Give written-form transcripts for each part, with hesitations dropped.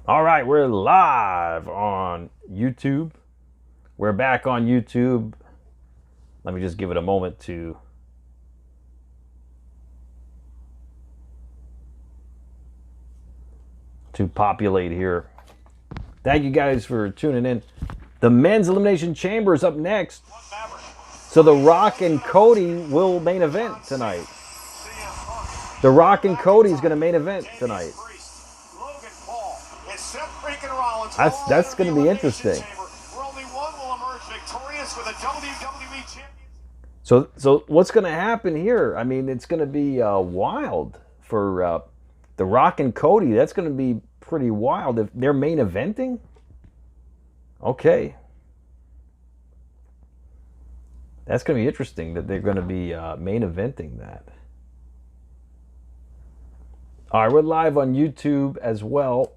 All right, we're live on YouTube. We're back on YouTube. Let me just give it a moment to populate here. Thank you guys for tuning in. The men's elimination chamber is up next. So The Rock and Cody will main event tonight. The Rock and Cody is going to main event tonight. That's going to be interesting. So what's going to happen here? I mean, it's going to be wild for The Rock and Cody. That's going to be pretty wild if they're main eventing. Okay. That's going to be interesting that they're going to be main eventing that. All right, we're live on YouTube as well.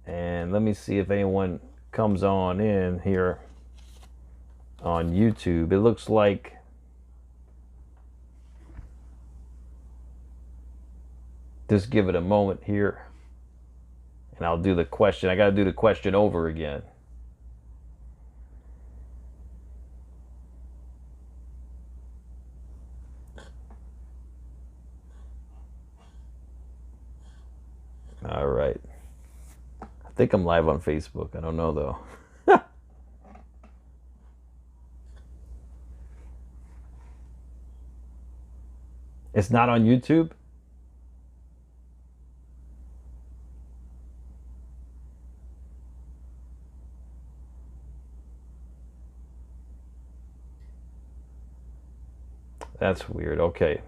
And let me see if anyone comes on in here on YouTube. It looks like just give it a moment here. And I'll do the question. I got to do the question over again. All right. I think I'm live on Facebook. I don't know, though. It's not on YouTube? That's weird. Okay.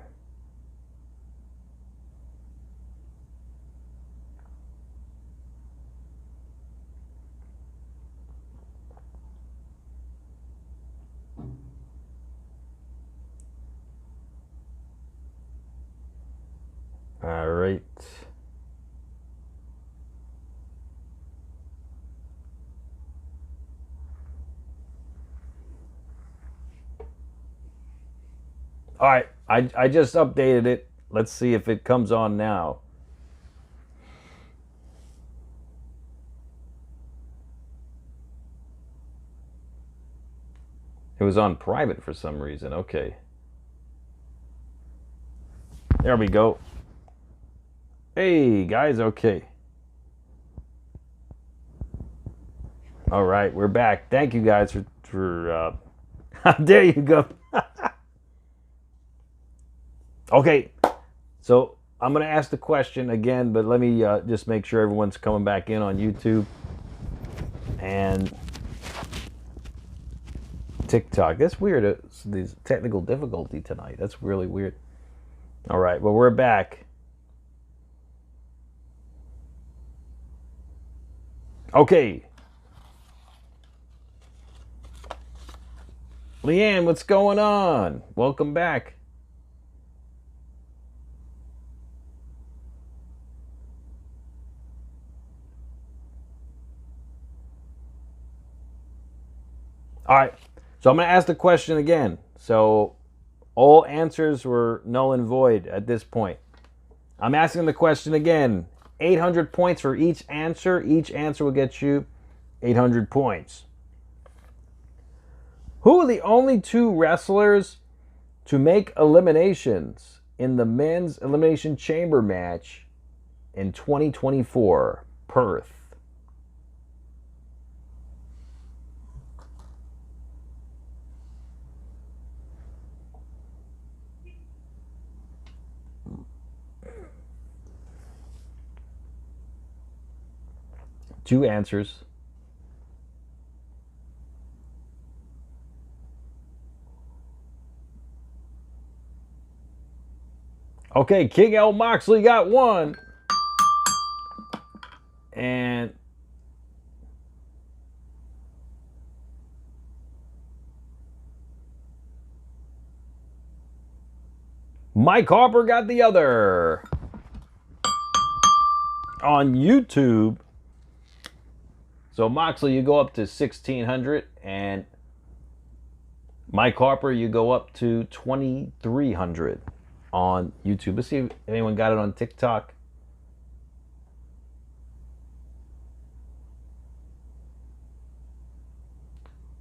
All right. All right. I just updated it. Let's see if it comes on now. It was on private for some reason. Okay. There we go. Hey, guys. Okay. All right. We're back. Thank you guys for there you go. Okay. So I'm going to ask the question again, but let me just make sure everyone's coming back in on YouTube and TikTok. That's weird. It's these technical difficulty tonight. That's really weird. All right. Well, we're back. Okay. Leanne, what's going on? Welcome back. All right. So I'm going to ask the question again. So all answers were null and void at this point. I'm asking the question again. 800 points for each answer. Each answer will get you 800 points. Who are the only two wrestlers to make eliminations in the men's elimination chamber match in 2024, Perth? Two answers. Okay, King L. Moxley got one. And Mike Harper got the other. On YouTube. So Moxley, you go up to 1,600, and Mike Harper, you go up to 2,300 on YouTube. Let's see if anyone got it on TikTok.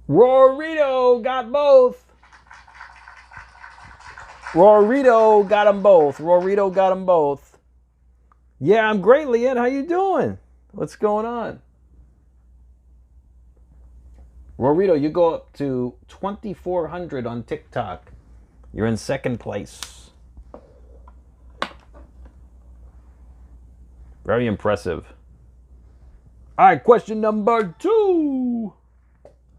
Rorito got both. Rorito got them both. Rorito got them both. Yeah, I'm great, Leanne. How you doing? What's going on? Rorito, you go up to 2,400 on TikTok. You're in second place. Very impressive. All right, question number 2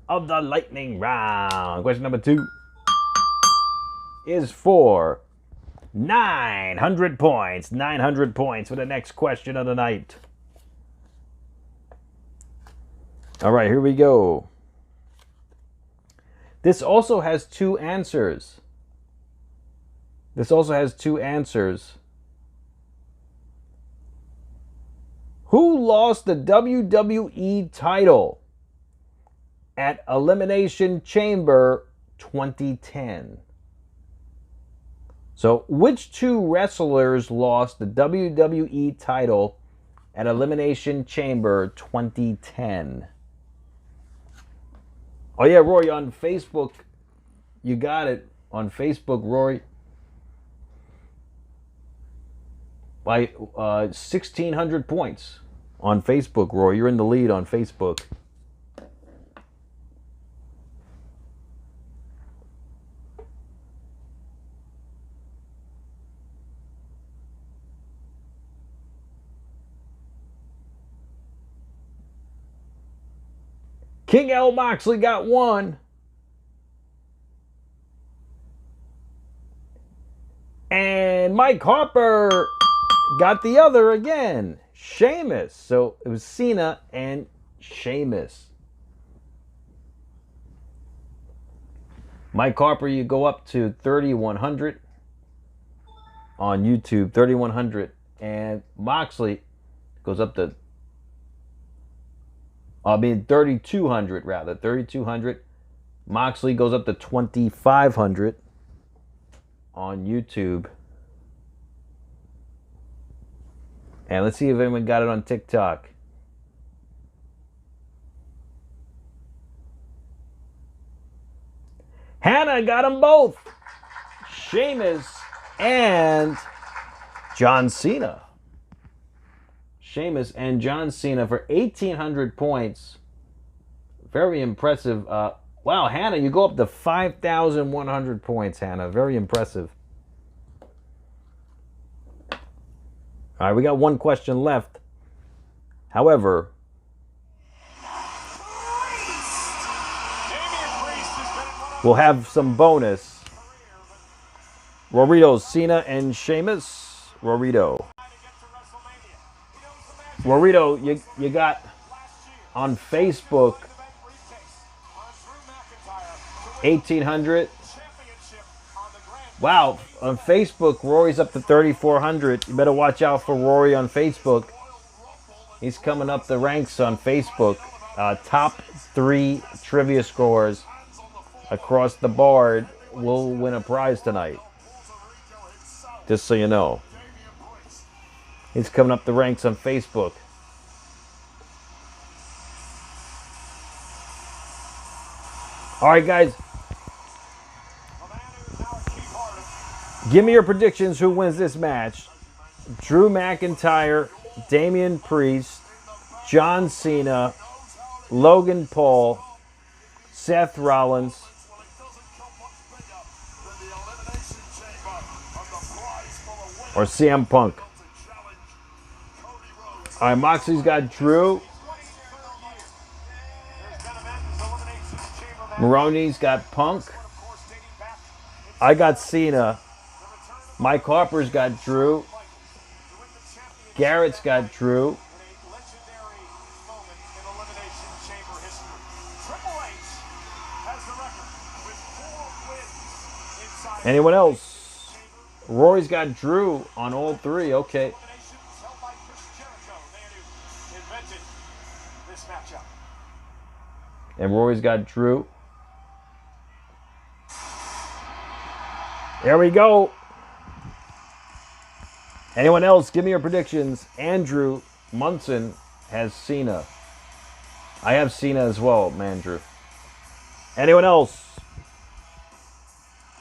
of the lightning round. Question number 2 is for 900 points. 900 points for the next question of the night. All right, here we go. This also has 2 answers. This also has 2 answers. Who lost the WWE title at Elimination Chamber 2010? So, which 2 wrestlers lost the WWE title at Elimination Chamber 2010? Oh yeah, Roy, on Facebook, you got it. On Facebook, Roy. By 1,600 points on Facebook, Roy. You're in the lead on Facebook. King L. Moxley got 1. And Mike Harper got the other again. Sheamus. So it was Cena and Sheamus. Mike Harper, you go up to 3,100 on YouTube. 3,100. And Moxley goes up to 3,200 rather. 3,200. Moxley goes up to 2,500 on YouTube. And let's see if anyone got it on TikTok. Hannah got them both. Sheamus and John Cena. Sheamus and John Cena for 1,800 points. Very impressive. Wow, Hannah, you go up to 5,100 points, Hannah. Very impressive. All right, we got one question left. However, we'll have some bonus. Rorito, Cena, and Sheamus. Rorito, you got on Facebook 1,800. Wow, on Facebook, Rory's up to 3,400. You better watch out for Rory on Facebook. He's coming up the ranks on Facebook. Top 3 trivia scores across the board will win a prize tonight. Just so you know. He's coming up the ranks on Facebook. All right, guys. Give me your predictions who wins this match. Drew McIntyre, Damian Priest, John Cena, Logan Paul, Seth Rollins, or CM Punk. All right, Moxley's got Drew. Maroney's got Punk. I got Cena. Mike Harper's got Drew. Garrett's got Drew. Anyone else? Rory's got Drew on all 3. Okay. And Rory's got Drew. There we go. Anyone else? Give me your predictions. Andrew Munson has Cena. I have Cena as well, Andrew. Anyone else?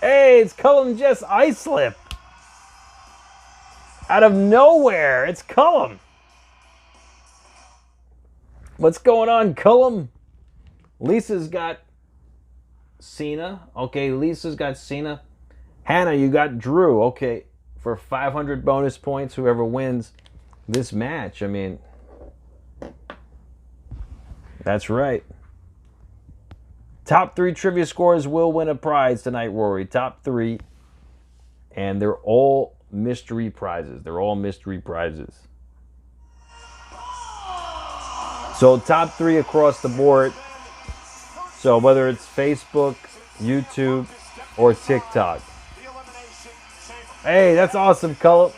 Hey, it's Cullum Jess Islip. Out of nowhere, it's Cullum. What's going on, Cullum? Lisa's got Cena. Okay, Lisa's got Cena. Hannah, you got Drew. Okay, for 500 bonus points, whoever wins this match. I mean, that's right. Top 3 trivia scores will win a prize tonight, Rory. Top 3. And they're all mystery prizes. They're all mystery prizes. So top 3 across the board. So whether it's Facebook, YouTube, or TikTok. Hey, that's awesome, Cullum.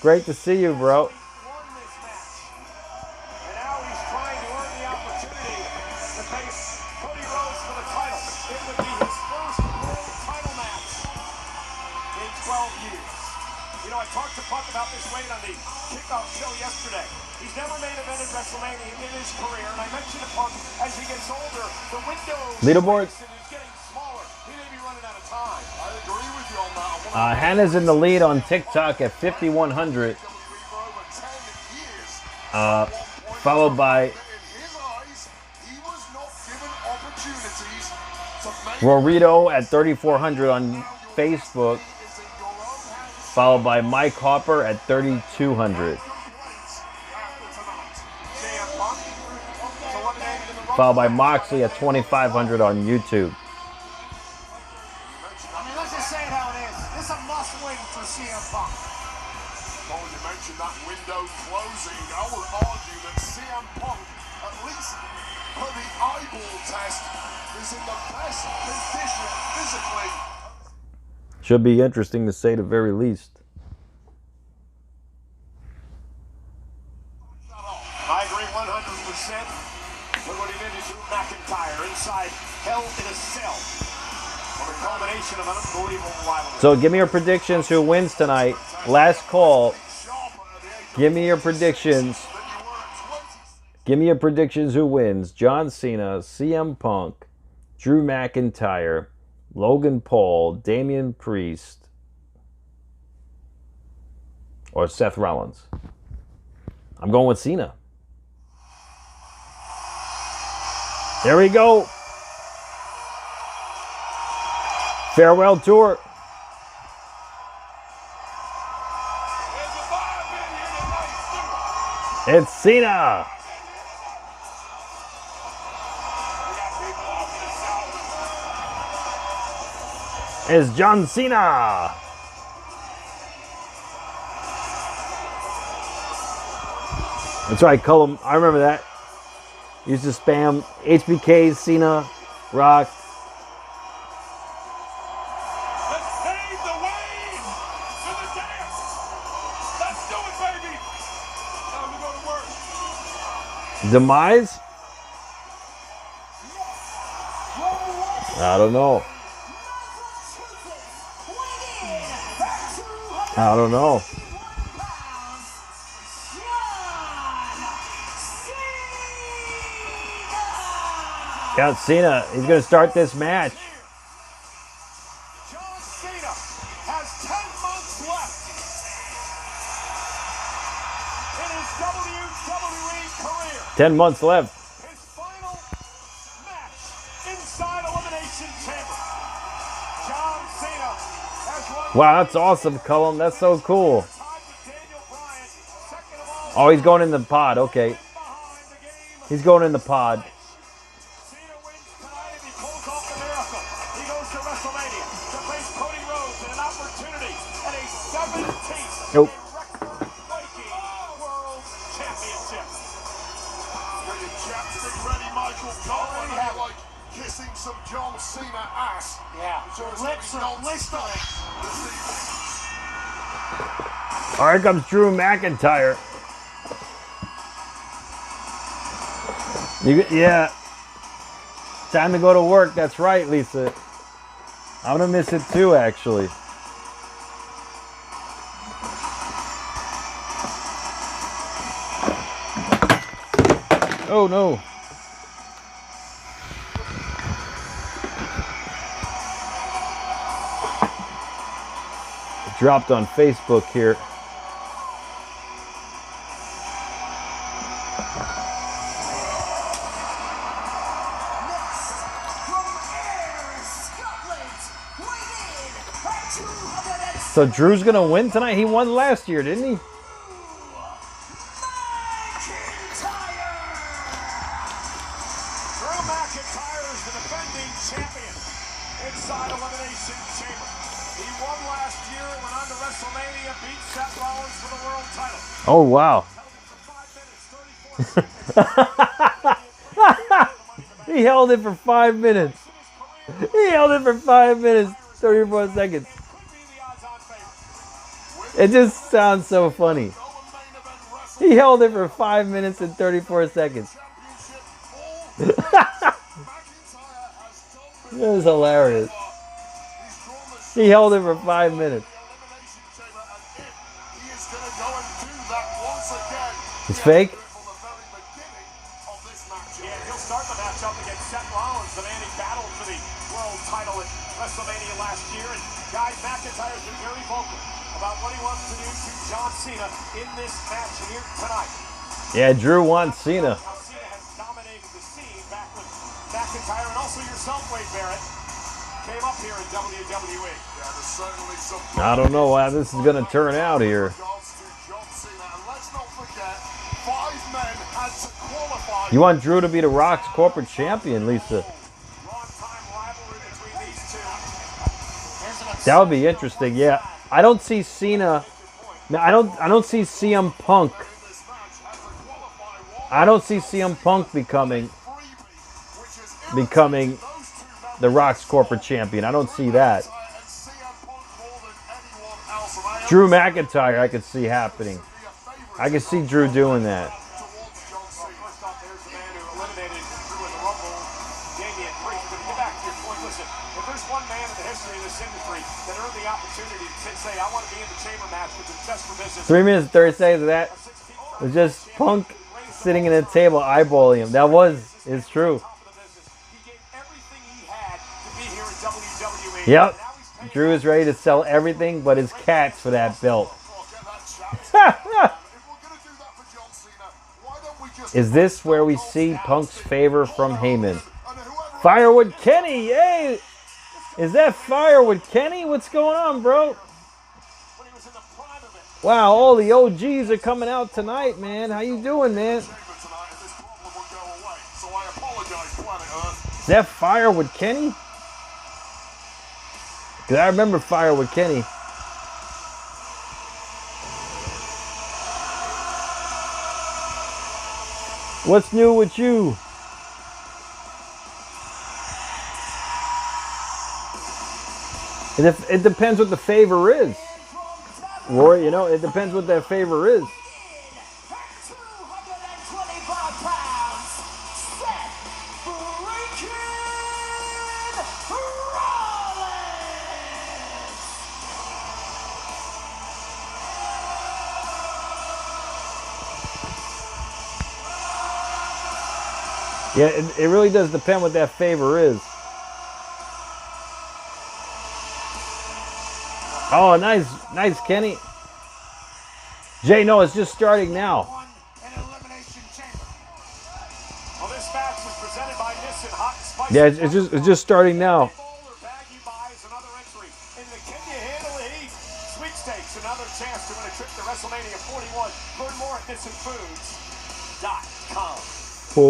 Great to see you, bro. About this weight on the kickoff show yesterday. He's never made a event in Wrestlemania in his career, and I mentioned to Punk as he gets older, the window leaderboard is getting smaller. He may be running out of time. I agree with you on that. Hannah's in the lead on TikTok at 5,100. Followed by Rorito at 3,400 on Facebook. Followed by Mike Hopper at 3,200. Followed by Moxley at 2,500 on YouTube. I mean, let's just say it how it is. This is a must-win for CM Punk. Oh, you mentioned that window closing. I would argue that CM Punk, at least for the eyeball test, is in the best condition physically. Should be interesting to say the very least. I agree 100%. Look what he did to Drew McIntyre inside Hell in a Cell. On the culmination of an unbelievable rivalry. So give me your predictions who wins tonight. Last call. Give me your predictions. Give me your predictions who wins. John Cena, CM Punk, Drew McIntyre, Logan Paul, Damian Priest, or Seth Rollins. I'm going with Cena. There we go. Farewell tour. It's Cena. It's John Cena. That's right, Cullum. I remember that. Used to spam HBK, Cena, Rock. Let's pave the way for the dance. Let's do it, baby. Time to go to work. Demise? I don't know. I don't know. Count Cena, he's going to start this match. John Cena has 10 months left in his WWE career. 10 months left. His final match inside Elimination Chamber. John Cena has won. Wow, that's awesome, Cullum. That's so cool. Oh, he's going in the pod. Okay. He's going in the pod. Cena wins tonight and he pulls off the miracle. He goes to Wrestlemania to face Cody Rhodes in an opportunity at a 17th Nope. record-breaking World Championship. Get your chapstick ready, Michael Cole. And you're like kissing some John Cena ass. Yeah, So your it's lips gonna are be non-stop blistering. this evening. All right, here comes Drew McIntyre. Yeah. Time to go to work. That's right, Lisa. I'm going to miss it too, actually. Oh, no. dropped on Facebook here. So Drew's gonna win tonight? He won last year, didn't he? Inside Elimination Chamber. He won last year, went on to Wrestlemania, beat Seth Rollins for the world title. Oh, wow. He held it for 5 minutes. He held it for 5 minutes, 34 seconds. It just sounds so funny. He held it for 5 minutes and 34 seconds. It was hilarious. He held it for 5 minutes. It's fake? Yeah, he'll start the matchup against Seth Rollins, the man he battled for the world title at WrestleMania last year. And guys, McIntyre's been very vocal about what he wants to do to John Cena in this match here tonight. Yeah, Drew wants Cena. Now, Cena has dominated the scene back with McIntyre, and also yourself, Wade Barrett, came up here in WWE. Yeah, there's certainly some I don't know how this is going to turn out here. let's not forget, 5 men had to qualify. You want Drew to be the Rock's corporate champion, Lisa? Long-time rivalry between these two. That would be interesting. Yeah, I don't see Cena. No, I don't see CM Punk. I don't see CM Punk becoming the Rock's corporate champion. I don't see that. Drew McIntyre, I could see happening. I could see Drew doing that. First off, there's the man who eliminated Drew in the Rumble, Damian Priest. But to get back to your point, listen, if there's one man in the history of this industry that earned the opportunity to say, I want to be in the chamber match, which is just for business. 3 minutes, 30 seconds of that was just Punk sitting at a table eyeballing him. That it's true. He gave everything he had to be here in WWE. Yep. Drew is ready to sell everything but his cats for that belt. Is this where we see Punk's favor from Heyman? Firewood Kenny, hey! Is that Firewood Kenny? What's going on, bro? Wow, all the OGs are coming out tonight, man. How you doing, man? Is that Firewood Kenny? Because I remember Firewood Kenny. What's new with you? It depends what the favor is. Roy, you know, it depends what that favor is. Yeah, it really does depend what that favor is. Oh, nice, Kenny. Jay, no, it's just starting now. Well, this match was presented by Nissan Hot and Spicy. Yeah, it's just starting now. Baggy buys another entry in the Can You Handle the Heat sweepstakes. Another chance to win a trip to WrestleMania 41. Learn more at NissanFoods.com. Oh,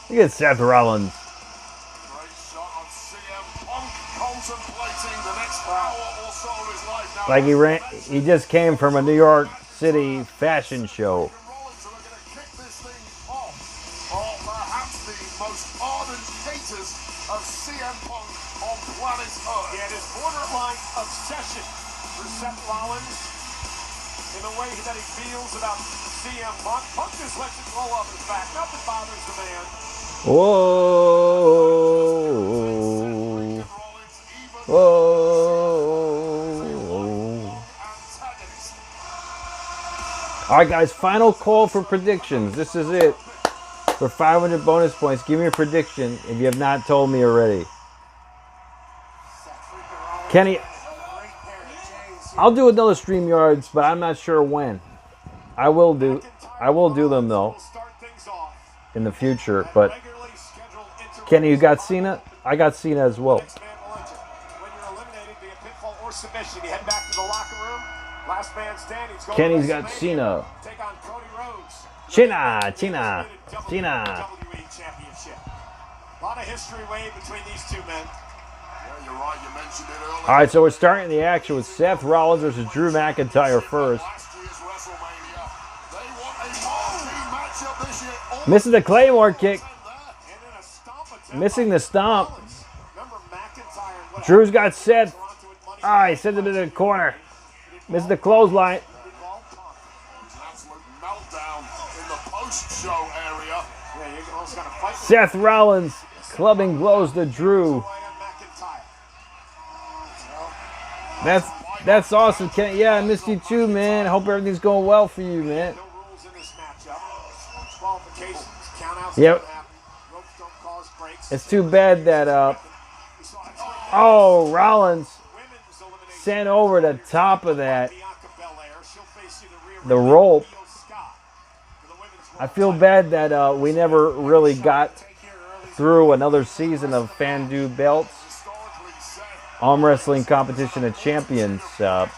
look at Seth Rollins. Great shot on CM Punk, contemplating the next hour or so of his life. Now, Like he just came from a New York City fashion show. Rollins are going to kick this thing off. Or perhaps the most ardent haters of CM Punk on planet Earth. He had his borderline obsession for Seth Rollins in the way that he feels about CM Punk. Punk just lets it roll off his back. Nothing bothers the man. Whoa. Whoa. All right, guys, final call for predictions. This is it. for 500 bonus points. Give me a prediction if you have not told me already. Kenny, I'll do another StreamYards, but I'm not sure when. I will do them though in the future. But Kenny, you got Cena? I got Cena as well. Kenny's got Cena. Cena. A lot of history way between these two men. Yeah, you're right, you mentioned it earlier. All right, so we're starting the action with Seth Rollins versus Drew McIntyre first. Last year's WrestleMania. They want a marquee matchup this year. All Missing the Claymore kick. And then a stomp attempt Missing by the stomp. Rollins. Remember McIntyre and what Drew's got Seth. Toronto with money. Ah, he sends him into the corner. Missed the clothesline. an absolute meltdown in the post-show area. Yeah, you almost got to fight with Seth Rollins clubbing blows to Drew. McIntyre. That's awesome, Ken. Yeah, I missed you too, man. I hope everything's going well for you, man. No rules in this matchup. Qualifications, countouts Yep. don't happen. Ropes don't cause breaks. It's too bad that We saw a Rollins women's elimination. sent over the top of that, Bianca Belair. She'll face either Rhea the Ripley or rope. Io Scott for the women's I feel bad that we never really got through another season of Fandu belts, Historically set arm wrestling competition of champions. injuries.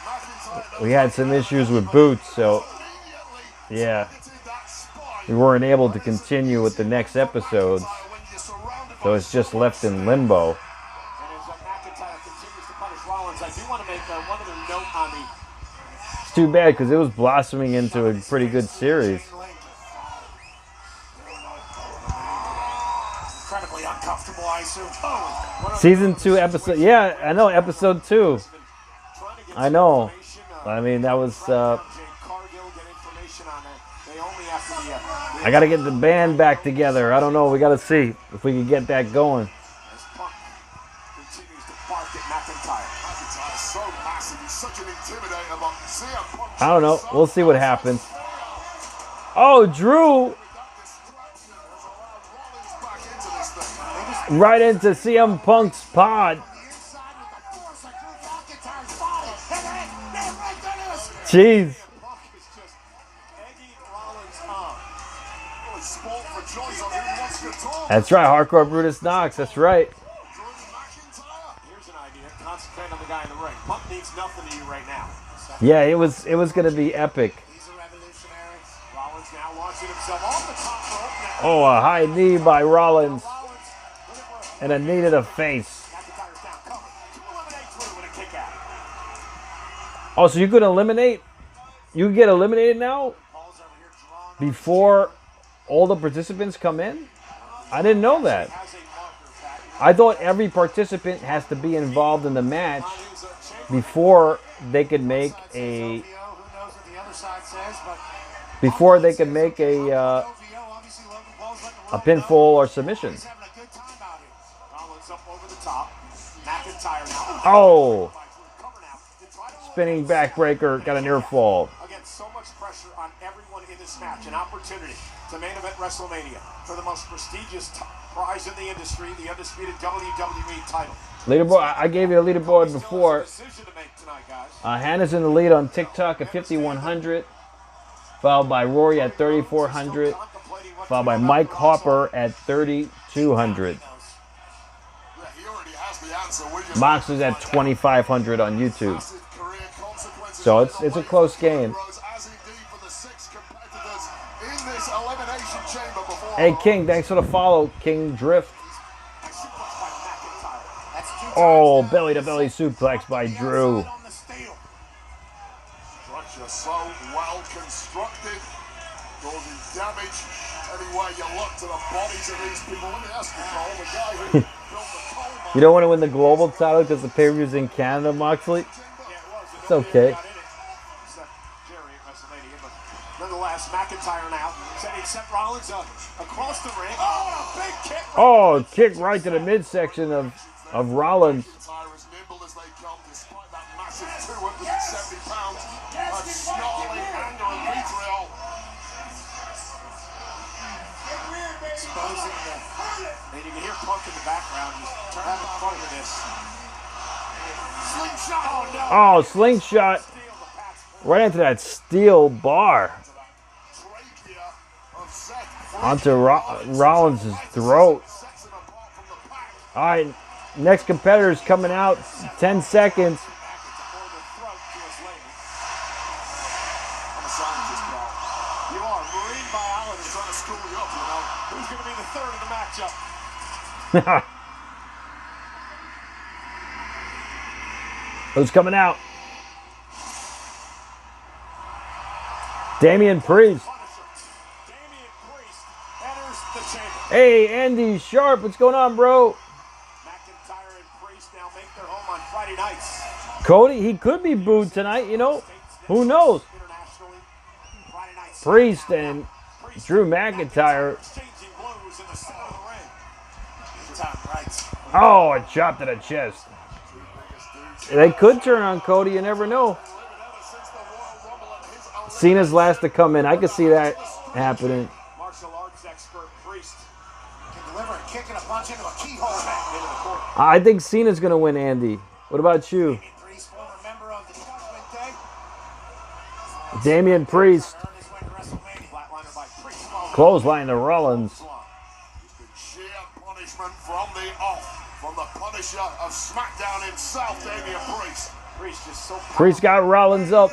McIntyre We had some issues with boots, so immediately yeah, targeted that spine. we weren't able to continue with the next episodes. When you're surrounded So it's just left in limbo. And as McIntyre continues to punish Rollins, I do want to make one other note on the It's too bad because it was blossoming into a pretty good series. incredibly uncomfortable, I assume. One of Season 2 episode, yeah, I know, episode 2. trying to get I know. information, I mean, that was, Jade Cargill, get information on Naomi after the I gotta get the band back together. I don't know, we gotta see if we can get that going. as Punk continues to bark at McIntyre. McIntyre's so massive, he's such an intimidator, but CM Punk I don't know, we'll see what happens. Oh, Drew back into this thing. right into CM Punk's pod. Jeez. Punk is just egging Rollins on. Really sport for choice on who wants to talk. That's right, Hardcore Brutus Knox, that's right. Drew McIntyre. Here's an idea. Concentrate on the guy in the ring. Punk needs nothing to you right now. Yeah, it was gonna be epic. He's a revolutionary. Rollins now launching himself off the top rope. Oh, a high knee by Rollins Rollins, let it work. and a knee to the face. McIntyre's down cover. To eliminate Drew with a kick out. Oh, so you could eliminate? You get eliminated now Paul's over here drawing. before all the participants come in? I didn't know that. Has a marker, Pat. I thought every participant has to be involved in the match Who's a champion. before they could make a Who knows what the other side says, but before they could make a obviously Logan Paul's letting the world pinfall or submission. He's having a good time out here. Rollins up over the top. McIntyre now. Oh, Cover now. To try to spinning backbreaker, got a near fall. Again, so much pressure on everyone in this match. An opportunity to main event WrestleMania for the most prestigious prize in the industry, the undisputed WWE title. Leaderboard, I gave you a leaderboard before. Decision to make tonight, guys. Hannah's in the lead on TikTok at 5,100, followed by Rory at 3,400, followed by Mike Hopper at 3,200. Yeah, he already has the answer. We just Mox is at 2,500 on YouTube. massive career consequences. So it's a close game. As indeed for the 6 competitors in this elimination chamber before. Hey King, thanks for the follow, King Drift. Suplex by McIntyre. That's 2 Oh, times now. belly to belly suplex by Drew. On the steel. Structure so well constructed, causing damage anywhere you look to the bodies of these people. Let me ask you, Cole, the guy who built the coal mine. You don't want to win the global title because the pay-per-view's in Canada, Moxley? Yeah, it was. It's okay. Got in it. Except Jerry at WrestleMania, but nonetheless, McIntyre now sending Seth Rollins across the ring. Oh, and a big kick. Oh, kick right to the midsection of Rollins. McIntyre as nimble as they come, despite that massive 270 pounds of snarling anger and vitriol. Exposing the... And you can hear Punk in the background. He's having fun with this. Slingshot. Oh, no. Oh, slingshot. Right into that steel bar. Onto Rollins' throat. All right, next competitor's coming out. 10 seconds. You are. Marine biology trying to school you up, you know. Who's going to be the third in the matchup? Who's coming out? Damian Priest. Damian Priest enters the chamber. Hey, Andy Sharp, what's going on, bro? McIntyre and Priest now make their home on Friday nights. Cody, he could be booed tonight, you know. Who knows? Internationally, Friday nights. Priest and Drew McIntyre. Exchanging blows in the center of the ring. Time right. Oh, a chop to the chest. They could turn on Cody, you never know. Cena's last to come in. I could see that happening. Martial arts expert Priest can deliver a kick and a punch into a keyhole into the corner. I think Cena's going to win, Andy. What about you? Priest, former member of the Judgment Day. Damian Priest. Earned his way to Wrestlemania. Flatliner by Priest. Clothesline to Rollins. Sheer punishment from the off, from the Punisher of SmackDown himself, Damian Priest. Priest just so Priest got Rollins up.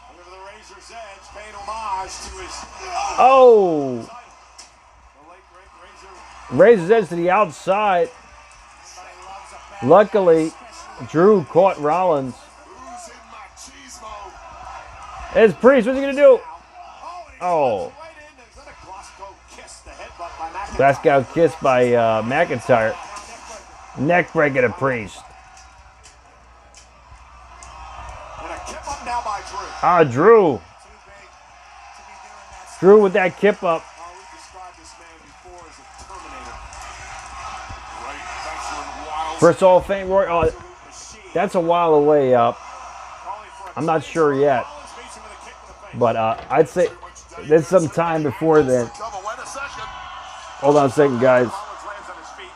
Under the razor's edge, paying homage to his Oh! the late great Razor. Razor's edge to the outside. Luckily, Drew caught Rollins. Who's in machismo? It's Priest. What's he going to do? Oh. Oh. Glasgow kissed by McIntyre. Neck breaker to Priest. And a kip up now by Drew. Ah, Drew. Drew with that kip up. We described this man before as a Terminator. Great veteran, wild. First Hall of Fame Roy. Oh, that's a while away up. I'm not sure yet. But I'd say there's some time before then. Cover, wait a second. Hold on a second, guys. Rollins lands on his feet.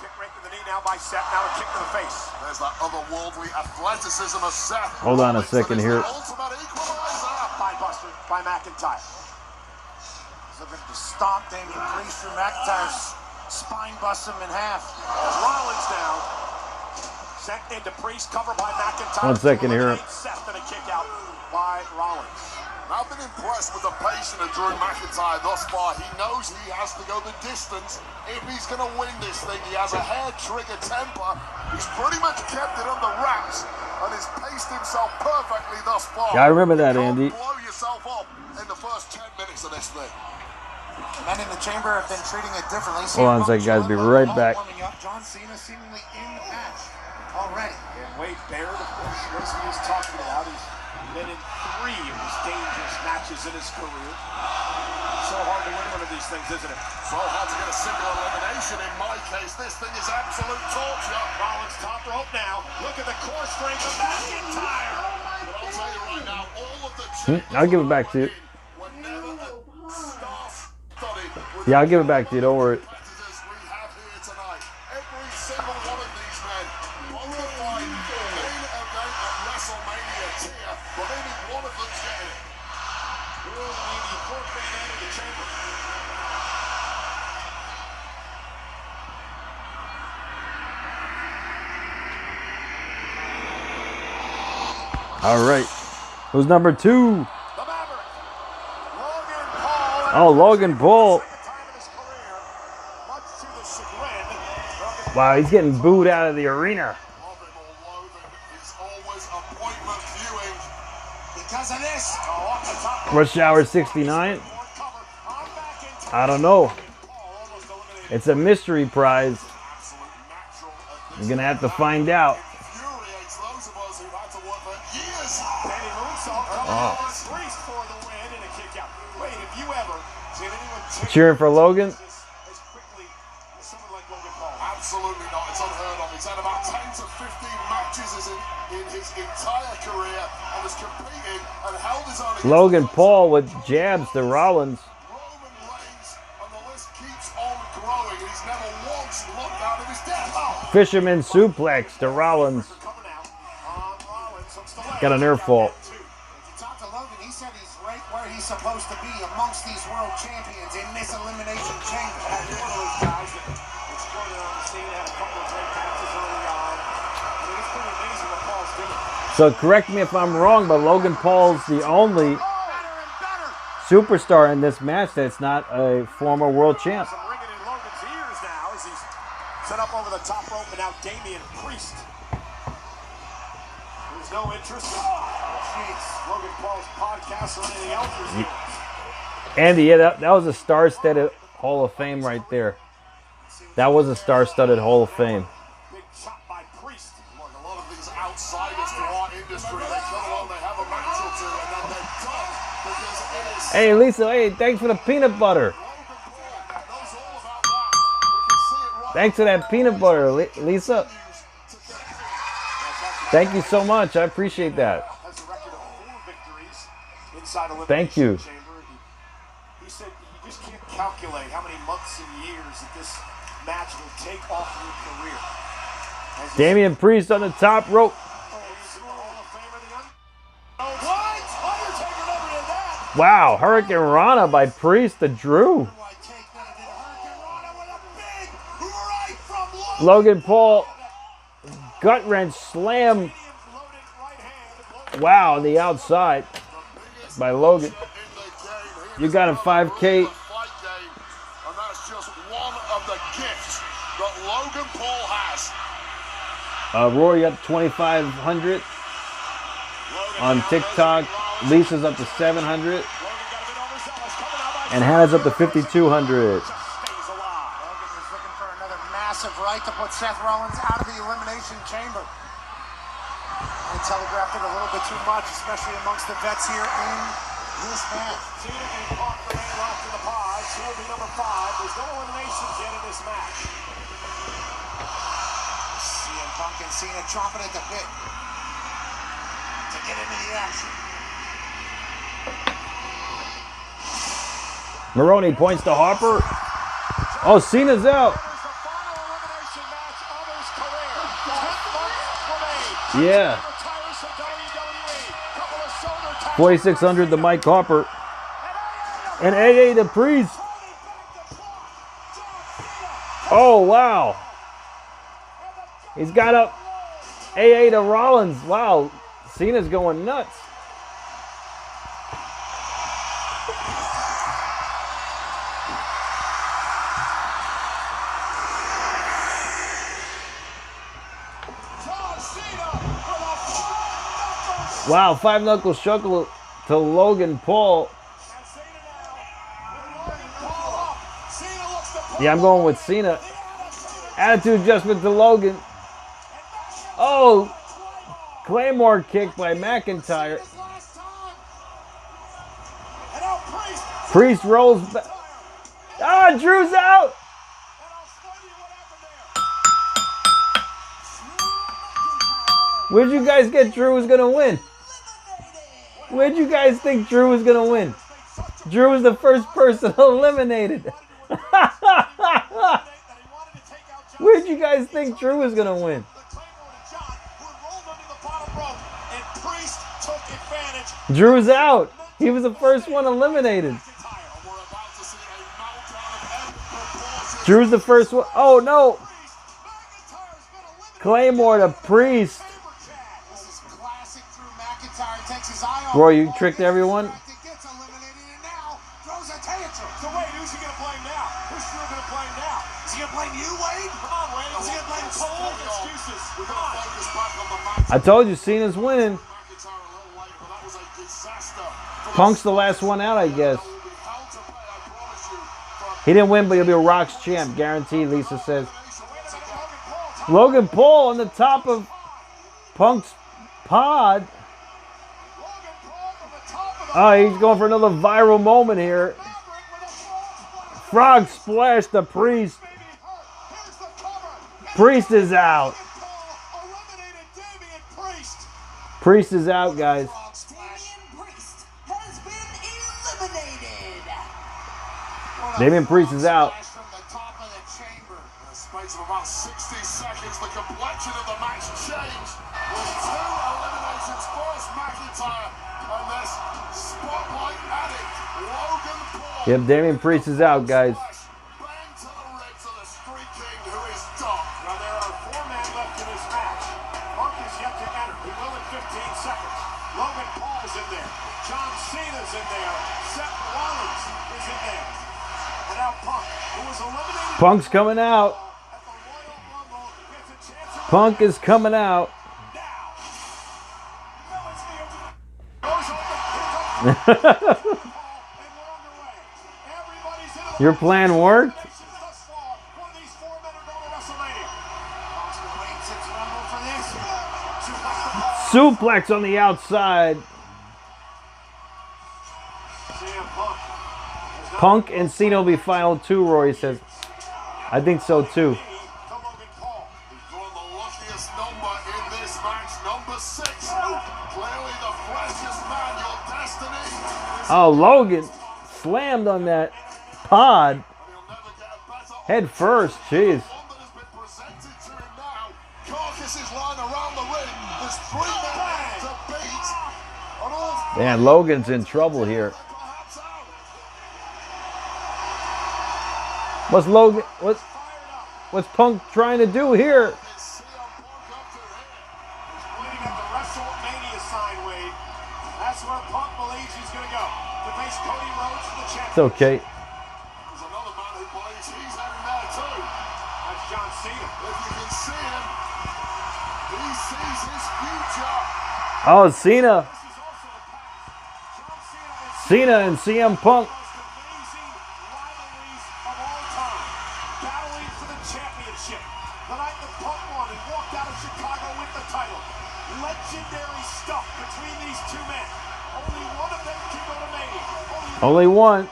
Kick right to the knee now by Seth. Now a kick to the face. There's that otherworldly athleticism of Seth. Hold on a second here. Ultimate equalizer. Buster by McIntyre. He's looking to stomp Damian Priest through McIntyre's spine, bust him in half. Rollins down. Sent into Priest, covered by McIntyre. 1 second here. Seth and a kick out by Rollins. I've been impressed with the patience of Drew McIntyre thus far. He knows he has to go the distance if he's going to win this thing. He has a hair-trigger temper. He's pretty much kept it under wraps and has paced himself perfectly thus far. Yeah, I remember that, You can't Andy. blow yourself up in the first 10 minutes of this thing. Men in the chamber have been treating it differently. Hold on a second, guys. Be right back. John Cena seemingly in the match already. And Wade Barrett, of course, knows what he's talking about. He's been in 3 of his dangerous matches in his career. So hard to win one of these things, isn't it? So hard to get a single elimination in my case. This thing is absolute torture. Rollins top rope now. Look at the core strength of McIntyre. But I'll tell you right now, all of the I'll give it back to you. were never a star-studded with Yeah, I'll give it back to you. Don't worry. competitors we have here tonight. Every single one of these men qualified main event at WrestleMania tier, but only one of them's getting it. Will be the 4th man out of the chamber. All right. Who's number 2? The Maverick. Logan Paul. Oh, Logan Paul. Second time in his career, much to the chagrin. Wow, he's getting booed out of the arena. Love him or loathe him, it's always appointment viewing. Because of this. Oh, off the top. Rush Hour 69. I don't know. It's a mystery prize. Absolute natural at I'm this going to have to find out. infuriates those of us who've had to work for years. Penny moonsault coming Oh. in as Priest for the win and a kick out. Wait, have you ever seen anyone Cheering for Logan? as quickly as someone like Logan Paul? Absolutely not. It's unheard of. He's had about 10 to 15 matches in his entire career and has competed and held his own. against Logan the Paul with jabs to Rollins. Roman Reigns, and the list keeps Fisherman suplex to Rollins. Got a nerve fault. If you talk to Logan, he said he's right where he's supposed to be amongst these world champions in this elimination chamber. One of those guys that exploded on the scene, had a couple of great matches early on. I mean, it's pretty amazing what Paul's doing. So correct me if I'm wrong, but Logan Paul's the only superstar in this match that's not a former world champ. Some ringing in Logan's ears now as he's set up over the top rope, and now Damian Priest. There's no interest in Logan Paul's podcast or anything else. Andy, yeah, that was a star-studded Hall of Fame right there. That was a star-studded Hall of Fame. Big chop by Priest. Look, a lot of these outsiders to our industry, they come along, they have a match or two, and then they're done because it is. Hey, Lisa, hey, thanks for the peanut butter. Logan Paul knows all about that. We can see it right Thanks for that peanut butter, Lisa. Thank you so much. I appreciate that. Has a record of 4 victories inside Elimination Thank you. Chamber. He said you just can't calculate how many months and years that this match will take off your career. As you Damian Priest on the top rope. said, the Hall of Famer, the What? Undertaker never did that. Wow, Hurricane Rana by Priest to Drew. Logan Paul, gut wrench slam. Loaded right hand. Wow, on the outside by Logan. You got a 5K. fight game, and that's just one of the gifts that Logan Paul has. Rory up 2,500 on TikTok. Lisa's up to 700. And Hannah's up to 5,200. Logan was looking for another massive right to put Seth Rollins out of the elimination chamber. They telegraphed it a little bit too much, especially amongst the vets here in this match. Cena and Punk remain locked in the pod. Cena will be number 5. There's no eliminations yet in this match. CM Punk and Cena chomping at the bit to get into the action. Maroney points to Harper. Oh, Cena's out. There's the final elimination match of his career. 10 months remain. Yeah. Retires from WWE. Couple of shoulder tackles. 4,600 to Mike Harper. And AA to Priest. Oh, wow. He's got up AA to Rollins. Wow. Cena's going nuts. Wow, 5-knuckle shuckle to Logan Paul. Yeah, I'm going with Cena. Attitude adjustment to Logan. Oh, Claymore kick by McIntyre. Priest rolls back. Ah, Drew's out. Where'd you guys get Drew was gonna win? Where'd you guys think Drew was gonna win? Drew was the first person eliminated. Where'd you guys think Drew was gonna win? Drew's out. He was the first one eliminated. Drew's the first one. Oh no. Claymore to Priest. Roy, you tricked everyone? So wait, who's he gonna blame now? Who's Drew gonna blame now? Is he gonna blame you, Wade? Come on, Wade. Is he gonna blame Cole? Excuses. Come on. I told you Cena's winning. Punk's the last one out, I guess. He didn't win, but he'll be a Rocks champ, guaranteed, Lisa says. Logan Paul on the top of Punk's pod. Oh, he's going for another viral moment here. Frog splash to Priest. Priest is out. Priest is out, guys. Damian Priest is out. From the top of the chamber. In a space of about 60 seconds, the complexion of the match changed with 2 eliminations. First McIntyre and this spotlight addict, Logan Paul. Yep, Damian Priest is out, guys. Bang to the ribs of the Street King, who is done. Now there are 4 men left in this match. Punk is yet to enter. He will in 15 seconds. Logan Paul's in there. John Cena's in there. Seth Rollins is in there. And now Punk, who was eliminated. Punk's coming out. At the Royal Rumble, gets a chance to Punk is coming out. Your plan worked? Suplex on the outside. Punk and Cena will be final 2, Roy says. I think so too. He's drawn the luckiest number in this match, number 6. Clearly the freshest man, your destiny. Oh, Logan slammed on that pod. He'll never get a better Head first, jeez. one that has been presented to him now. Carcass is lying around the ring. There's 3 men to beat. On all Man, Logan's in trouble here. perhaps out. What's Logan? What's Punk trying to do here? It's CM Punk up to here. Pointing at the Wrestlemania sign, Wade. That's where Punk believes he's going to go. To face Cody Rhodes for the It's championship. okay. There's another man who believes he's heading there too. That's John Cena. If you can see him, he sees his future. Oh, Cena. This is also the past. John Cena and Cena and CM Punk. most amazing rivalries of all time. Battling for the championship. The night that Punk won and walked out of Chicago with the title. Legendary stuff between these 2 men. Only one of them can go to Mania. Only one.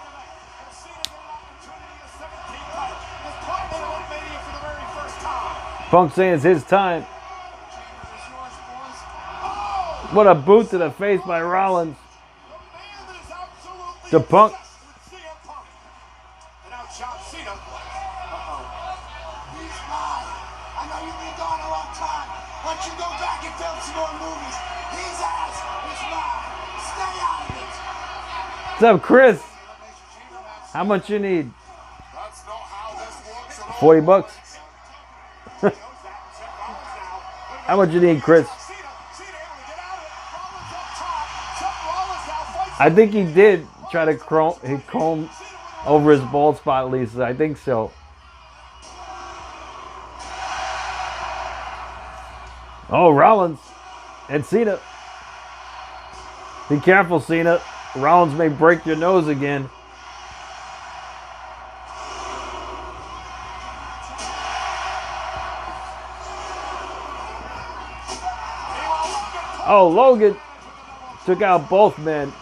Cena get an opportunity at 17th title. As Punk made it on Mania for the very first time. Punk saying it's his time. It's yours, boys. Oh! What a boot to the face by Rollins. The man that is absolutely To Punk. obsessed with CM Punk. And now John Cena. He's mine. I know you've been gone a long time. Let you go back and film some more movies. He's ours. He's mine. Stay out of it. What's up, Chris? How much you need? That's not how this works at all. 40 bucks. How much you need, Chris? Cena able to get out of it. Rollins up top. Seth Rollins now fights. I think he did try to comb over his bald spot, Lisa. I think so. Oh, Rollins and Cena. Be careful, Cena. Rollins may break your nose again. Oh, Logan took out both men.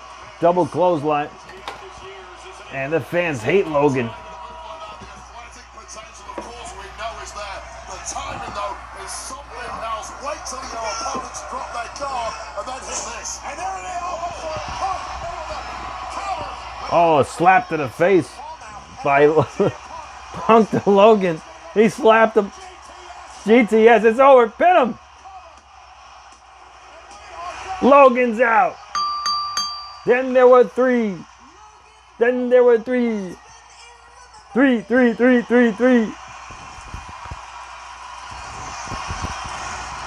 Double clothesline. And the fans hate Logan. The athletic potential, of course, we know is there. The timing, though, is something else. Wait till your opponents drop their guard and then hit this. And there they all go for it. Punk over the counter. Oh, a slap to the face by Punk to Logan. He slapped him. GTS, it's over. Pin him. Logan's out. Then there were 3. Then there were 3. 3.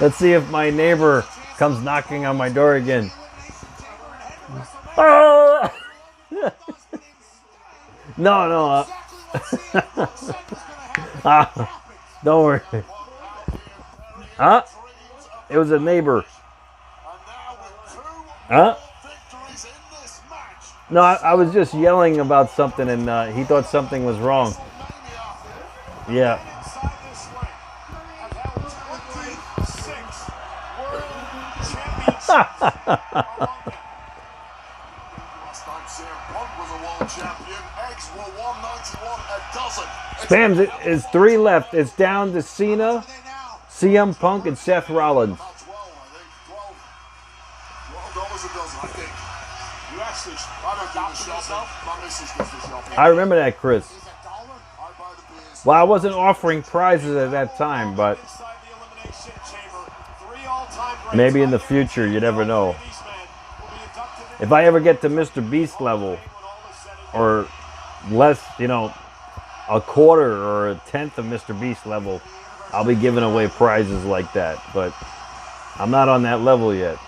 Let's see if my neighbor comes knocking on my door again. Oh! No. Don't worry. Huh? It was a neighbor. Huh? Victories in this match. No, I was just yelling about something and he thought something was wrong. Yeah. Inside this ring have held 26 world championships. Last time CM Punk was a world champion, eggs were 191 a dozen. Spams, it's 3 left. It's down to Cena, CM Punk, and Seth Rollins. About 12, I think. $12 a dozen, I think. You actually I don't do the shopping. My missus does the shopping. I remember that, Chris. I buy the beers. Well, I wasn't offering prizes at that time, but inside the Maybe in the future, you never know. If I ever get to Mr. Beast level, or less, you know, a quarter or a tenth of Mr. Beast level, I'll be giving away prizes like that. But I'm not on that level yet.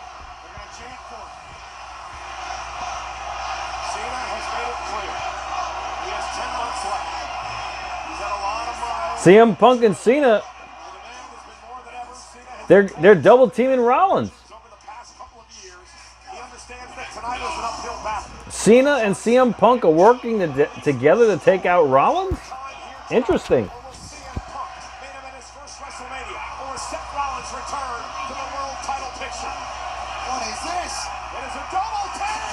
CM Punk and Cena, they're double teaming Rollins. Cena and CM Punk are working together to take out Rollins? Interesting.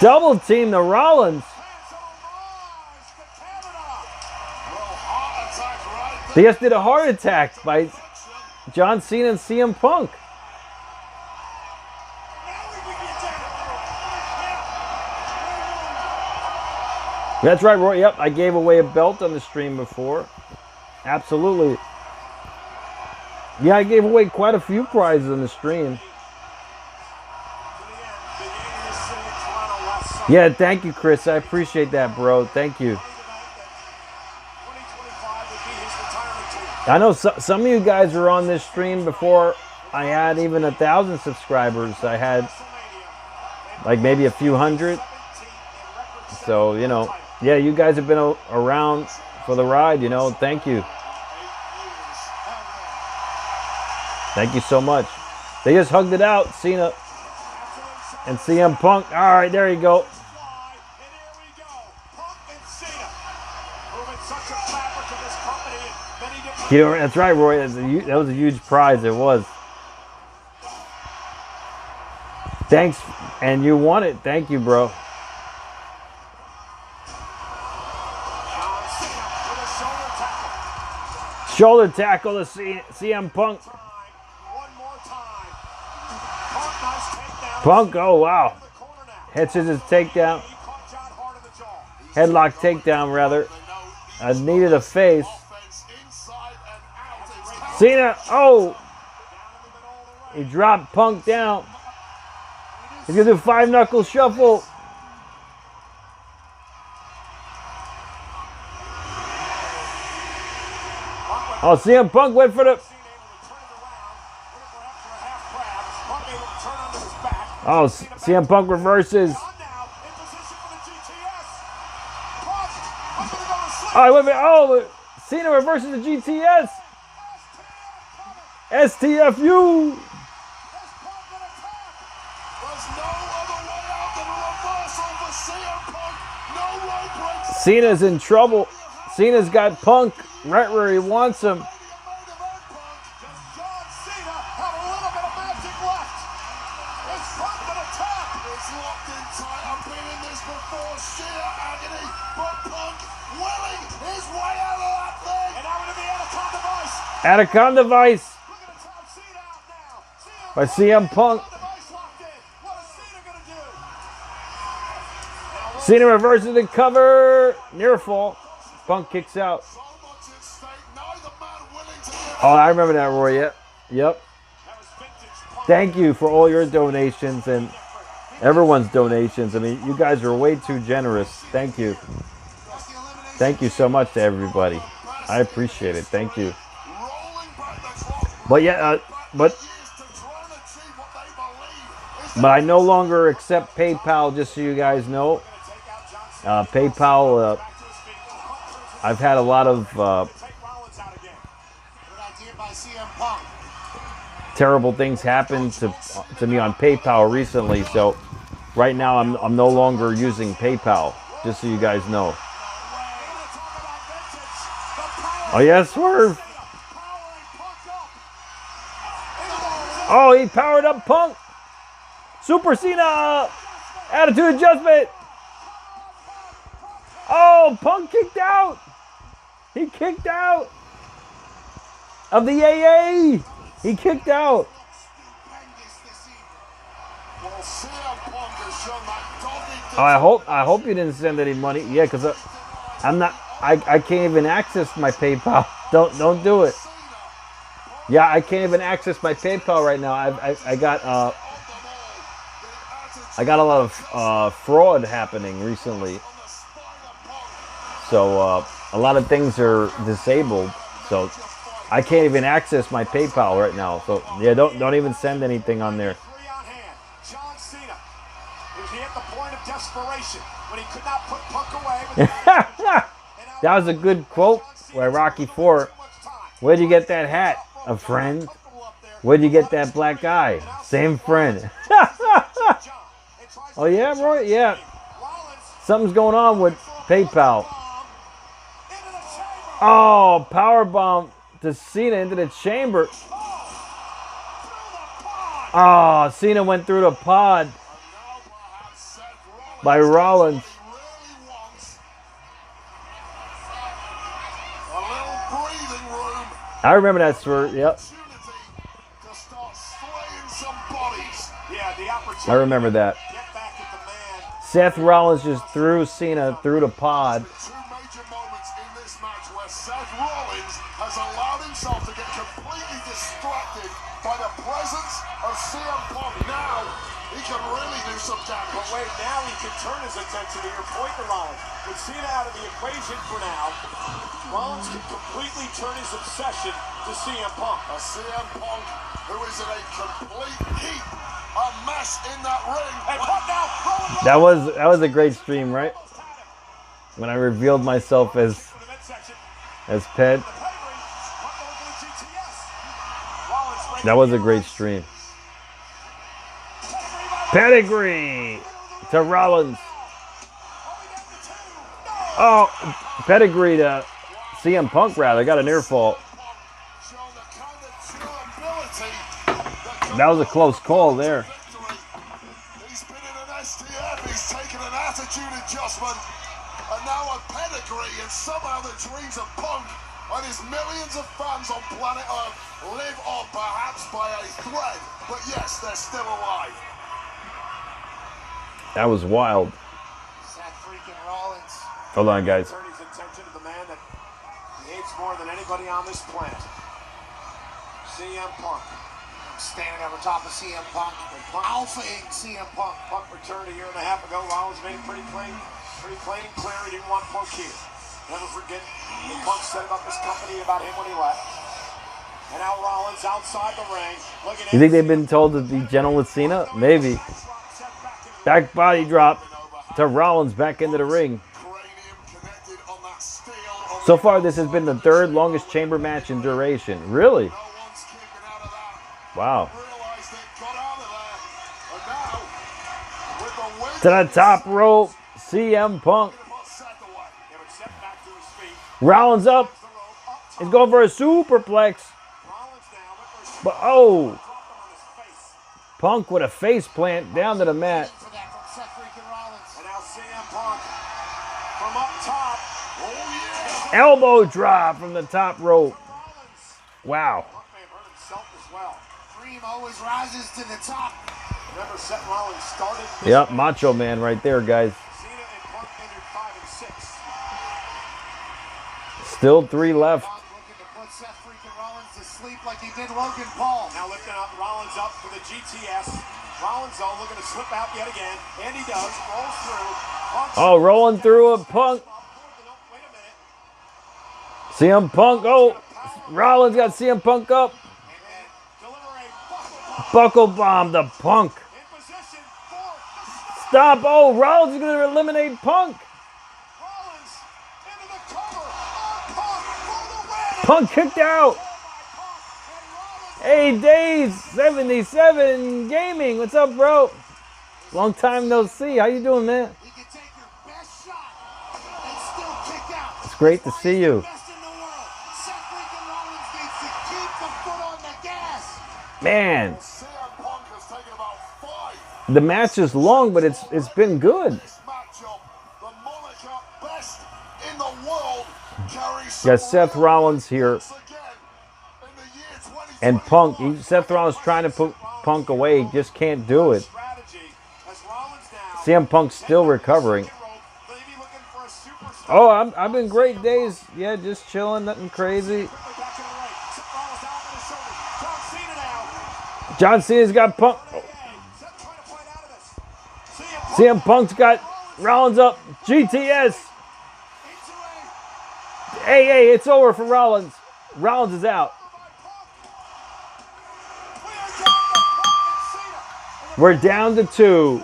Double team the Rollins. They just did a heart attack by John Cena and CM Punk. That's right, Roy. Yep, I gave away a belt on the stream before. Absolutely. Yeah, I gave away quite a few prizes on the stream. Yeah, thank you, Chris. I appreciate that, bro. Thank you. I know some of you guys were on this stream before I had even 1,000 subscribers. I had like maybe a few hundred. So, you know, yeah, you guys have been around for the ride, you know. Thank you. Thank you so much. They just hugged it out, Cena and CM Punk. All right, there you go. You know, that's right, Roy. That was a huge prize. It was. Thanks, and you won it. Thank you, bro. Shoulder tackle to CM Punk. Punk, oh wow. Head scissors takedown. Headlock takedown, rather. I needed a face. Cena, oh! He dropped Punk down. He's gonna do 5-knuckle shuffle. Oh, CM Punk went for the... Oh, CM Punk reverses. Oh, wait a minute. Oh, Cena reverses the GTS. STFU. Cena's in trouble. Cena's got Punk right where he wants him. Anaconda Vice by CM Punk. Cena reverses the cover. Near fall. Punk kicks out. Oh, I remember that, Roy. Yep. Yep. Thank you for all your donations and everyone's donations. I mean, you guys are way too generous. Thank you. Thank you so much to everybody. I appreciate it. Thank you. But yeah, but I no longer accept PayPal, just so you guys know. PayPal, I've had a lot of terrible things happen to me on PayPal recently, so right now I'm no longer using PayPal, just so you guys know. Oh yeah, Swerve. Oh, he powered up Punk. Super Cena. Attitude adjustment. Oh, Punk kicked out. He kicked out of the AA. He kicked out. Oh, I hope you didn't send any money. Yeah, because I can't even access my PayPal. Don't do it. Yeah, I can't even access my PayPal right now. I got a lot of fraud happening recently, so a lot of things are disabled. So I can't even access my PayPal right now. So yeah, don't even send anything on there. John Cena, he at the point of desperation when he could not put Punk away. That was a good quote by Rocky IV. Where'd you get that hat? A friend. Where'd you get that black eye? Same friend. Oh yeah, Roy? Yeah. Something's going on with PayPal. Oh, powerbomb to Cena into the chamber. Oh, Cena went through the pod by Rollins. I remember that swerve. Yep. I remember that. Seth Rollins just threw Cena through the pod. Two major moments in this match where Seth Rollins has allowed himself to get completely distracted by the presence of CM Punk. Now he can really do some damage. But wait, now he can turn his attention to your point to Rollins. With Cena out of the equation for now, Rollins can completely turn his obsession to CM Punk. A CM Punk who is in a complete heap, a mess in that ring. And Punk now, That was a great stream, right? When I revealed myself as Ped. That was a great stream. Pedigree to Rollins. Oh, pedigree to CM Punk, rather. Got a near fall. That was a close call there. He's been in an STF, he's taken an attitude adjustment, and now a pedigree, and somehow the dreams of Punk and his millions of fans on planet Earth live on perhaps by a thread, but yes, they're still alive. That was wild. Seth freaking Rollins. Hold on, guys. turn his attention to the man that he hates more than anybody on this planet. CM Punk. Standing over top of CM Punk. Alpha-ing CM Punk. Punk returned a year and a half ago. Rollins made it pretty plain and clear he didn't want Punk here. Never forget what Punk said about this company, about him when he left. And now Rollins outside the ring. You think they've been told to be gentle with Cena? Maybe. Back body drop to Rollins back into the ring. So far, this has been the third longest chamber match in duration. Really? Wow. To the top rope, CM Punk. Rollins up. He's going for a superplex. But oh, Punk with a face plant down to the mat. And now CM Punk from up top. Oh, yeah. Elbow drop from the top rope. Wow. Punk may have hurt himself as well. Dream always rises to the top. Remember, Seth Rollins started. Yep, Macho Man right there, guys. Cena and Punk entered 5 and 6. Still 3 left. Punk looking to put Seth freaking Rollins to sleep like he did Logan Paul. Now lifting up Rollins up for the GTS. Rollins though looking to slip out yet again, and he does. Rolls through. Punk Oh, rolling through a Punk. Wait a minute. CM Punk. Oh, Rollins got CM Punk up. And deliver a Buckle bomb to Punk. in position for the Stop. Oh, Rollins is going to eliminate Punk. Rollins into the cover of Punk for the win. Punk kicked out. Hey, Days 77 Gaming. What's up, bro? Long time no see. How you doing, man? He can take your best shot and still kick out. It's great to see you. Best in the world. Seth freaking Rollins needs to keep the foot on the gas. Man, CM Punk has taken about 5. the match is long, but it's been good. This matchup, the moniker best in the world, carries Got Seth Rollins here once again in the year 2020. and Punk. Seth Rollins trying to put Punk away, just can't do it. Strategy as Rollins now. CM Punk's still recovering. Maybe looking for a superstar. Oh, I've been great, Days. Yeah, just chilling, nothing crazy. Back to the right. Rollins out with his shoulder. John Cena's got Punk. CM Punk's got Rollins up. GTS. Hey, it's over for Rollins. Rollins is out. We're down to 2.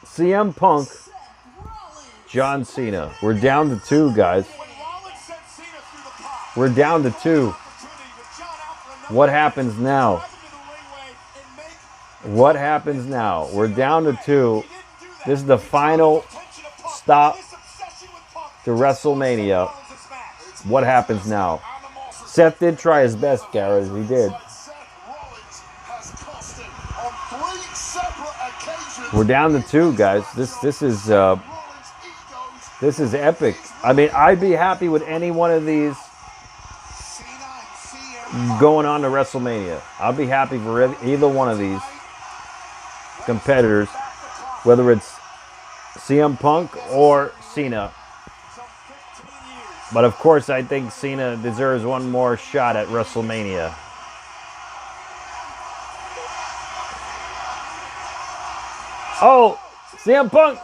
CM Punk, John Cena. We're down to 2, guys. We're down to 2. What happens now? What happens now? We're down to 2. This is the final stop to WrestleMania. What happens now? Seth did try his best, Garrett. He did. We're down to 2, guys. This is epic. I mean, I'd be happy with any one of these going on to WrestleMania. I'll be happy for either one of these competitors, whether it's CM Punk or Cena. But of course, I think Cena deserves one more shot at WrestleMania. Oh, CM Punk.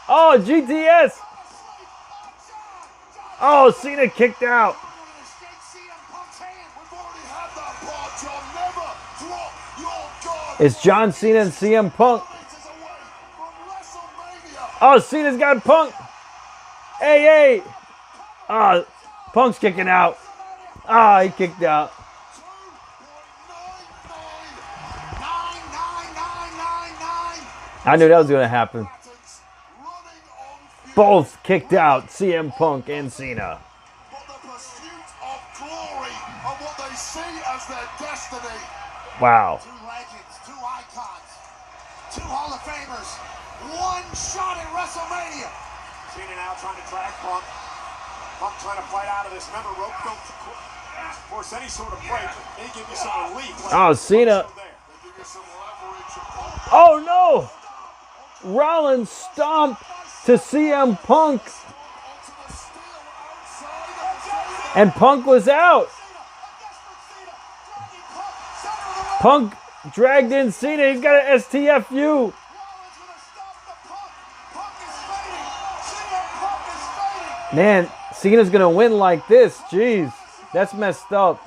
Oh, GTS. Oh, Cena kicked out. It's John Cena and CM Punk. Oh, Cena's got Punk. Hey. Oh, Punk's kicking out. Ah, he kicked out. I knew that was going to happen. Both kicked out, CM Punk and Cena. Wow. 2 legends, 2 icons, 2 Hall of Famers, 1 shot at WrestleMania. Cena now trying to drag Punk. Punk trying to fight out of this. Remember, rope don't force any sort of break. They give you some relief. Oh, Cena. Oh, no. Rollins stomped to CM Punk. And Punk was out. Punk dragged in Cena. He's got an STFU. Man, Cena's going to win like this. Jeez, that's messed up.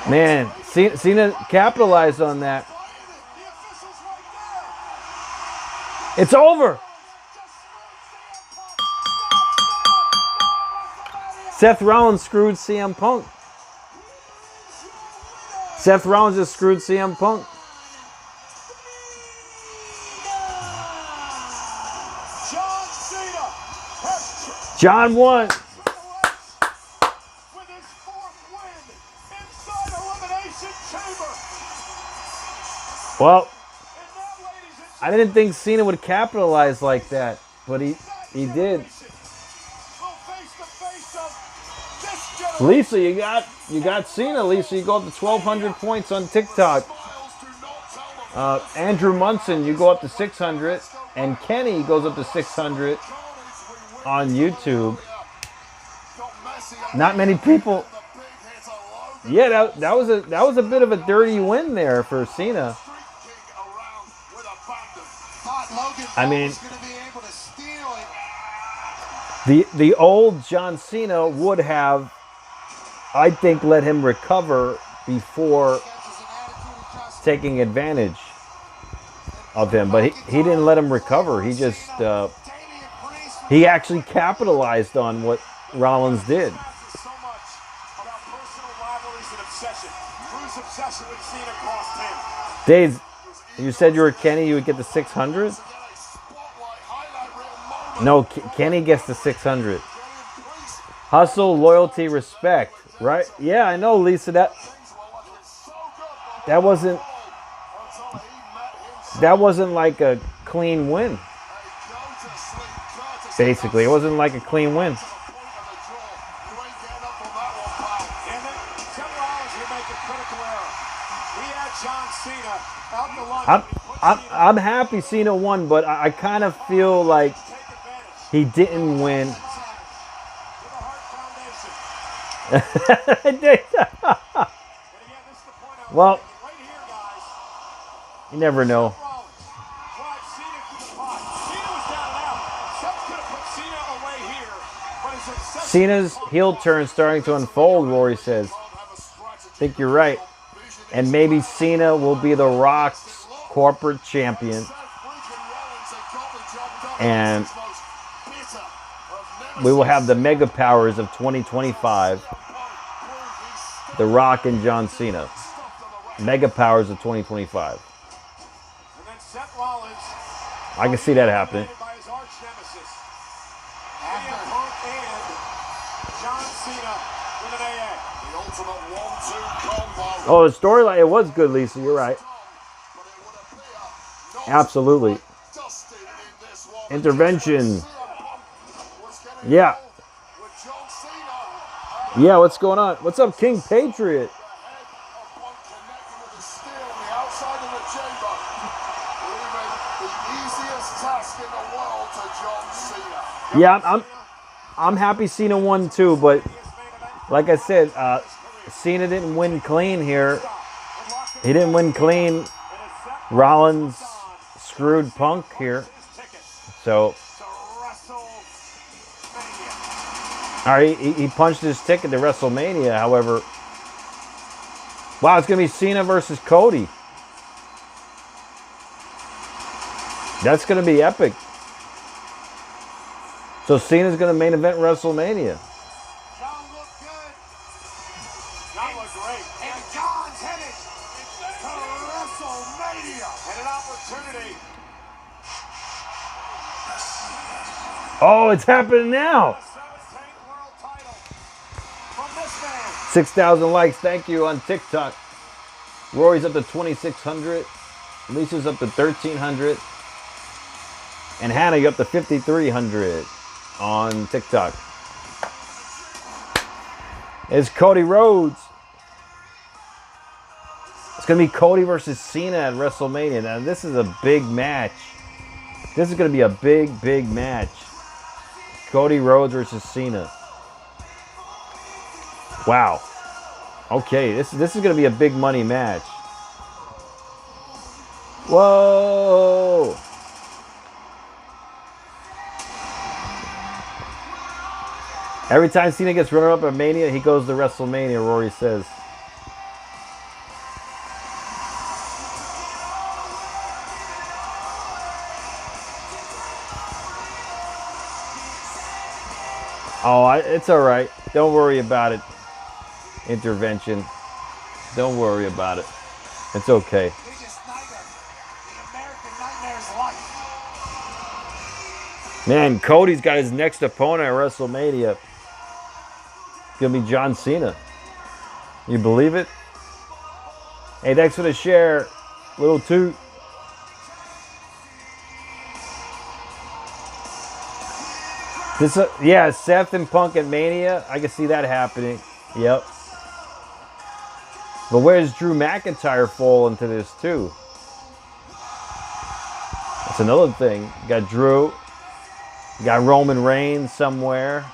Man, Cena capitalized on that. It's over. Seth Rollins screwed CM Punk. Seth Rollins just screwed CM Punk. John won. With his 4th win inside Elimination Chamber. Well, I didn't think Cena would capitalize like that, but he did. Lisa, you got Cena. Lisa, you go up to 1,200 points on TikTok. Andrew Munson, you go up to 600, and Kenny goes up to 600 on YouTube. Not many people. Yeah, that was a bit of a dirty win there for Cena. I mean, the old John Cena would have, I think, let him recover before taking advantage of him. But he didn't let him recover. He just, he actually capitalized on what Rollins did. Dave, you said you were Kenny, you would get the 600? No, Kenny gets the 600. Hustle, loyalty, respect, right? Yeah, I know, Lisa. That wasn't like a clean win. Basically, it wasn't like a clean win. I'm happy Cena won, but I kind of feel like he didn't win Well, you never know. Cena's heel turn starting to unfold, Rory says. I think you're right. And maybe Cena will be The Rock's corporate champion. And we will have the mega powers of 2025. The Rock and John Cena. Mega powers of 2025. I can see that happening. Oh, the storyline, it was good, Lisa. You're right. Absolutely. Intervention. Yeah. Yeah, what's going on? What's up, King Patriot? Yeah, I'm happy Cena won too, but like I said, Cena didn't win clean here. He didn't win clean. Rollins screwed Punk here. So, all right, he punched his ticket to WrestleMania. However, wow, it's going to be Cena versus Cody. That's going to be epic. So Cena's going to main event WrestleMania. John looked good. John looked great. And John's headed to WrestleMania. And an opportunity. Oh, it's happening now. 6,000 likes. Thank you on TikTok. Rory's up to 2,600. Lisa's up to 1,300. And Hannah, you're up to 5,300 on TikTok. It's Cody Rhodes. It's going to be Cody versus Cena at WrestleMania. Now, this is a big match. This is going to be a big, big match. Cody Rhodes versus Cena. Wow. Okay, this is going to be a big money match. Whoa. Every time Cena gets runner up at Mania, he goes to WrestleMania, Rory says. Oh, it's all right. Don't worry about it. Intervention. Don't worry about it. It's okay. Man, Cody's got his next opponent at WrestleMania. It's going to be John Cena. You believe it? Hey, thanks for the share. Little toot. This, yeah, Seth and Punk at Mania. I can see that happening. Yep. But where's Drew McIntyre fall into this too? That's another thing. You got Drew. You got Roman Reigns somewhere.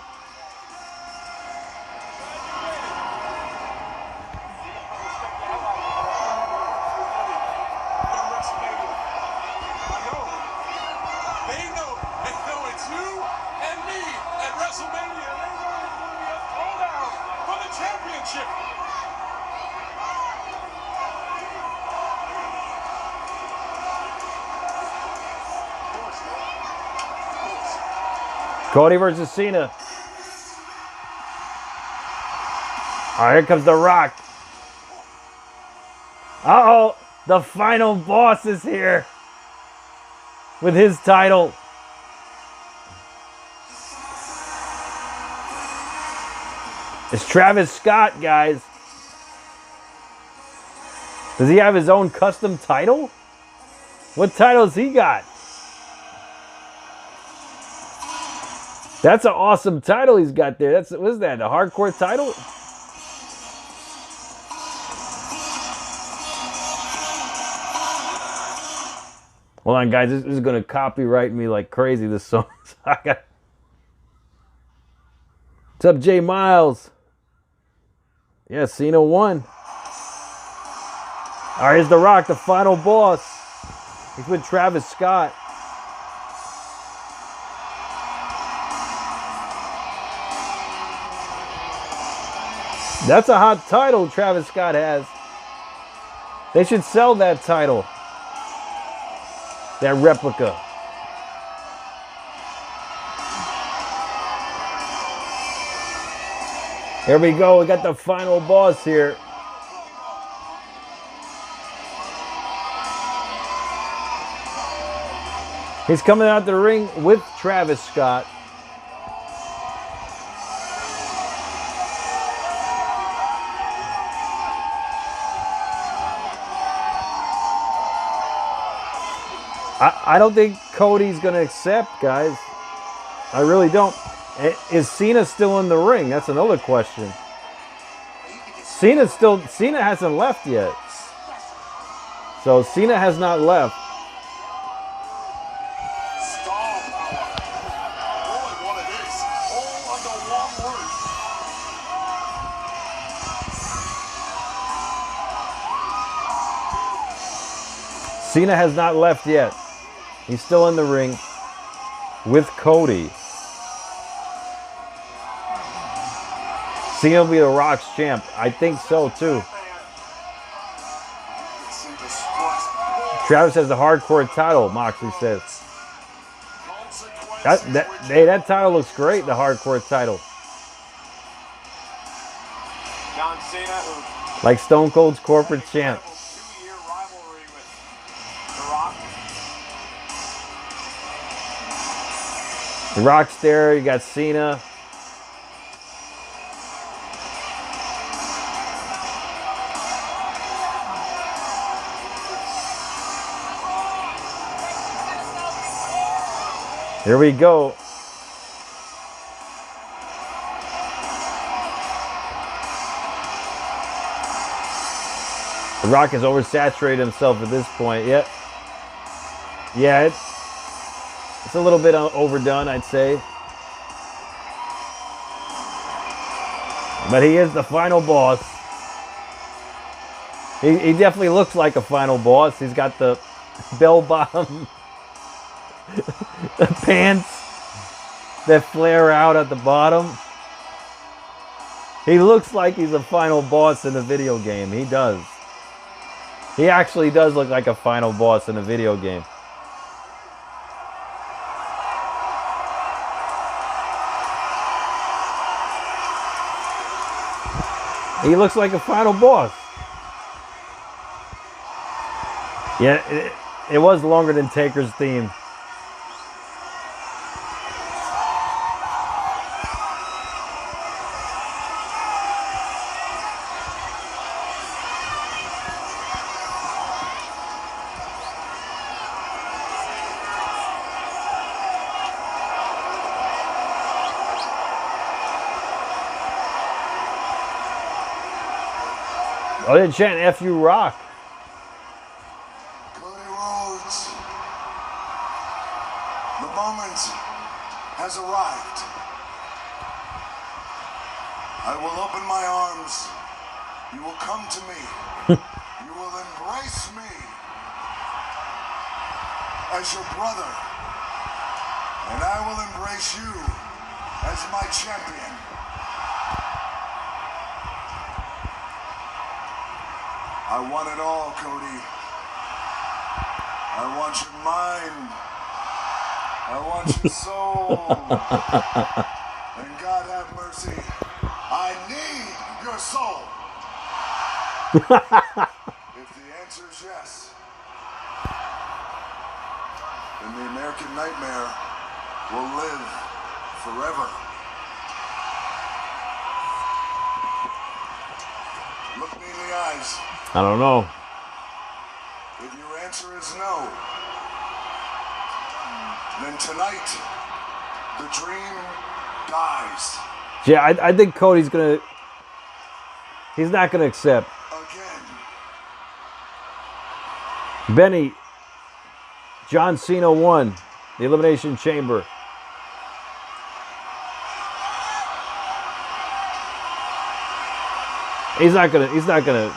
Cody versus Cena. All right, here comes The Rock. Uh-oh, the final boss is here with his title. It's Travis Scott, guys. Does he have his own custom title? What titles he got? That's an awesome title he's got there. What is that, a hardcore title? Hold on, guys. This is going to copyright me like crazy, this song. What's up, Jay Miles? Yeah, Cena won. All right, here's The Rock, the final boss. He's with Travis Scott. That's a hot title Travis Scott has. They should sell that title. That replica. Here we go. We got the final boss here. He's coming out the ring with Travis Scott. I don't think Cody's going to accept, guys. I really don't. Is Cena still in the ring? That's another question. Cena hasn't left yet. So Cena has not left. Star power. Boy, what it is. All under one roof. Cena has not left yet. He's still in the ring with Cody. Cena will be The Rock's champ. I think so too. Travis has the hardcore title, Moxley says. That title looks great, the hardcore title. John Cena, who Like Stone Cold's corporate champ. 2-year rivalry with The Rock. The Rock's there, you got Cena. Here we go. The Rock has oversaturated himself at this point. Yeah, it's a little bit overdone, I'd say. But he is the final boss. He definitely looks like a final boss. He's got the bell-bottom pants that flare out at the bottom. He looks like he's a final boss in a video game. He does. He actually does look like a final boss in a video game. He looks like a final boss. Yeah, it was longer than Taker's theme. Oh, they're chanting F you Rock. Cody Rhodes, the moment has arrived. I will open my arms. You will come to me. You will embrace me as your brother. And I will embrace you as my champion. I want it all, Cody. I want your mind. I want your soul. And God have mercy, I need your soul. If the answer is yes, then the American Nightmare will live forever. Look me in the eyes. I don't know. If your answer is no, then tonight the dream dies. Yeah, I think Cody's gonna. He's not gonna accept. Again. Benny. John Cena won the Elimination Chamber. He's not gonna.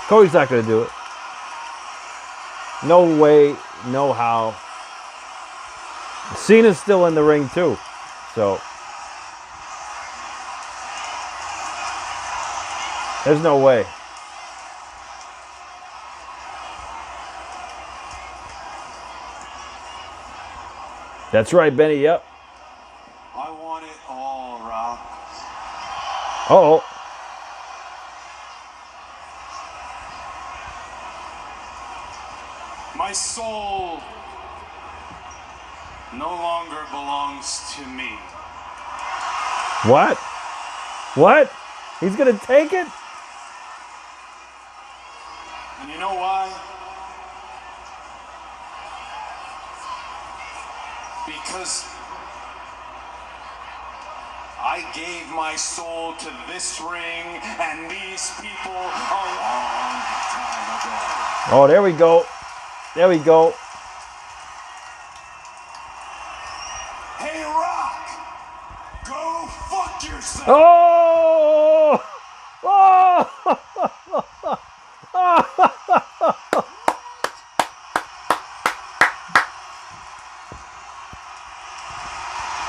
Cody's not gonna do it. No way, no how. Cena's still in the ring too, so there's no way. That's right, Benny. Yep. I want it all, Rock. Uh-oh. My soul no longer belongs to me. What? What? He's gonna take it? And you know why? Because I gave my soul to this ring and these people a long time ago. Oh, there we go. There we go. Hey, Rock! Go fuck yourself! Oh! Oh!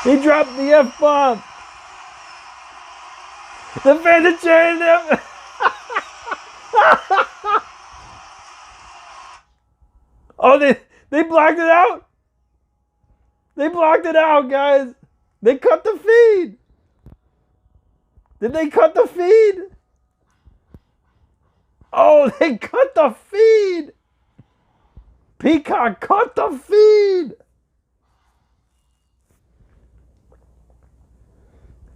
He dropped the F-bomb. The fans are cheering him. Oh, they blocked it out. They blocked it out, guys. They cut the feed. Did they cut the feed? Oh, they cut the feed. Peacock cut the feed.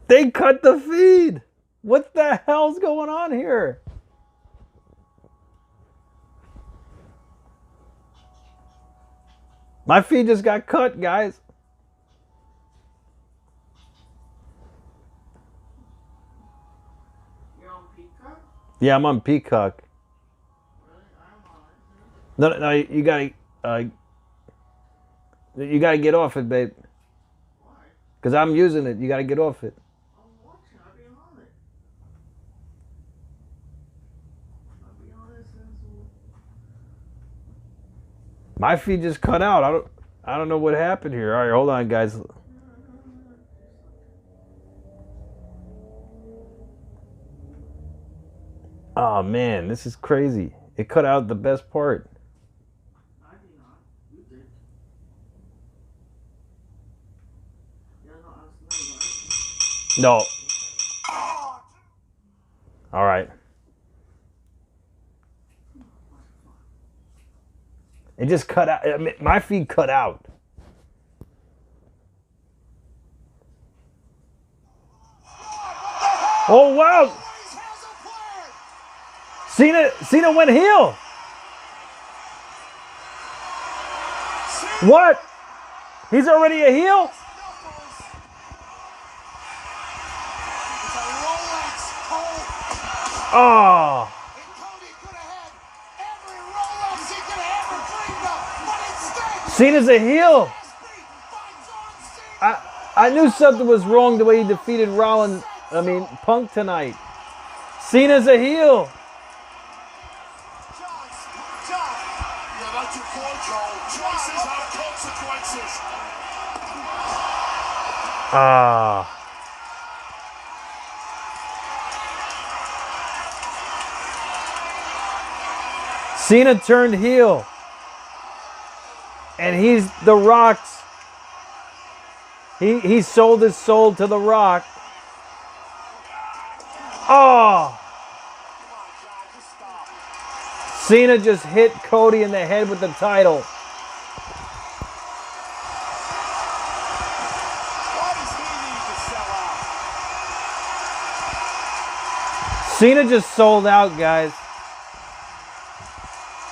They cut the feed. What the hell's going on here? My feed just got cut, guys. You're on Peacock? Yeah, I'm on Peacock. Really? I'm on it. No, you gotta get off it, babe. Why? Cause I'm using it. You gotta get off it. I'm watching. I've been on it. I've been on it since. My feed just cut out. I don't know what happened here. All right, hold on, guys. Oh man, this is crazy. It cut out the best part. I did not. You did. Yeah, no, I was not right. No. All right. It just cut out. I mean, my feed cut out. Oh wow! Cena went heel. What? He's already a heel? Oh. Cena's a heel. I knew something was wrong the way he defeated Punk tonight. Cena's a heel. Yeah, that's your point, Joel. Choices have consequences. Ah. Cena turned heel. And he's The Rock's. He sold his soul to The Rock. Oh! Cena just hit Cody in the head with the title. Cena just sold out, guys.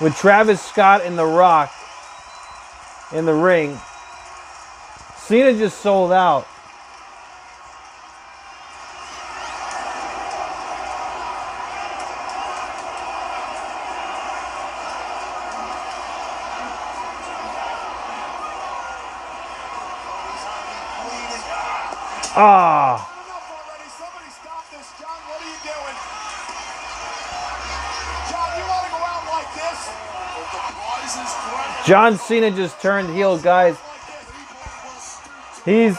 With Travis Scott and The Rock in the ring. Cena just sold out. Ah. John Cena just turned heel, guys. He's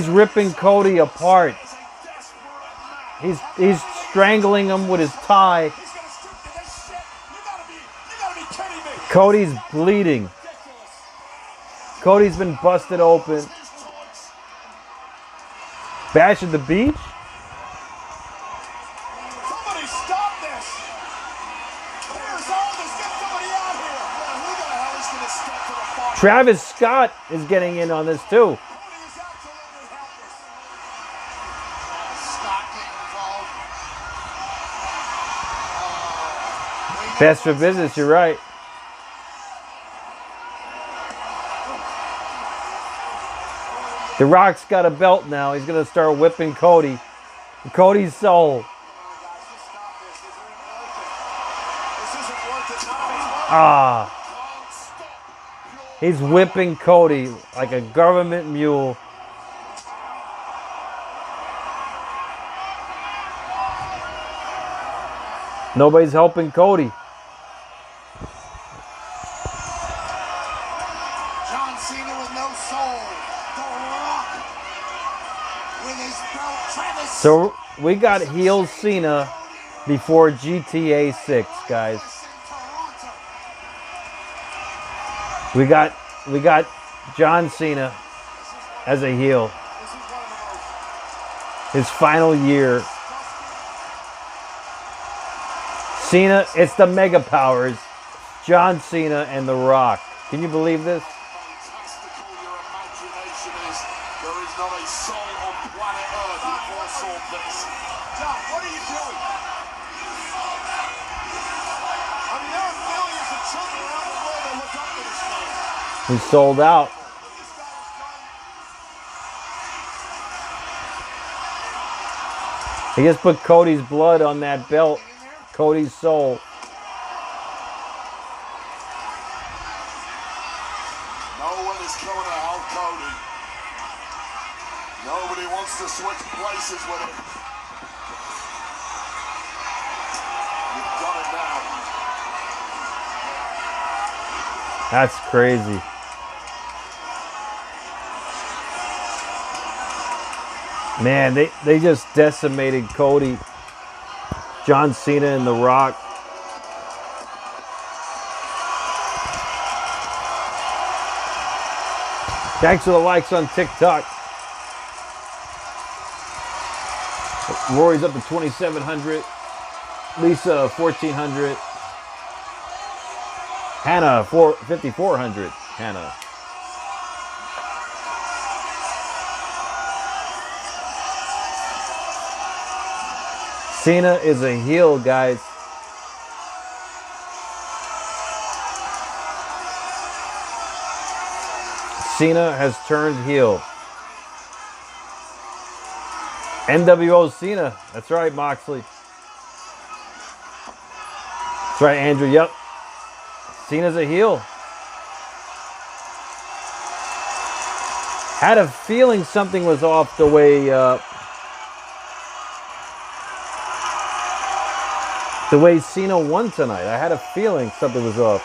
ripping Cody apart. He's strangling him with his tie. Cody's bleeding. Cody's been busted open. Bash at the beach? Somebody stop this! Where's all this? Get somebody out here! Who the hell is going to step to the fight? Travis Scott is getting in on this too. Cody is absolutely helpless. Scott getting involved. Best for business, you're right. The Rock's got a belt now. He's going to start whipping Cody. Cody's soul. Ah. He's whipping Cody like a government mule. Nobody's helping Cody. John Cena with no soul. The Rock with his belt. Travis. So we got heel Cena before GTA 6, guys. We got John Cena as a heel. His final year. Cena, it's the Mega Powers. John Cena and The Rock. Can you believe this? Fantastical your imagination is. There is not a soul on planet Earth who foresaw this. John, what are you doing? I mean, there are millions of children around the world that look up to this man. He sold out. He just put Cody's blood on that belt. Cody's soul. No one is coming to help Cody. Nobody wants to switch places with him. You've got it now. That's crazy. Man, they just decimated Cody. John Cena and The Rock. Thanks for the likes on TikTok. Rory's up to 2,700. Lisa, 1,400. Hannah, 5,400. Hannah. Cena is a heel, guys. Cena has turned heel. NWO Cena. That's right, Moxley. That's right, Andrew. Yep. Cena's a heel. Had a feeling something was off the way Cena won tonight. I had a feeling something was off.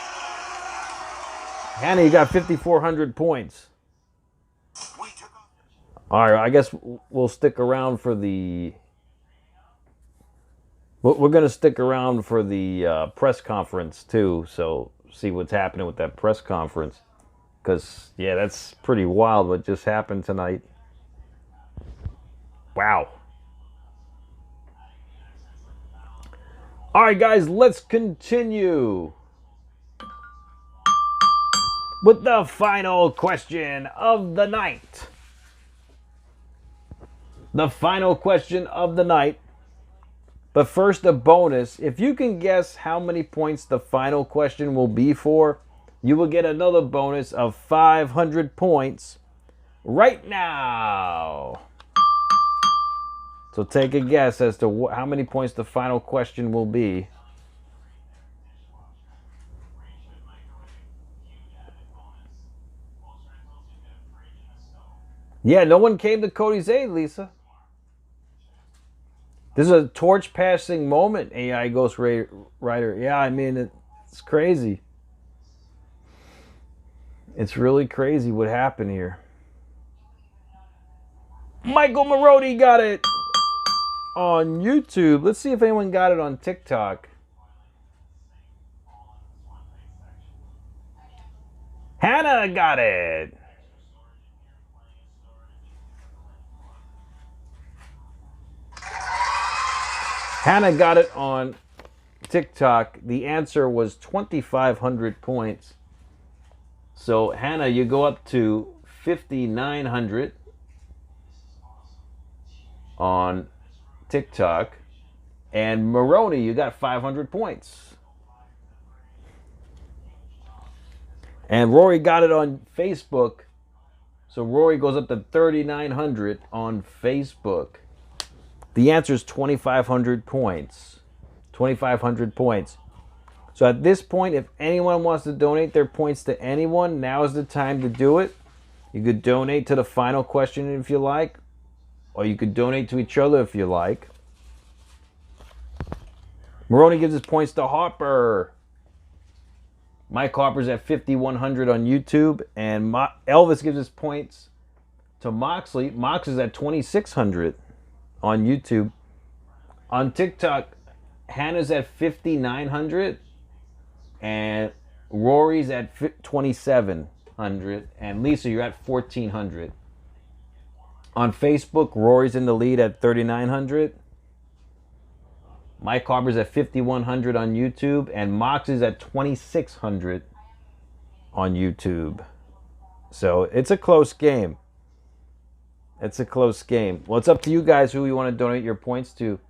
Hannah, you got 5,400 points. All right, I guess we'll stick around for the... We're going to stick around for the press conference, too, so see what's happening with that press conference. Because, yeah, that's pretty wild what just happened tonight. Wow. All right, guys, let's continue with the final question of the night. The final question of the night. But first, a bonus. If you can guess how many points the final question will be for, you will get another bonus of 500 points right now. So take a guess as to how many points the final question will be. Yeah, no one came to Cody's aid, Lisa. This is a torch passing moment, AI Ghost Rider. Yeah, I mean, it's crazy. It's really crazy what happened here. Michael Maroney got it on YouTube. Let's see if anyone got it on TikTok. Hannah got it. Hannah got it on TikTok. The answer was 2,500 points. So, Hannah, you go up to 5,900 on TikTok. And Maroney, you got 500 points. And Rory got it on Facebook. So, Rory goes up to 3,900 on Facebook. The answer is 2,500 points. 2,500 points. So at this point, if anyone wants to donate their points to anyone, now is the time to do it. You could donate to the final question if you like, or you could donate to each other if you like. Maroney gives his points to Harper. Mike Harper's at 5,100 on YouTube, and Elvis gives his points to Moxley. Mox is at 2,600 on YouTube. On TikTok, Hannah's at 5,900. And Rory's at 2,700. And Lisa, you're at 1,400. On Facebook, Rory's in the lead at 3,900. Mike Harper's at 5,100 on YouTube. And Mox is at 2,600 on YouTube. So it's a close game. It's a close game. Well, it's up to you guys who you want to donate your points to.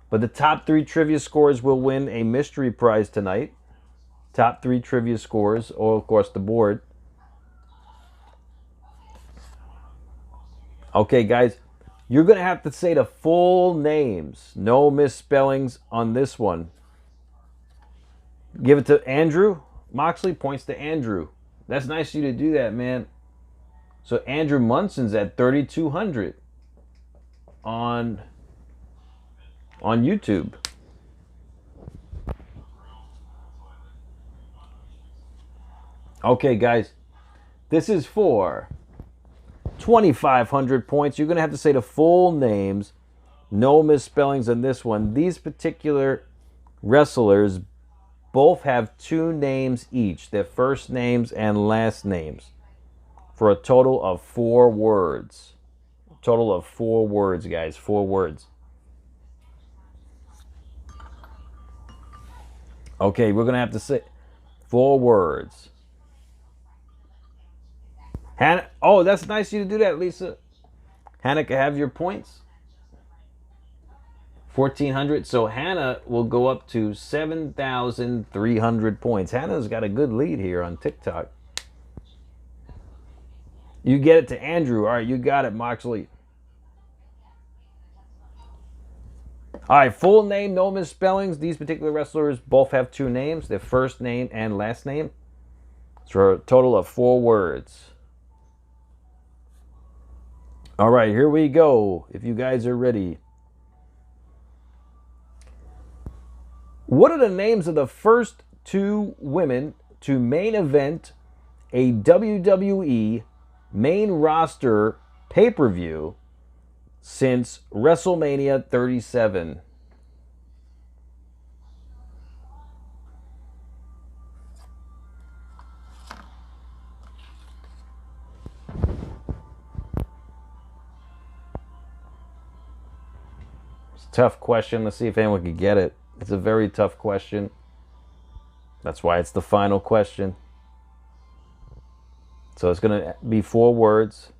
But the top 3 trivia scores will win a mystery prize tonight. Top 3 trivia scores, or of course the board. Okay, guys, you're going to have to say the full names. No misspellings on this one. Give it to Andrew. Moxley, points to Andrew. That's nice of you to do that, man. So Andrew Munson's at 3,200 on YouTube. Okay, guys, this is for 2,500 points. You're going to have to say the full names. No misspellings on this one. These particular wrestlers both have 2 names each. Their first names and last names. For a total of 4 words. Total of 4 words, guys. 4 words. Okay, we're going to have to say 4 words. Hannah, oh, that's nice of you to do that, Lisa. Hannah can have your points. 1,400. So Hannah will go up to 7,300 points. Hannah's got a good lead here on TikTok. You get it to Andrew. All right, you got it, Moxley. All right, full name, no misspellings. These particular wrestlers both have 2 names, their first name and last name. So a total of 4 words. All right, here we go, if you guys are ready. What are the names of the first 2 women to main event a WWE main roster pay-per-view since WrestleMania 37? It's a tough question. Let's see if anyone can get it. It's a very tough question. That's why it's the final question. So it's going to be 4 words.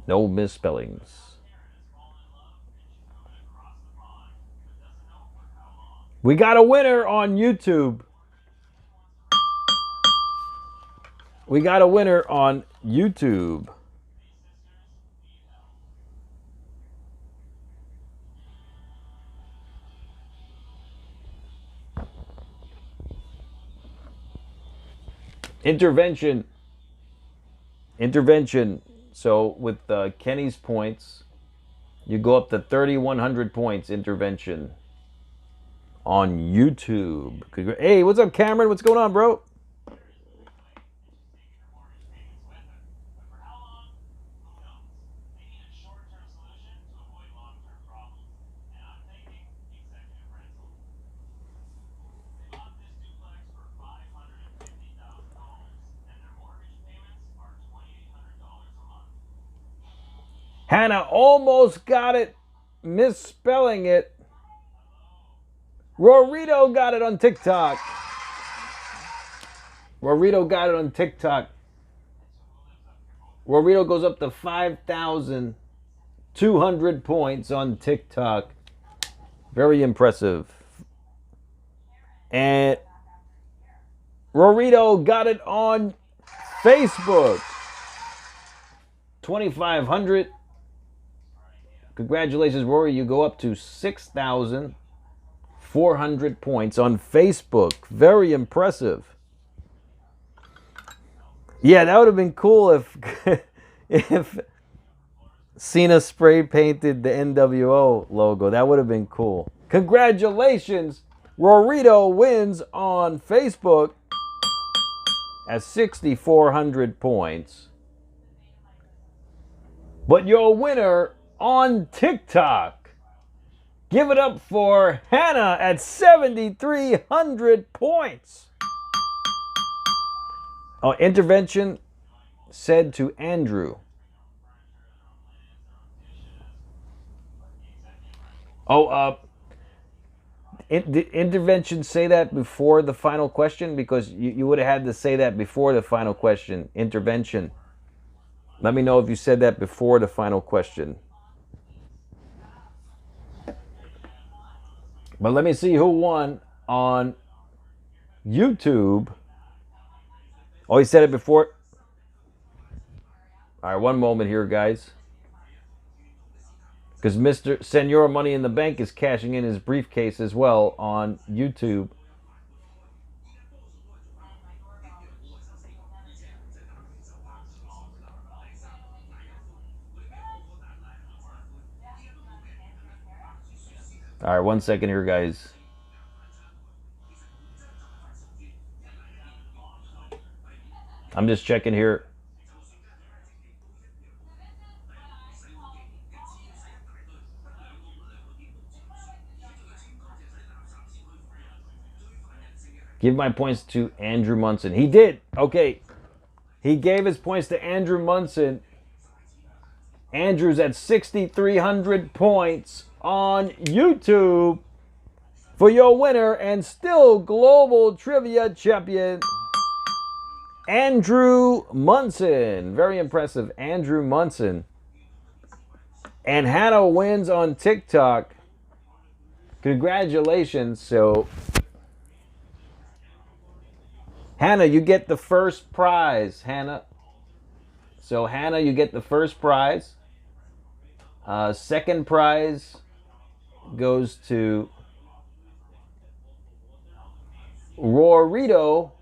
No misspellings. We got a winner on YouTube. We got a winner on YouTube. Intervention. Intervention. So with Kenny's points, you go up to 3,100 points. Intervention on YouTube. Hey, what's up, Cameron? What's going on, bro? Hannah almost got it, misspelling it. Rorito got it on TikTok. Rorito got it on TikTok. Rorito goes up to 5,200 points on TikTok. Very impressive. And Rorito got it on Facebook. 2,500. Congratulations, Rory. You go up to 6,400 points on Facebook. Very impressive. Yeah, that would have been cool if Cena spray painted the NWO logo. That would have been cool. Congratulations. Rorito wins on Facebook at 6,400 points. But your winner on TikTok, give it up for Hannah at 7,300 points. Oh, intervention said to Andrew. Did intervention say that before the final question? Because you would have had to say that before the final question. Intervention. Let me know if you said that before the final question. But let me see who won on YouTube. Oh, he said it before. All right, one moment here, guys. Because Mr. Senor Money in the Bank is cashing in his briefcase as well on YouTube. All right, 1 second here, guys. I'm just checking here. Give my points to Andrew Munson. He did. Okay. He gave his points to Andrew Munson. Andrew's at 6,300 points on YouTube for your winner and still global trivia champion, Andrew Munson. Very impressive, Andrew Munson. And Hannah wins on TikTok. Congratulations. So, Hannah, you get the first prize, Hannah. So, Hannah, you get the first prize. Second prize goes to Rorito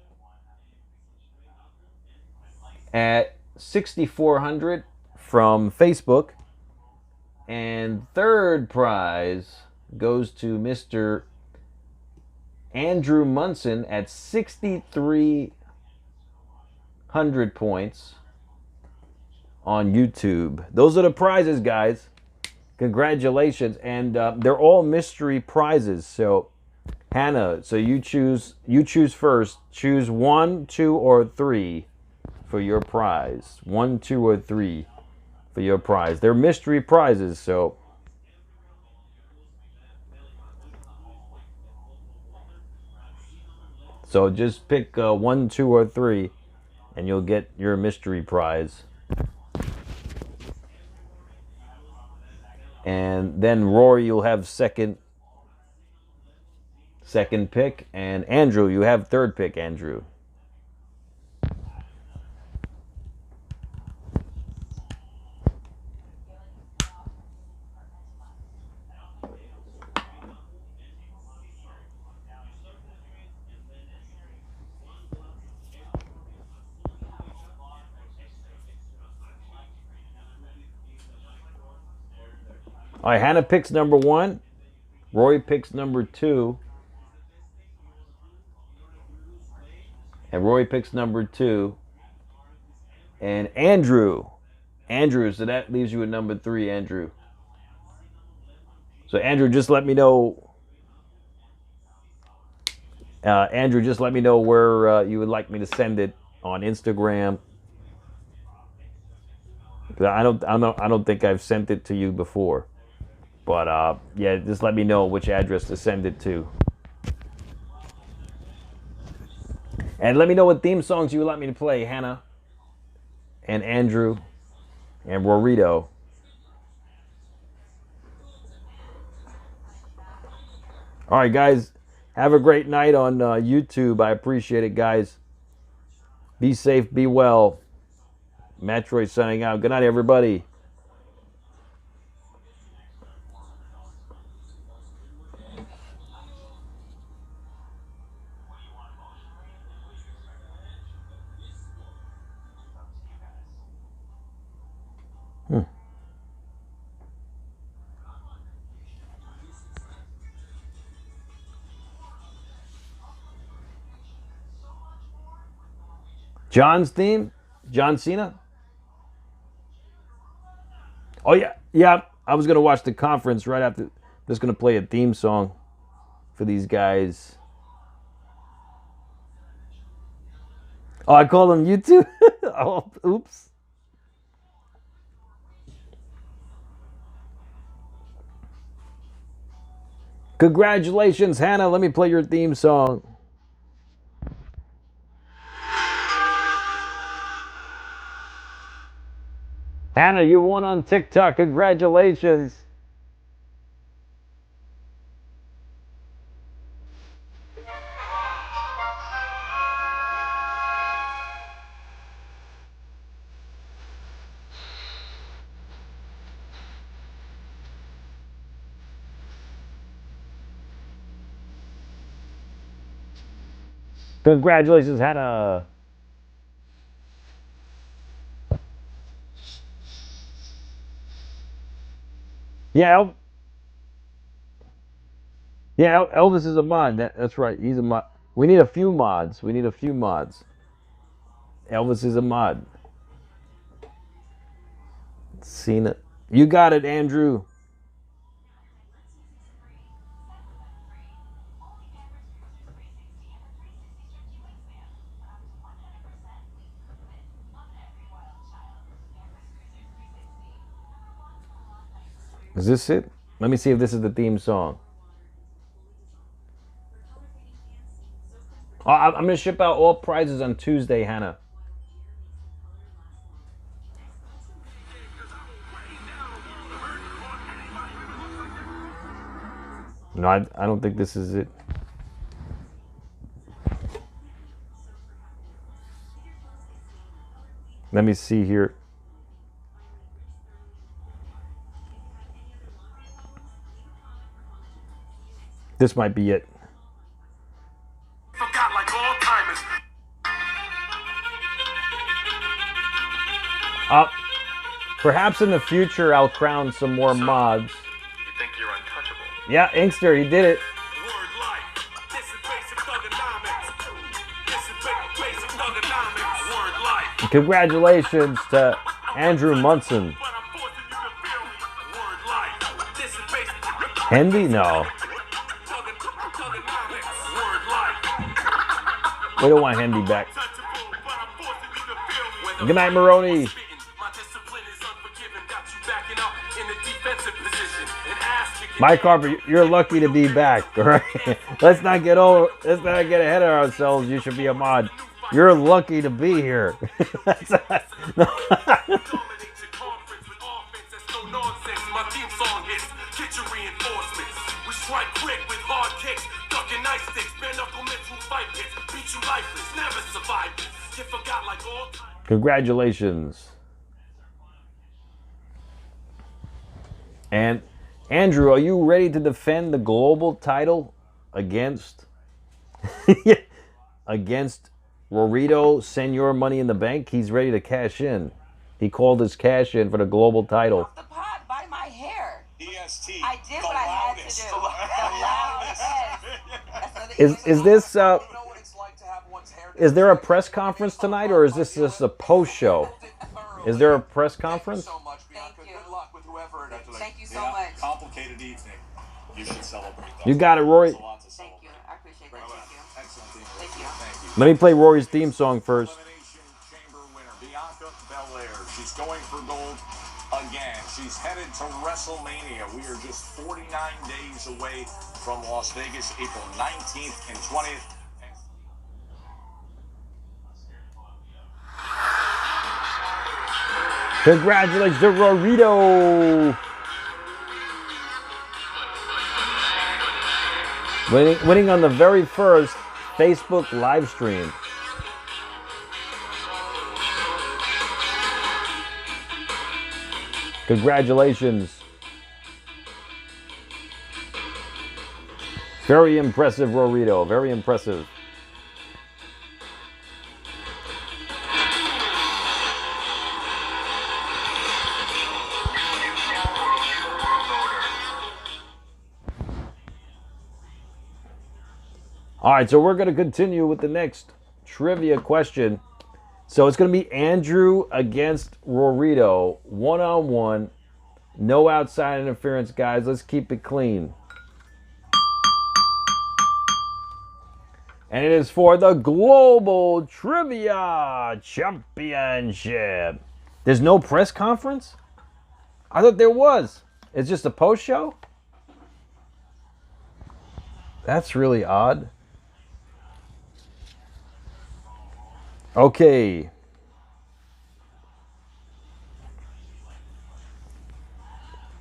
at 6,400 from Facebook. And third prize goes to Mr. Andrew Munson at 6,300 points on YouTube. Those are the prizes, guys. Congratulations. And they're all mystery prizes. So, Hannah, so you choose first. Choose 1, 2, or 3 for your prize. 1, 2, or 3 for your prize. They're mystery prizes, so just pick 1, 2, or 3 and you'll get your mystery prize. And then Rory, you'll have second pick, and Andrew, you have third pick, Andrew. All right, Hannah picks number 1. Roy picks number 2. And Roy picks number 2. And Andrew, so that leaves you at number 3, Andrew. So Andrew, just let me know. Andrew, just let me know where you would like me to send it on Instagram. I don't think I've sent it to you before, but yeah, just let me know which address to send it to. And let me know what theme songs you would like me to play, Hannah, and Andrew, and Rorito. All right, guys, have a great night on YouTube. I appreciate it, guys. Be safe, be well. Mattroise signing out. Good night, everybody. John's theme? John Cena? Oh, yeah. I was going to watch the conference right after. Just going to play a theme song for these guys. Oh, I called them YouTube? Oh, oops. Congratulations, Hannah. Let me play your theme song. Hannah, you won on TikTok. Congratulations. Congratulations, Hannah. Yeah, Elvis is a mod. That's right. He's a mod. We need a few mods. Elvis is a mod. Cena. You got it, Andrew. Is this it? Let me see if this is the theme song. Oh, I'm going to ship out all prizes on Tuesday, Hannah. No, I don't think this is it. Let me see here. This might be it. Forgot like all timers. Perhaps in the future I'll crown some more mods. You think you're untouchable? Yeah, Inkster, he did it. Word life. This is basic thugonomics. Word life. Congratulations to Andrew Munson. But I'm forcing you to feel me. Word life. This is basic Hendy? No. thugonomics. Word life. We don't want Hendy back. Untouchable, but I'm forcing you to feel me. Good night, Maroney. My discipline is unforgiving. Got you backing up in a defensive position. And ass kicking. Mike Harper, you're lucky to be back, all right? Let's not get ahead of ourselves. You should be a mod. You're lucky to be here. Dominate your conference with offense. That's no nonsense. My theme song hits. Get your reinforcements. We strike quick with hard kicks. Ducking ice sticks. Bare knuckle mental fight pits. Beat you lifeless. Never survive this. You forgot like all time. Congratulations. And Andrew, are you ready to defend the global title against Rorito, Senor Money in the Bank? He's ready to cash in. He called his cash in for the global title. The pot by my hair. He has Is this is there a press conference tonight, or is this just a post show? Is there a press conference? So much, Bianca. Thank you. Good luck with whoever it is. Thank you so much. Complicated evening. You should celebrate. You got it, Rory. Thank you. I appreciate that. Thank you. Excellent team. Thank you. Thank you. Let me play Rory's theme song first. Elimination Chamber winner, Bianca Belair. She's going for gold again. She's headed to Wrestlemania. We are just 49 days away from Las Vegas, April 19th and 20th. Congratulations to Rorito. Winning on the very first Facebook live stream. Congratulations. Very impressive, Rorito. Very impressive. All right, so we're going to continue with the next trivia question. So it's going to be Andrew against Rorito, one-on-one. No outside interference, guys. Let's keep it clean. And it is for the Global Trivia Championship. There's no press conference? I thought there was. It's just a post show? That's really odd. Okay.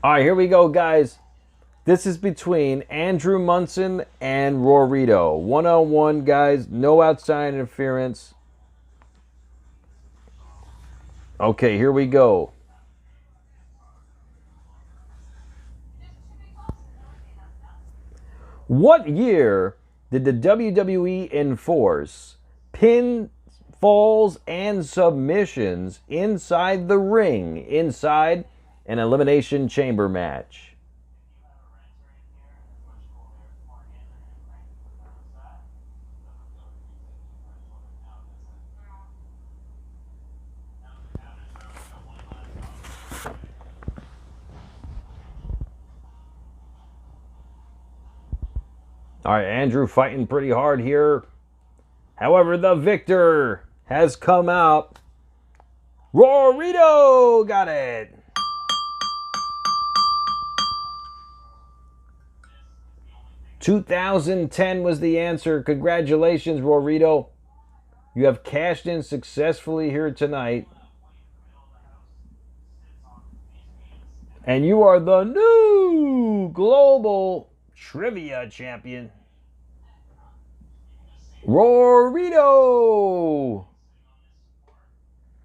All right, here we go, guys. This is between Andrew Munson and Rorito. One-on-one, guys. No outside interference. Okay, here we go. What year did the WWE enforce pinfalls and submissions inside the ring, inside an Elimination Chamber match? All right, Andrew fighting pretty hard here. However, the victor has come out. Rorito got it. $2010 was the answer. Congratulations, Rorito. You have cashed in successfully here tonight. And you are the new Global Trivia Champion. Rorito.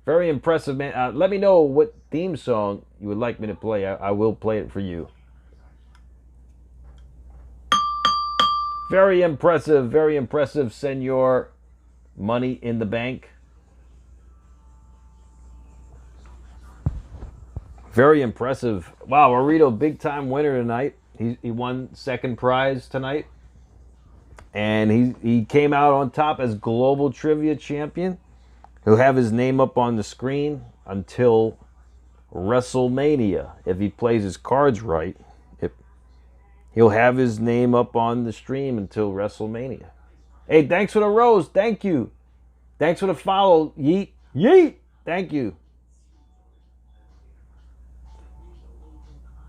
Very impressive, man. Let me know what theme song you would like me to play. I will play it for you. Very impressive, senor. Money in the bank. Very impressive. Wow, Rorito, big time winner tonight. He won second prize tonight. And he came out on top as Global Trivia Champion. He'll have his name up on the screen until WrestleMania. If he plays his cards right, he'll have his name up on the stream until WrestleMania. Hey, thanks for the rose. Thank you. Thanks for the follow. Yeet. Yeet. Thank you.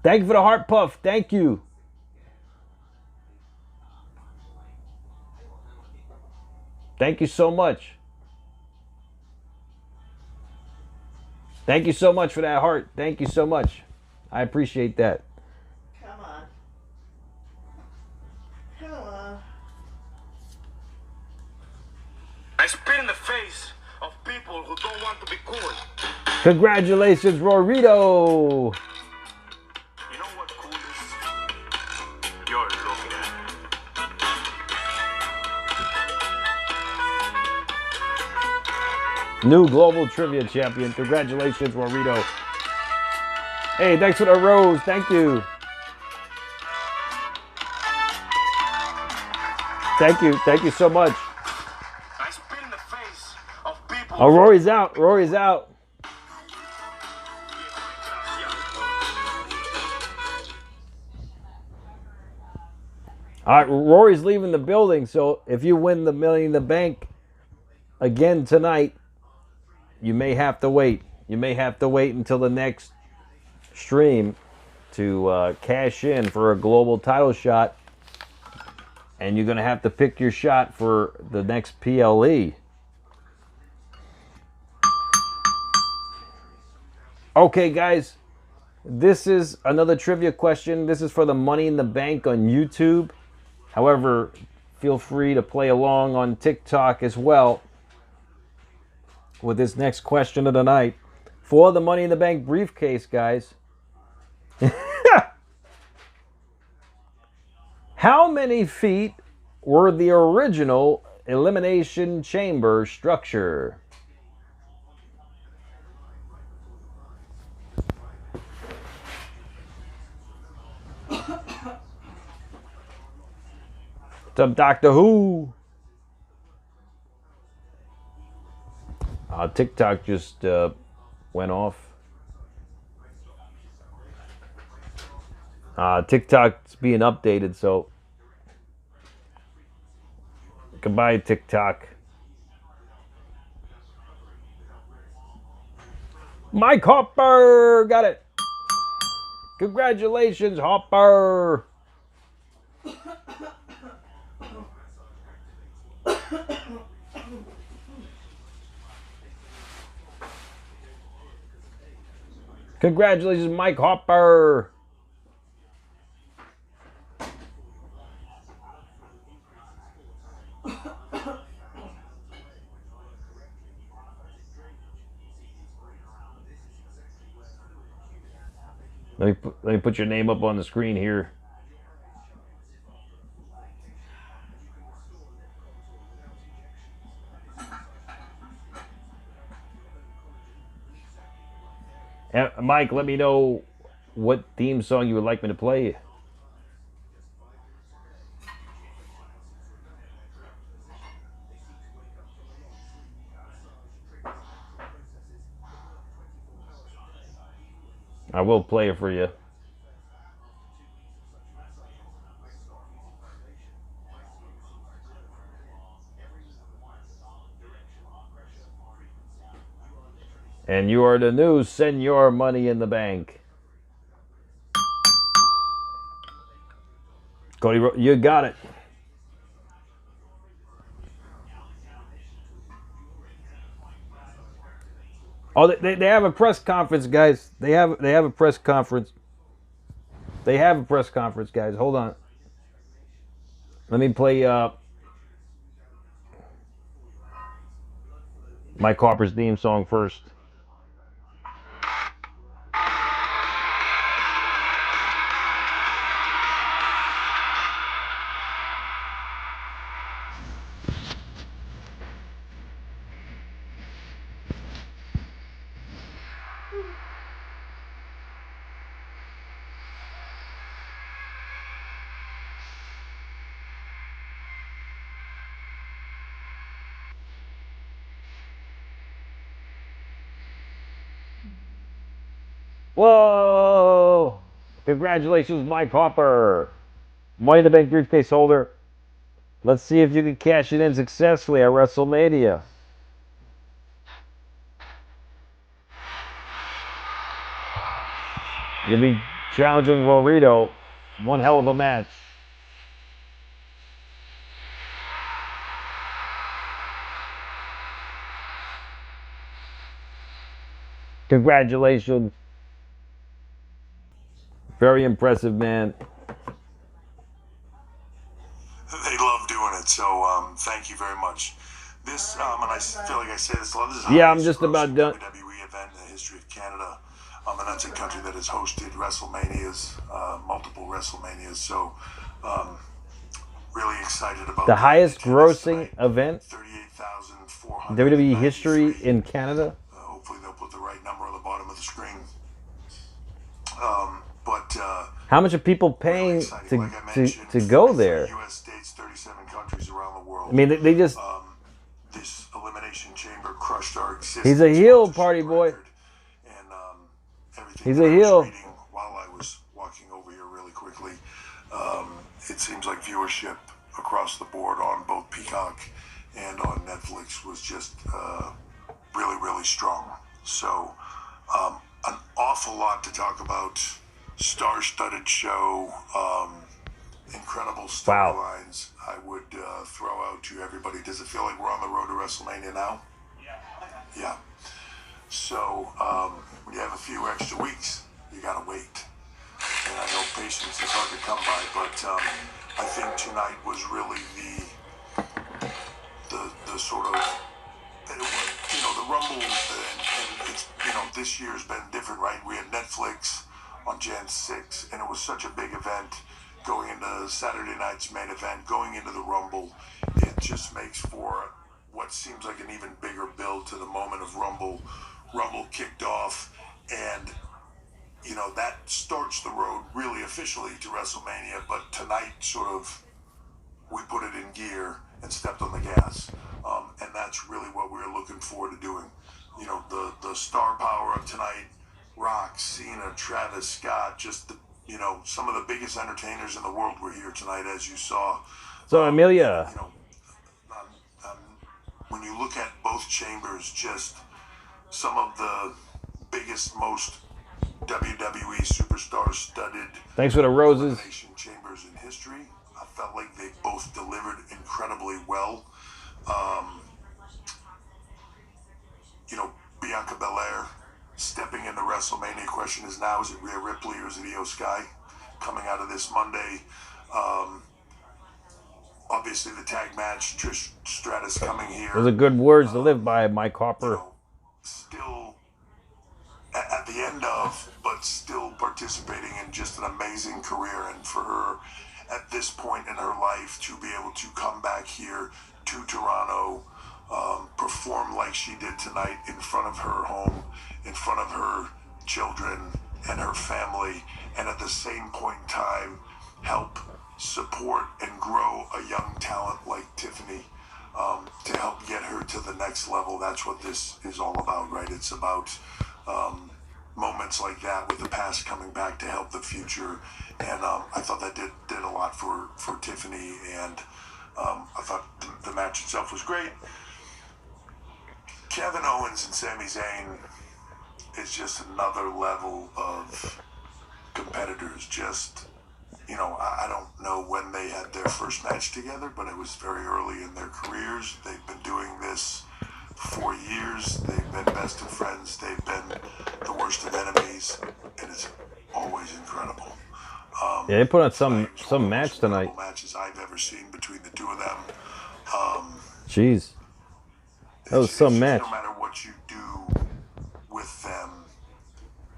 Thank you for the heart puff. Thank you. Thank you so much. Thank you so much for that heart. Thank you so much. I appreciate that. Come on. Come on. I spit in the face of people who don't want to be cool. Congratulations, Rorito. You know what cool is? You're looking at it. New Global Trivia Champion. Congratulations, Rorito. Hey, thanks for the rose. Thank you. Thank you. Thank you so much. I spit in the face of people. Oh, Rory's out. Rory's out. All right, Rory's leaving the building, so if you win the Million in the Bank again tonight, you may have to wait. You may have to wait until the next stream to cash in for a global title shot, and you're going to have to pick your shot for the next PLE. Okay, guys, this is another trivia question. This is for the Money in the Bank on YouTube. However, feel free to play along on TikTok as well with this next question of the night. For the Money in the Bank briefcase, guys. How many feet were the original Elimination Chamber structure? What's up, Doctor Who? TikTok just went off. TikTok's being updated, so goodbye, TikTok. Mike Hopper got it. Congratulations, Hopper. Congratulations, Mike Hopper. Let me put your name up on the screen here. Mike, let me know what theme song you would like me to play. I will play it for you. And you are the new Senor Money in the Bank. Cody, you got it. Oh, they have a press conference, guys. They have a press conference. They have a press conference, guys. Hold on. Let me play Mike Hopper's theme song first. Whoa! Congratulations, Mike Hopper. Money in the Bank briefcase holder. Let's see if you can cash it in successfully at WrestleMania. You'll be challenging Lorito. One hell of a match. Congratulations. Very impressive, man. They love doing it, so thank you very much. This, and I feel like I say this a lot. This is Yeah, I'm just about done. WWE event in the history of Canada, and that's a country that has hosted WrestleManias, multiple WrestleManias. So, really excited about the highest grossing tonight. event 38,400 WWE history in Canada. Hopefully, they'll put the right number on the bottom of the screen. How much are people paying to go there? U.S. states, 37 countries around I mean, they just... This Elimination Chamber crushed our existence. He's a heel, party boy. And everything He's that a I was heel. reading while I was walking over here really quickly, it seems like viewership across the board on both Peacock and on Netflix was just really, really strong. So an awful lot to talk about. Star-studded show, incredible storylines. I would throw out to everybody. Does it feel like we're on the road to WrestleMania now? Yeah. So when you have a few extra weeks, you gotta wait. And I know patience is hard to come by, but I think tonight was really the sort of, the Rumble, and it's, this year's been different, right? We had Netflix on Jan 6, and it was such a big event going into Saturday night's main event, going into the Rumble. It just makes for what seems like an even bigger build to the moment of Rumble. Rumble kicked off, and that starts the road really officially to WrestleMania, but tonight sort of we put it in gear and stepped on the gas, and that's really what we were looking forward to doing. The star power of tonight, Rock, Cena, Travis Scott, just some of the biggest entertainers in the world were here tonight, as you saw. So Amelia, when you look at both chambers, just some of the biggest, most WWE superstar studded thanks for the roses. elimination chambers in history. I felt like they both delivered incredibly well. Bianca Belair stepping into WrestleMania. Question is now, is it Rhea Ripley or is it Io Sky coming out of this Monday? Obviously the tag match, Trish Stratus coming here. Those are good words to live by, Mike Harper. Still at the end of, but still participating in just an amazing career, and for her at this point in her life to be able to come back here to Toronto, perform like she did tonight in front of her home, in front of her children and her family, and at the same point in time help support and grow a young talent like Tiffany, to help get her to the next level. That's what this is all about, right? It's about moments like that with the past coming back to help the future, and I thought that did a lot for Tiffany, and I thought the match itself was great. Kevin Owens and Sami Zayn is just another level of competitors. Just, I don't know when they had their first match together, but it was very early in their careers. They've been doing this for years. They've been best of friends. They've been the worst of enemies, and it's always incredible. Yeah, they put on some match tonight. Matches I've ever seen between the two of them. Jeez. That was some match. No matter what you do with them,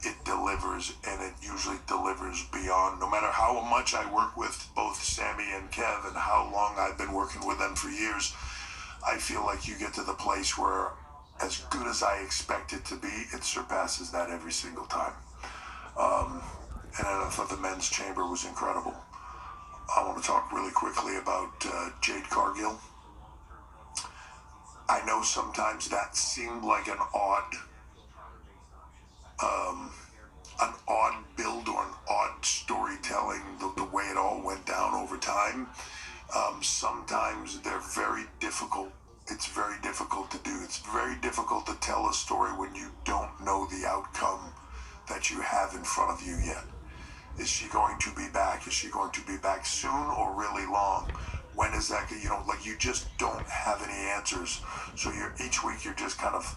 it delivers, and it usually delivers beyond. No matter how much I work with both Sammy and Kev, and how long I've been working with them for years, I feel like you get to the place where, as good as I expect it to be, it surpasses that every single time. And I thought the men's chamber was incredible. I want to talk really quickly about Jade Cargill. I know sometimes that seemed like an odd build or an odd storytelling, the way it all went down over time. Sometimes they're very difficult. It's very difficult to do. It's very difficult to tell a story when you don't know the outcome that you have in front of you yet. Is she going to be back? Is she going to be back soon or really long? When is that? You just don't have any answers. So each week you're just kind of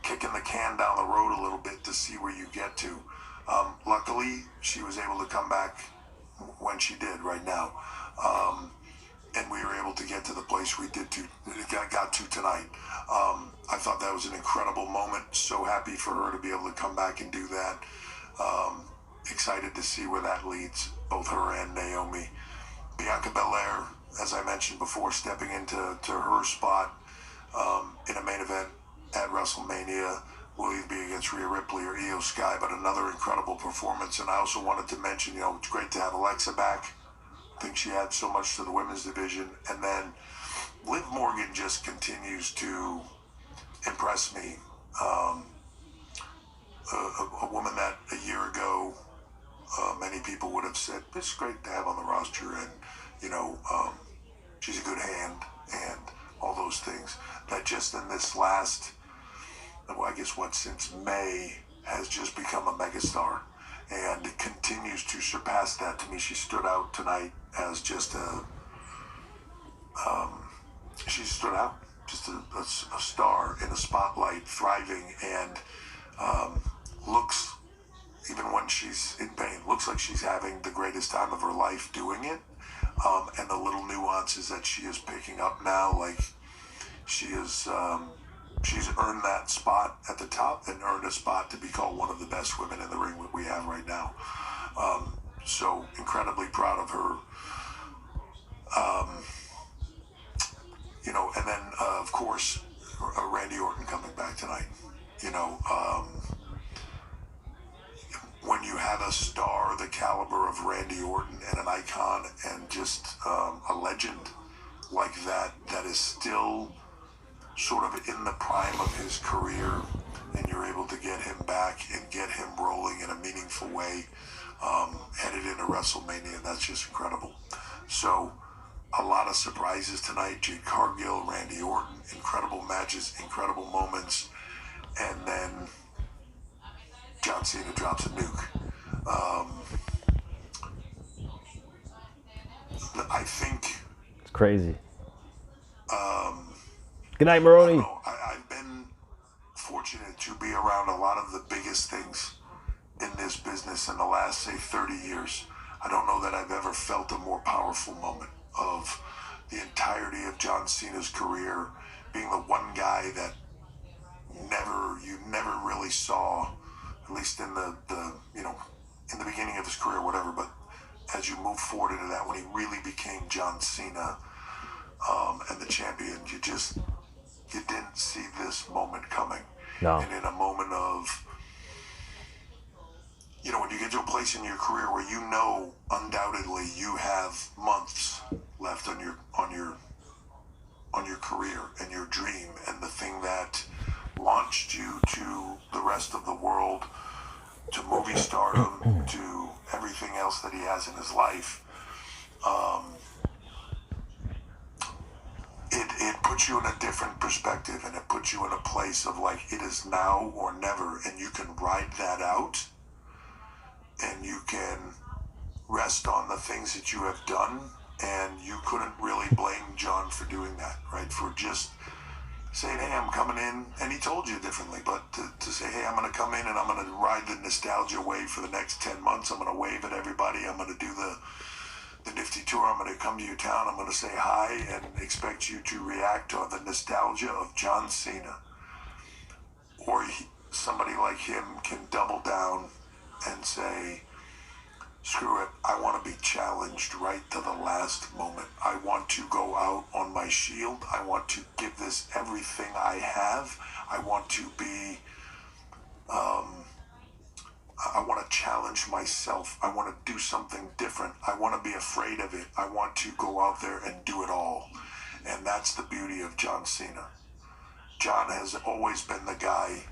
kicking the can down the road a little bit to see where you get to. Luckily, she was able to come back when she did right now. And we were able to get to the place we got to tonight. I thought that was an incredible moment. So happy for her to be able to come back and do that. Excited to see where that leads, both her and Naomi. Bianca Belair, as I mentioned before, stepping into her spot in a main event at WrestleMania, will either be against Rhea Ripley or Io Sky, but another incredible performance. And I also wanted to mention, it's great to have Alexa back. I think she adds so much to the women's division. And then, Liv Morgan just continues to impress me. A woman that a year ago many people would have said it's great to have on the roster, and she's a good hand and all those things. That just in this last, well, I guess since May, has just become a megastar and continues to surpass that. To me, she stood out tonight as just she stood out, just a star in a spotlight, thriving, and looks, even when she's in pain, looks like she's having the greatest time of her life doing it. And the little nuances that she is picking up now, like she is, she's earned that spot at the top and earned a spot to be called one of the best women in the ring that we have right now. So incredibly proud of her. And then of course, Randy Orton coming back tonight. When you have a star the caliber of Randy Orton and an icon and just a legend like that is still sort of in the prime of his career, and you're able to get him back and get him rolling in a meaningful way, headed into WrestleMania, that's just incredible. So a lot of surprises tonight. Jade Cargill, Randy Orton, incredible matches, incredible moments, and then John Cena drops a nuke. I think it's crazy. Good night, Maroni. I've been fortunate to be around a lot of the biggest things in this business in the last, say, 30 years. I don't know that I've ever felt a more powerful moment of the entirety of John Cena's career, being the one guy that you never really saw, at least in the in the beginning of his career, whatever, but as you move forward into that, when he really became John Cena and the champion, you didn't see this moment coming. No. And in a moment of, when you get to a place in your career where undoubtedly you have months left on your career and your dream and the thing that launched you to the rest of the world, to movie stardom, to everything else that he has in his life, it puts you in a different perspective, and it puts you in a place of like, it is now or never, and you can ride that out, and you can rest on the things that you have done, and you couldn't really blame John for doing that, right? For just saying, hey, I'm coming in, and he told you differently, but to say, hey, I'm going to come in and I'm going to ride the nostalgia wave for the next 10 months. I'm going to wave at everybody. I'm going to do the Nifty Tour. I'm going to come to your town. I'm going to say hi and expect you to react on the nostalgia of John Cena. Or somebody like him can double down and say, screw it, I want to be challenged right to the last moment. I want to go out on my shield. I want to give this everything I have. I want to be, I want to challenge myself. I want to do something different. I want to be afraid of it. I want to go out there and do it all. And that's the beauty of John Cena. John has always been the guy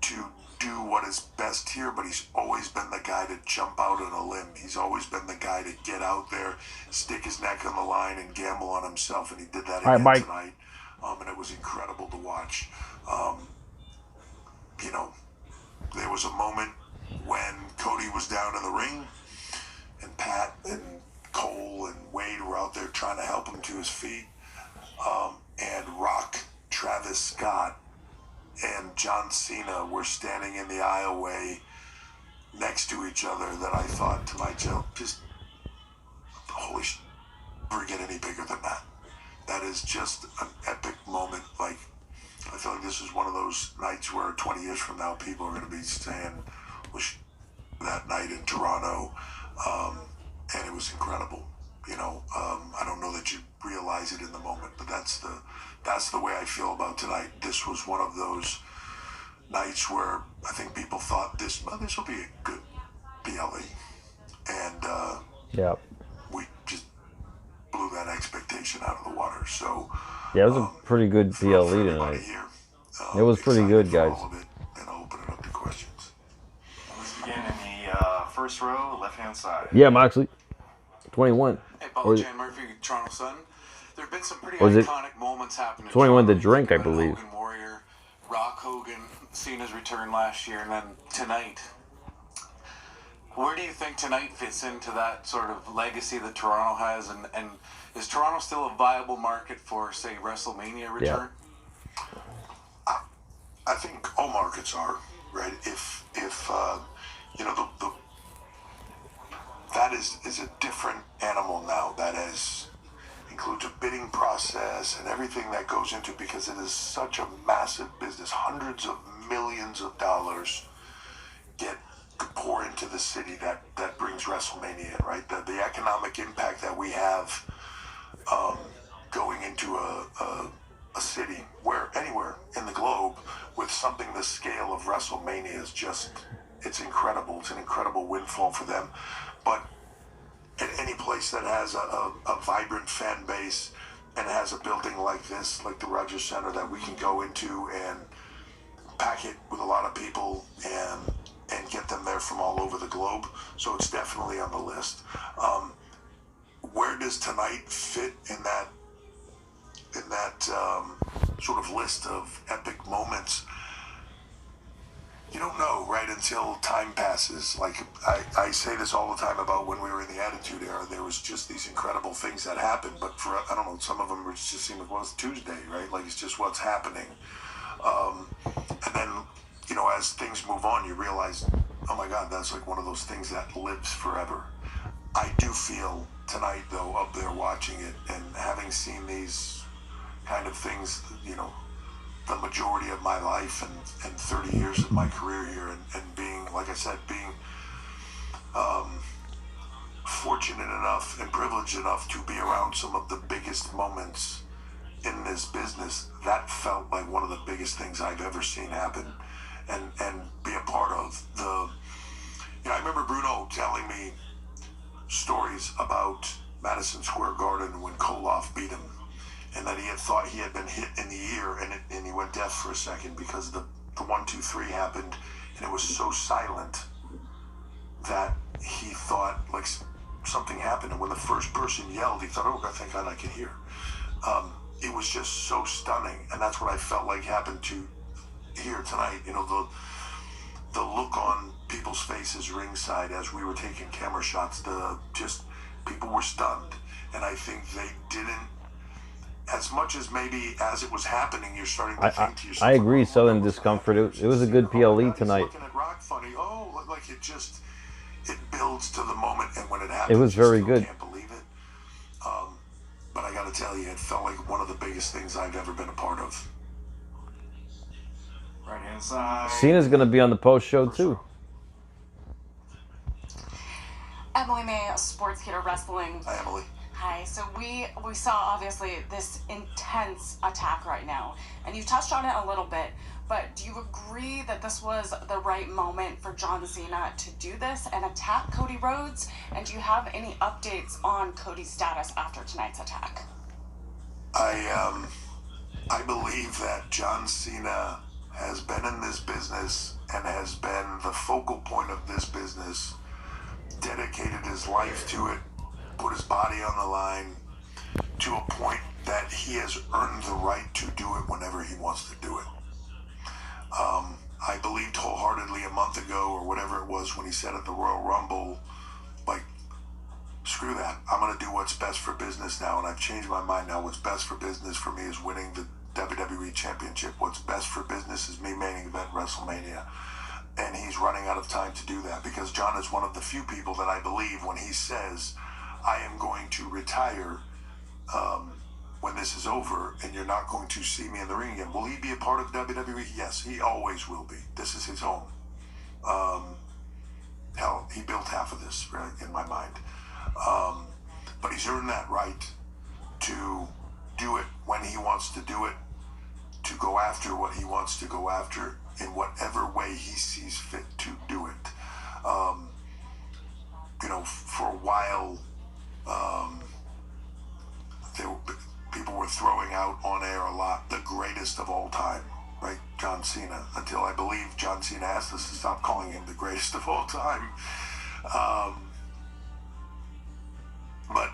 to do what is best here, but he's always been the guy to jump out on a limb. He's always been the guy to get out there, stick his neck on the line, and gamble on himself, and he did that again tonight. And it was incredible to watch. There was a moment when Cody was down in the ring, and Pat and Cole and Wade were out there trying to help him to his feet, and Rock, Travis Scott, and John Cena were standing in the aisleway next to each other, that I thought to myself, just, holy shit, never get any bigger than that. That is just an epic moment. Like, I feel like this is one of those nights where 20 years from now, people are going to be saying, well, that night in Toronto, and it was incredible. I don't know that you realize it in the moment, but that's the way I feel about tonight. This was one of those nights where I think people thought this will be a good PLE, and we just blew that expectation out of the water. So Yeah, it was a pretty good PLE tonight. Here, It was pretty good, excited for guys. all of it, and I'll open it up to questions. Let's begin in the first row, left-hand side. Yeah, Moxley. 21. Hey, Or Paul is it- Jan Murphy, Toronto Sun. There have been some pretty Was it iconic moments happening. 21 to Toronto. drink, I Think about believe. Hogan Warrior, Rock Hogan, Cena's return last year, and then tonight. Where do you think tonight fits into that sort of legacy that Toronto has, and is Toronto still a viable market for, say, WrestleMania return? I think all markets are, right? If you know, that is a different animal now. That includes a bidding process and everything that goes into it, because it is such a massive business. Hundreds of millions of dollars pour into the city that brings WrestleMania in, right? The economic impact that we have going into a city where anywhere in the globe with something the scale of WrestleMania is just, it's incredible. It's an incredible windfall for them. But at any place that has a vibrant fan base and has a building like this, like the Rogers Center, that we can go into and pack it with a lot of people and get them there from all over the globe. So it's definitely on the list. Where does tonight fit in that sort of list of epic moments? You don't know, right, until time passes. Like, I say this all the time about when we were in the Attitude Era, there was just these incredible things that happened, but for, I don't know, some of them just seem like, well, it's Tuesday, right? Like, it's just what's happening. And then, you know, as things move on, you realize, oh my God, that's like one of those things that lives forever. I do feel tonight, though, up there watching it and having seen these kind of things, you know, the majority of my life and 30 years of my career here, and being, like I said, being fortunate enough and privileged enough to be around some of the biggest moments in this business, that felt like one of the biggest things I've ever seen happen, and be a part of the, you know, I remember Bruno telling me stories about Madison Square Garden when Koloff beat him, and that he had thought he had been hit in the ear, and he went deaf for a second because the 1, 2, 3 happened, and it was so silent that he thought like something happened. And when the first person yelled, he thought, oh, thank God I can hear. It was just so stunning, and that's what I felt like happened to here tonight. You know, the look on people's faces ringside as we were taking camera shots, people were stunned, and I think they didn't, as much as maybe as it was happening, you're starting to think to yourself, I agree, oh, Southern what's Discomfort. happening? It was a good PLE He's tonight. looking at Rock funny. Oh, like it builds to the moment, and when it happens, It was you very still good. can't believe it. But I got to tell you, it felt like one of the biggest things I've ever been a part of. Right-hand side. Cena's going to be on the post show, too. Emily May, Sportskeeda Wrestling. Hi, Emily. Hi. So we saw obviously this intense attack right now, and you touched on it a little bit. But do you agree that this was the right moment for John Cena to do this and attack Cody Rhodes? And do you have any updates on Cody's status after tonight's attack? I believe that John Cena has been in this business and has been the focal point of this business, dedicated his life to it, put his body on the line to a point that he has earned the right to do it whenever he wants to do it. I believed wholeheartedly a month ago or whatever it was when he said at the Royal Rumble, like, screw that, I'm going to do what's best for business now, and I've changed my mind now. What's best for business for me is winning the WWE Championship. What's best for business is me main event WrestleMania. And he's running out of time to do that, because John is one of the few people that I believe when he says, I am going to retire when this is over and you're not going to see me in the ring again. Will he be a part of WWE? Yes, he always will be. This is his home. Hell, he built half of this, right, in my mind. But he's earned that right to do it when he wants to do it, to go after what he wants to go after in whatever way he sees fit to do it. You know, for a while, were throwing out on air a lot, the greatest of all time, right? John Cena, until I believe John Cena asked us to stop calling him the greatest of all time. But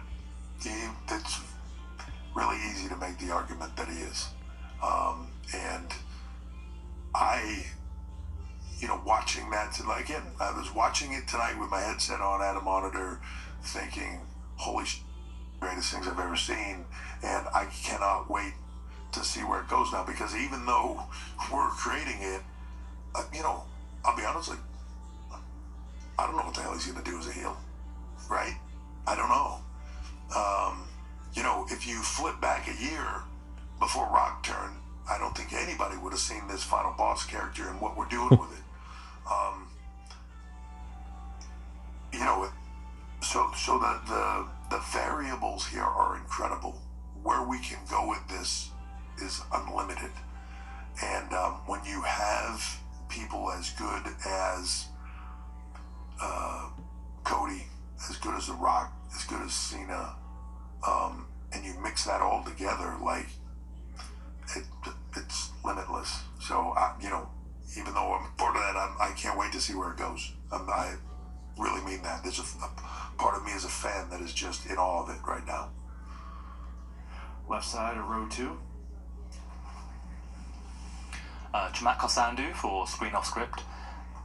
it's really easy to make the argument that he is. And I, watching that, again, I was watching it tonight with my headset on at a monitor, thinking, holy shit, greatest things I've ever seen, and I cannot wait to see where it goes now, because even though we're creating it, I'll be honest, I don't know what the hell he's going to do as a heel, right? I don't know. If you flip back a year before Rock turned, I don't think anybody would have seen this Final Boss character and what we're doing with it. So the variables here are incredible. Where we can go with this is unlimited. And when you have people as good as Cody, as good as The Rock, as good as Cena, and you mix that all together, it's limitless. So, even though I'm part of that, I can't wait to see where it goes. I really mean that. There's a part of me as a fan that is just in awe of it right now. Left side of row 2. Jamat Kosandu for Screen Off Script.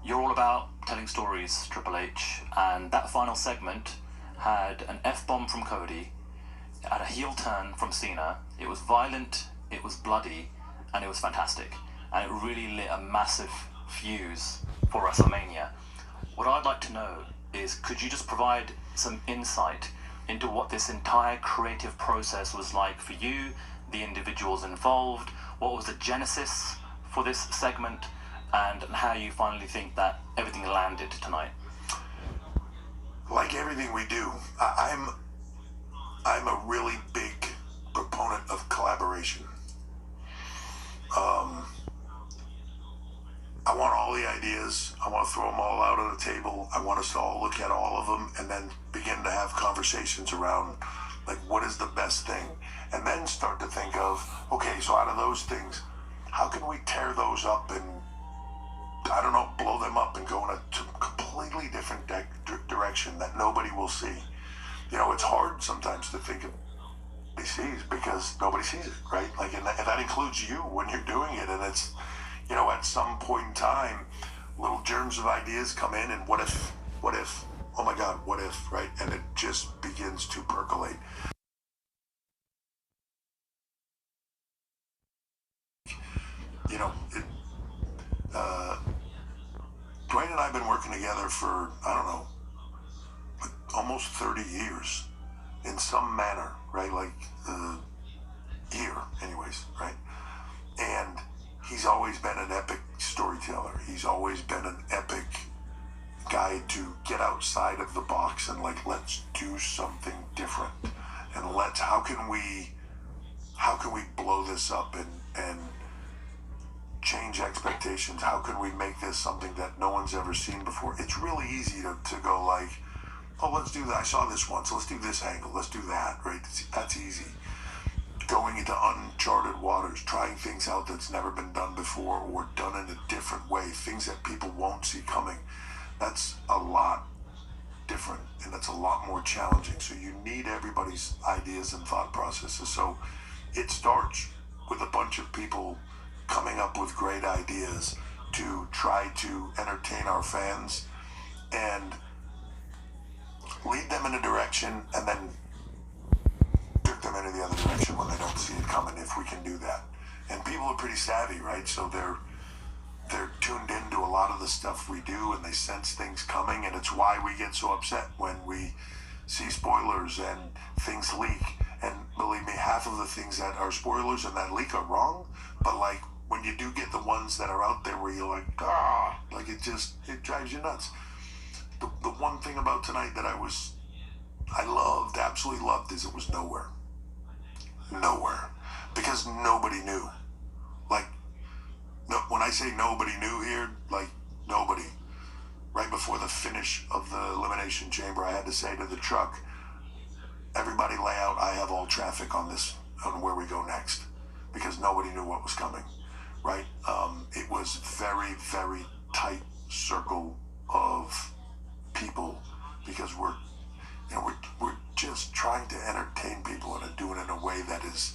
You're all about telling stories, Triple H, and that final segment had an F-bomb from Cody, had a heel turn from Cena. It was violent, it was bloody, and it was fantastic. And it really lit a massive fuse for WrestleMania. What I'd like to know is, could you just provide some insight into what this entire creative process was like for you, the individuals involved? What was the genesis for this segment, and how you finally think that everything landed tonight? Like everything we do, I'm a really big proponent of collaboration. I want all the ideas. I want to throw them all out on the table. I want us to all look at all of them and then begin to have conversations around, what is the best thing? And then start to think of, okay, so out of those things, how can we tear those up and, blow them up and go in a completely different direction that nobody will see? It's hard sometimes to think of nobody sees, because nobody sees it, right? And that includes you when you're doing it. And it's, at some point in time, little germs of ideas come in, and what if, oh my God, what if, right? And it just begins to percolate. Dwayne and I have been working together for, almost 30 years in some manner, right? Here, anyways, right? And he's always been an epic storyteller. He's always been an epic guy to get outside of the box and let's do something different. And how can we blow this up and change expectations? How can we make this something that no one's ever seen before? It's really easy to go oh, let's do that. I saw this once. Let's do this angle. Let's do that, right? That's easy. Going into uncharted waters, trying things out that's never been done before or done in a different way, things that people won't see coming, that's a lot different, and that's a lot more challenging. So you need everybody's ideas and thought processes. So it starts with a bunch of people coming up with great ideas to try to entertain our fans and lead them in a direction, and then jerk them into the other direction when they don't see it coming, if we can do that. And people are pretty savvy, right? So they're tuned into a lot of the stuff we do, and they sense things coming, and it's why we get so upset when we see spoilers and things leak. And believe me, half of the things that are spoilers and that leak are wrong, but when you do get the ones that are out there where you're it drives you nuts. The one thing about tonight that I absolutely loved, is it was nowhere. Nowhere. Because nobody knew. When I say nobody knew here, nobody. Right before the finish of the Elimination Chamber, I had to say to the truck, everybody lay out, I have all traffic on this on where we go next, because nobody knew what was coming, right? It was very, very tight circle of people, because we're just trying to entertain people and doing it in a way that is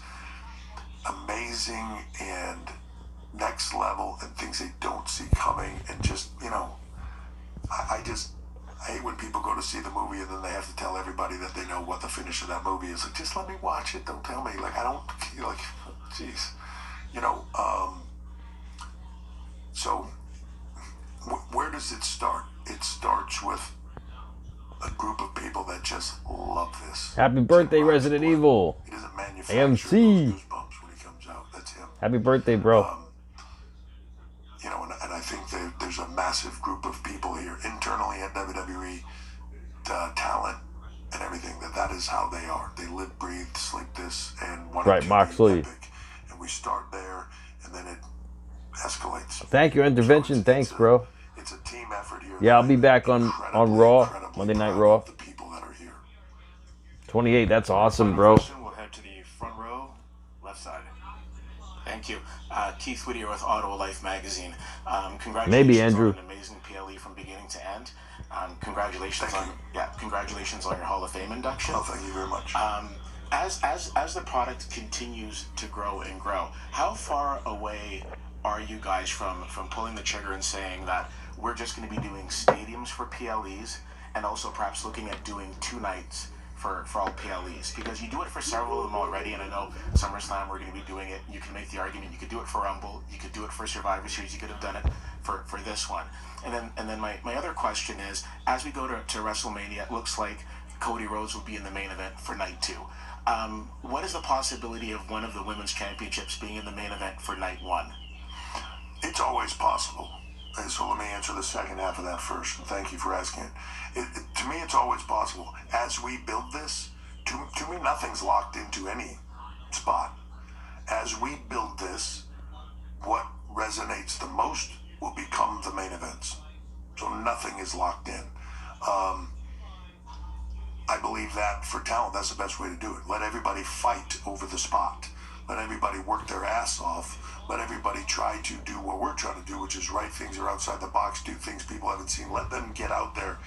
amazing and next level and things they don't see coming, and just, I hate when people go to see the movie and then they have to tell everybody that they know what the finish of that movie is. Like, just let me watch it. Don't tell me. Like, I don't, jeez. So where does it start? It starts with a group of people that just love this. Happy birthday, Resident Evil. He doesn't manufacture AMC. those goosebumps when he comes out. That's him. Happy birthday, bro. And I think there's a massive group of people here internally at WWE, talent and everything, that is how they are. They live, breathe, sleep this, and want it to Moxley. be epic. And we start there, and then it escalates. Thank you, Intervention. Thanks, bro. It's a team effort here. Yeah, I'll be back on Raw, Monday Night Raw. The people that are here. 28, that's awesome, bro. We'll head to the front row, left side. Thank you. Keith Whittier with Ottawa Life Magazine. Congratulations Maybe, Andrew. on an amazing PLE from beginning to end. Congratulations on your Hall of Fame induction. Oh, thank you very much. As the product continues to grow and grow, how far away are you guys from pulling the trigger and saying that we're just going to be doing stadiums for PLEs, and also perhaps looking at doing 2 nights for all PLEs? Because you do it for several of them already, and I know SummerSlam we're going to be doing it. You can make the argument you could do it for Rumble, you could do it for Survivor Series, you could have done it for this one. And then my other question is, as we go to WrestleMania, it looks like Cody Rhodes will be in the main event for night 2. What is the possibility of one of the women's championships being in the main event for night 1? It's always possible. And so let me answer the second half of that first. And thank you for asking it. To me, it's always possible. As we build this, to me, nothing's locked into any spot. As we build this, what resonates the most will become the main events. So nothing is locked in. I believe that for talent, that's the best way to do it. Let everybody fight over the spot. Let everybody work their ass off. Let everybody try to do what we're trying to do, which is write things that are outside the box, do things people haven't seen. Let them get out there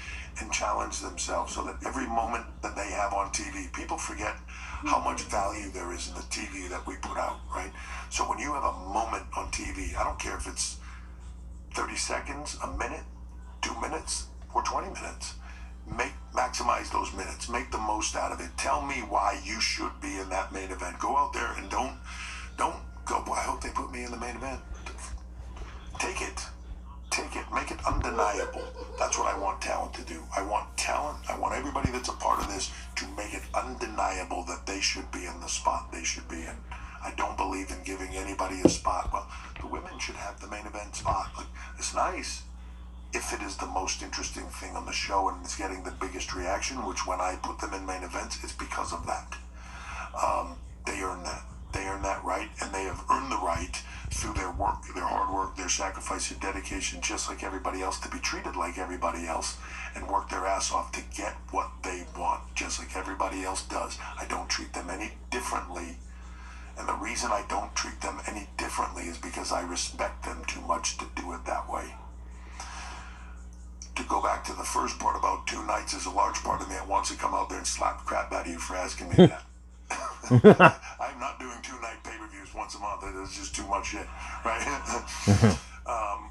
and challenge themselves, so that every moment that they have on TV, people forget how much value there is in the TV that we put out, right? So when you have a moment on TV, I don't care if it's 30 seconds, a minute, 2 minutes, or 20 minutes. Maximize those minutes. Make the most out of it. Tell me why you should be in that main event. Go out there and don't go, boy, I hope they put me in the main event. Take it. Make it undeniable. That's what I want talent to do. I want talent. I want everybody that's a part of this to make it undeniable that they should be in the spot they should be in. I don't believe in giving anybody a spot. Well, the women should have the main event spot. Like, it's nice if it is the most interesting thing on the show and it's getting the biggest reaction, which when I put them in main events, it's because of that. They earn that. They earn that right, and they have earned the right through their work, their hard work, their sacrifice, their dedication, just like everybody else, to be treated like everybody else and work their ass off to get what they want, just like everybody else does. I don't treat them any differently. And the reason I don't treat them any differently is because I respect them too much to do it that way. To go back to the first part about 2 nights, is a large part of me that wants to come out there and slap the crap out of you for asking me that. I'm not doing 2-night pay-per-views once a month. It's just too much shit, right?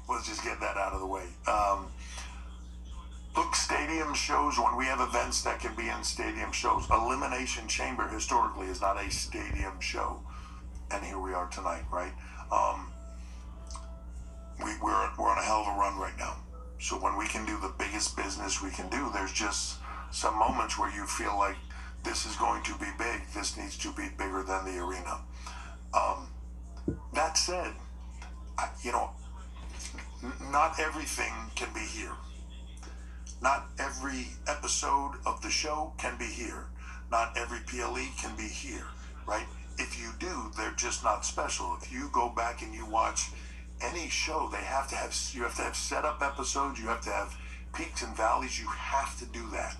Let's just get that out of the way. Look, stadium shows, when we have events that can be in stadium shows, Elimination Chamber historically is not a stadium show. And here we are tonight, right? We're on a hell of a run right now. So when we can do the biggest business we can do, there's just some moments where you feel like this is going to be big. This needs to be bigger than the arena. That said, not everything can be here. Not every episode of the show can be here. Not every PLE can be here, right? If you do, they're just not special. If you go back and you watch any show, you have to have setup episodes, you have to have peaks and valleys, you have to do that.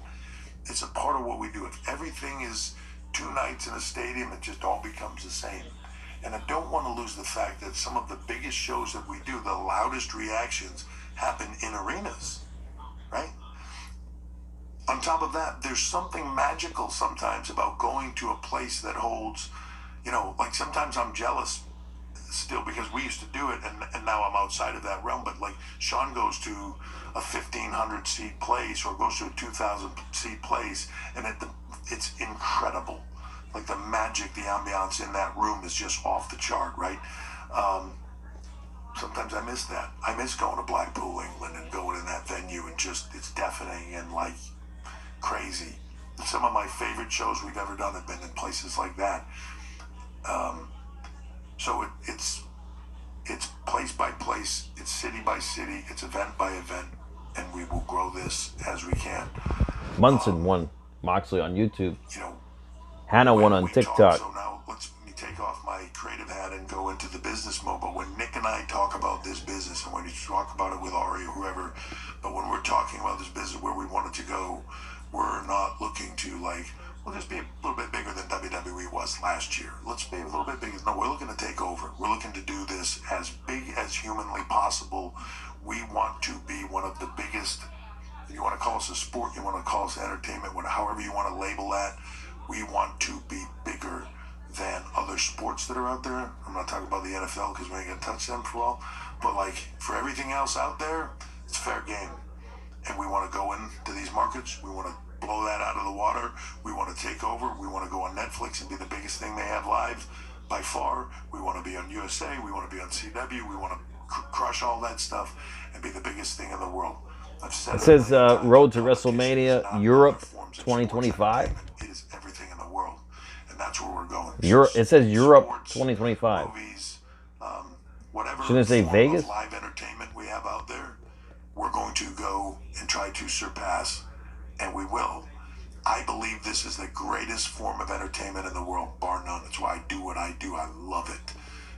It's a part of what we do. If everything is 2 nights in a stadium, it just all becomes the same. And I don't want to lose the fact that some of the biggest shows that we do, the loudest reactions happen in arenas, right? On top of that, there's something magical sometimes about going to a place that holds, you know, like sometimes I'm jealous still because we used to do it and now I'm outside of that realm. But like Sean goes to a 1,500 seat place or goes to a 2,000 seat place and it's incredible. Like the magic, the ambiance in that room is just off the chart, right? Sometimes I miss that. I miss going to Blackpool, England and going in that venue and just, it's deafening and like crazy. Some of my favorite shows we've ever done have been in places like that. So it's place by place, it's city by city, it's event by event, and we will grow this as we can. Munson won Moxley on YouTube. You know, Hannah won on TikTok. So now let me take off my creative hat and go into the business mode. But when Nick and I talk about this business, and when we talk about it with Ari or whoever, but when we're talking about this business where we want it to go, we're not looking to like, we'll just be a little bit bigger than WWE was last year. Let's be a little bit bigger. No, we're looking to take over. We're looking to do this as big as humanly possible. We want to be one of the biggest, if you want to call us a sport, you want to call us entertainment, however you want to label that, we want to be bigger than other sports that are out there. I'm not talking about the NFL because we ain't going to touch them for a while. But like for everything else out there, it's fair game. And we want to go into these markets. We want to blow that out of the water. We want to take over. We want to go on Netflix and be the biggest thing they have live by far. We want to be on USA. We want to be on CW. We want to crush all that stuff and be the biggest thing in the world. I've said it says Road to WrestleMania Europe 2025. It is everything in the world, and that's where we're going. Europe. It says Europe Sports, 2025. Movies, whatever Shouldn't it say form Vegas? of live entertainment we have out there, we're going to go and try to surpass, and we will. I believe this is the greatest form of entertainment in the world, bar none. It's why I do what I do. I love it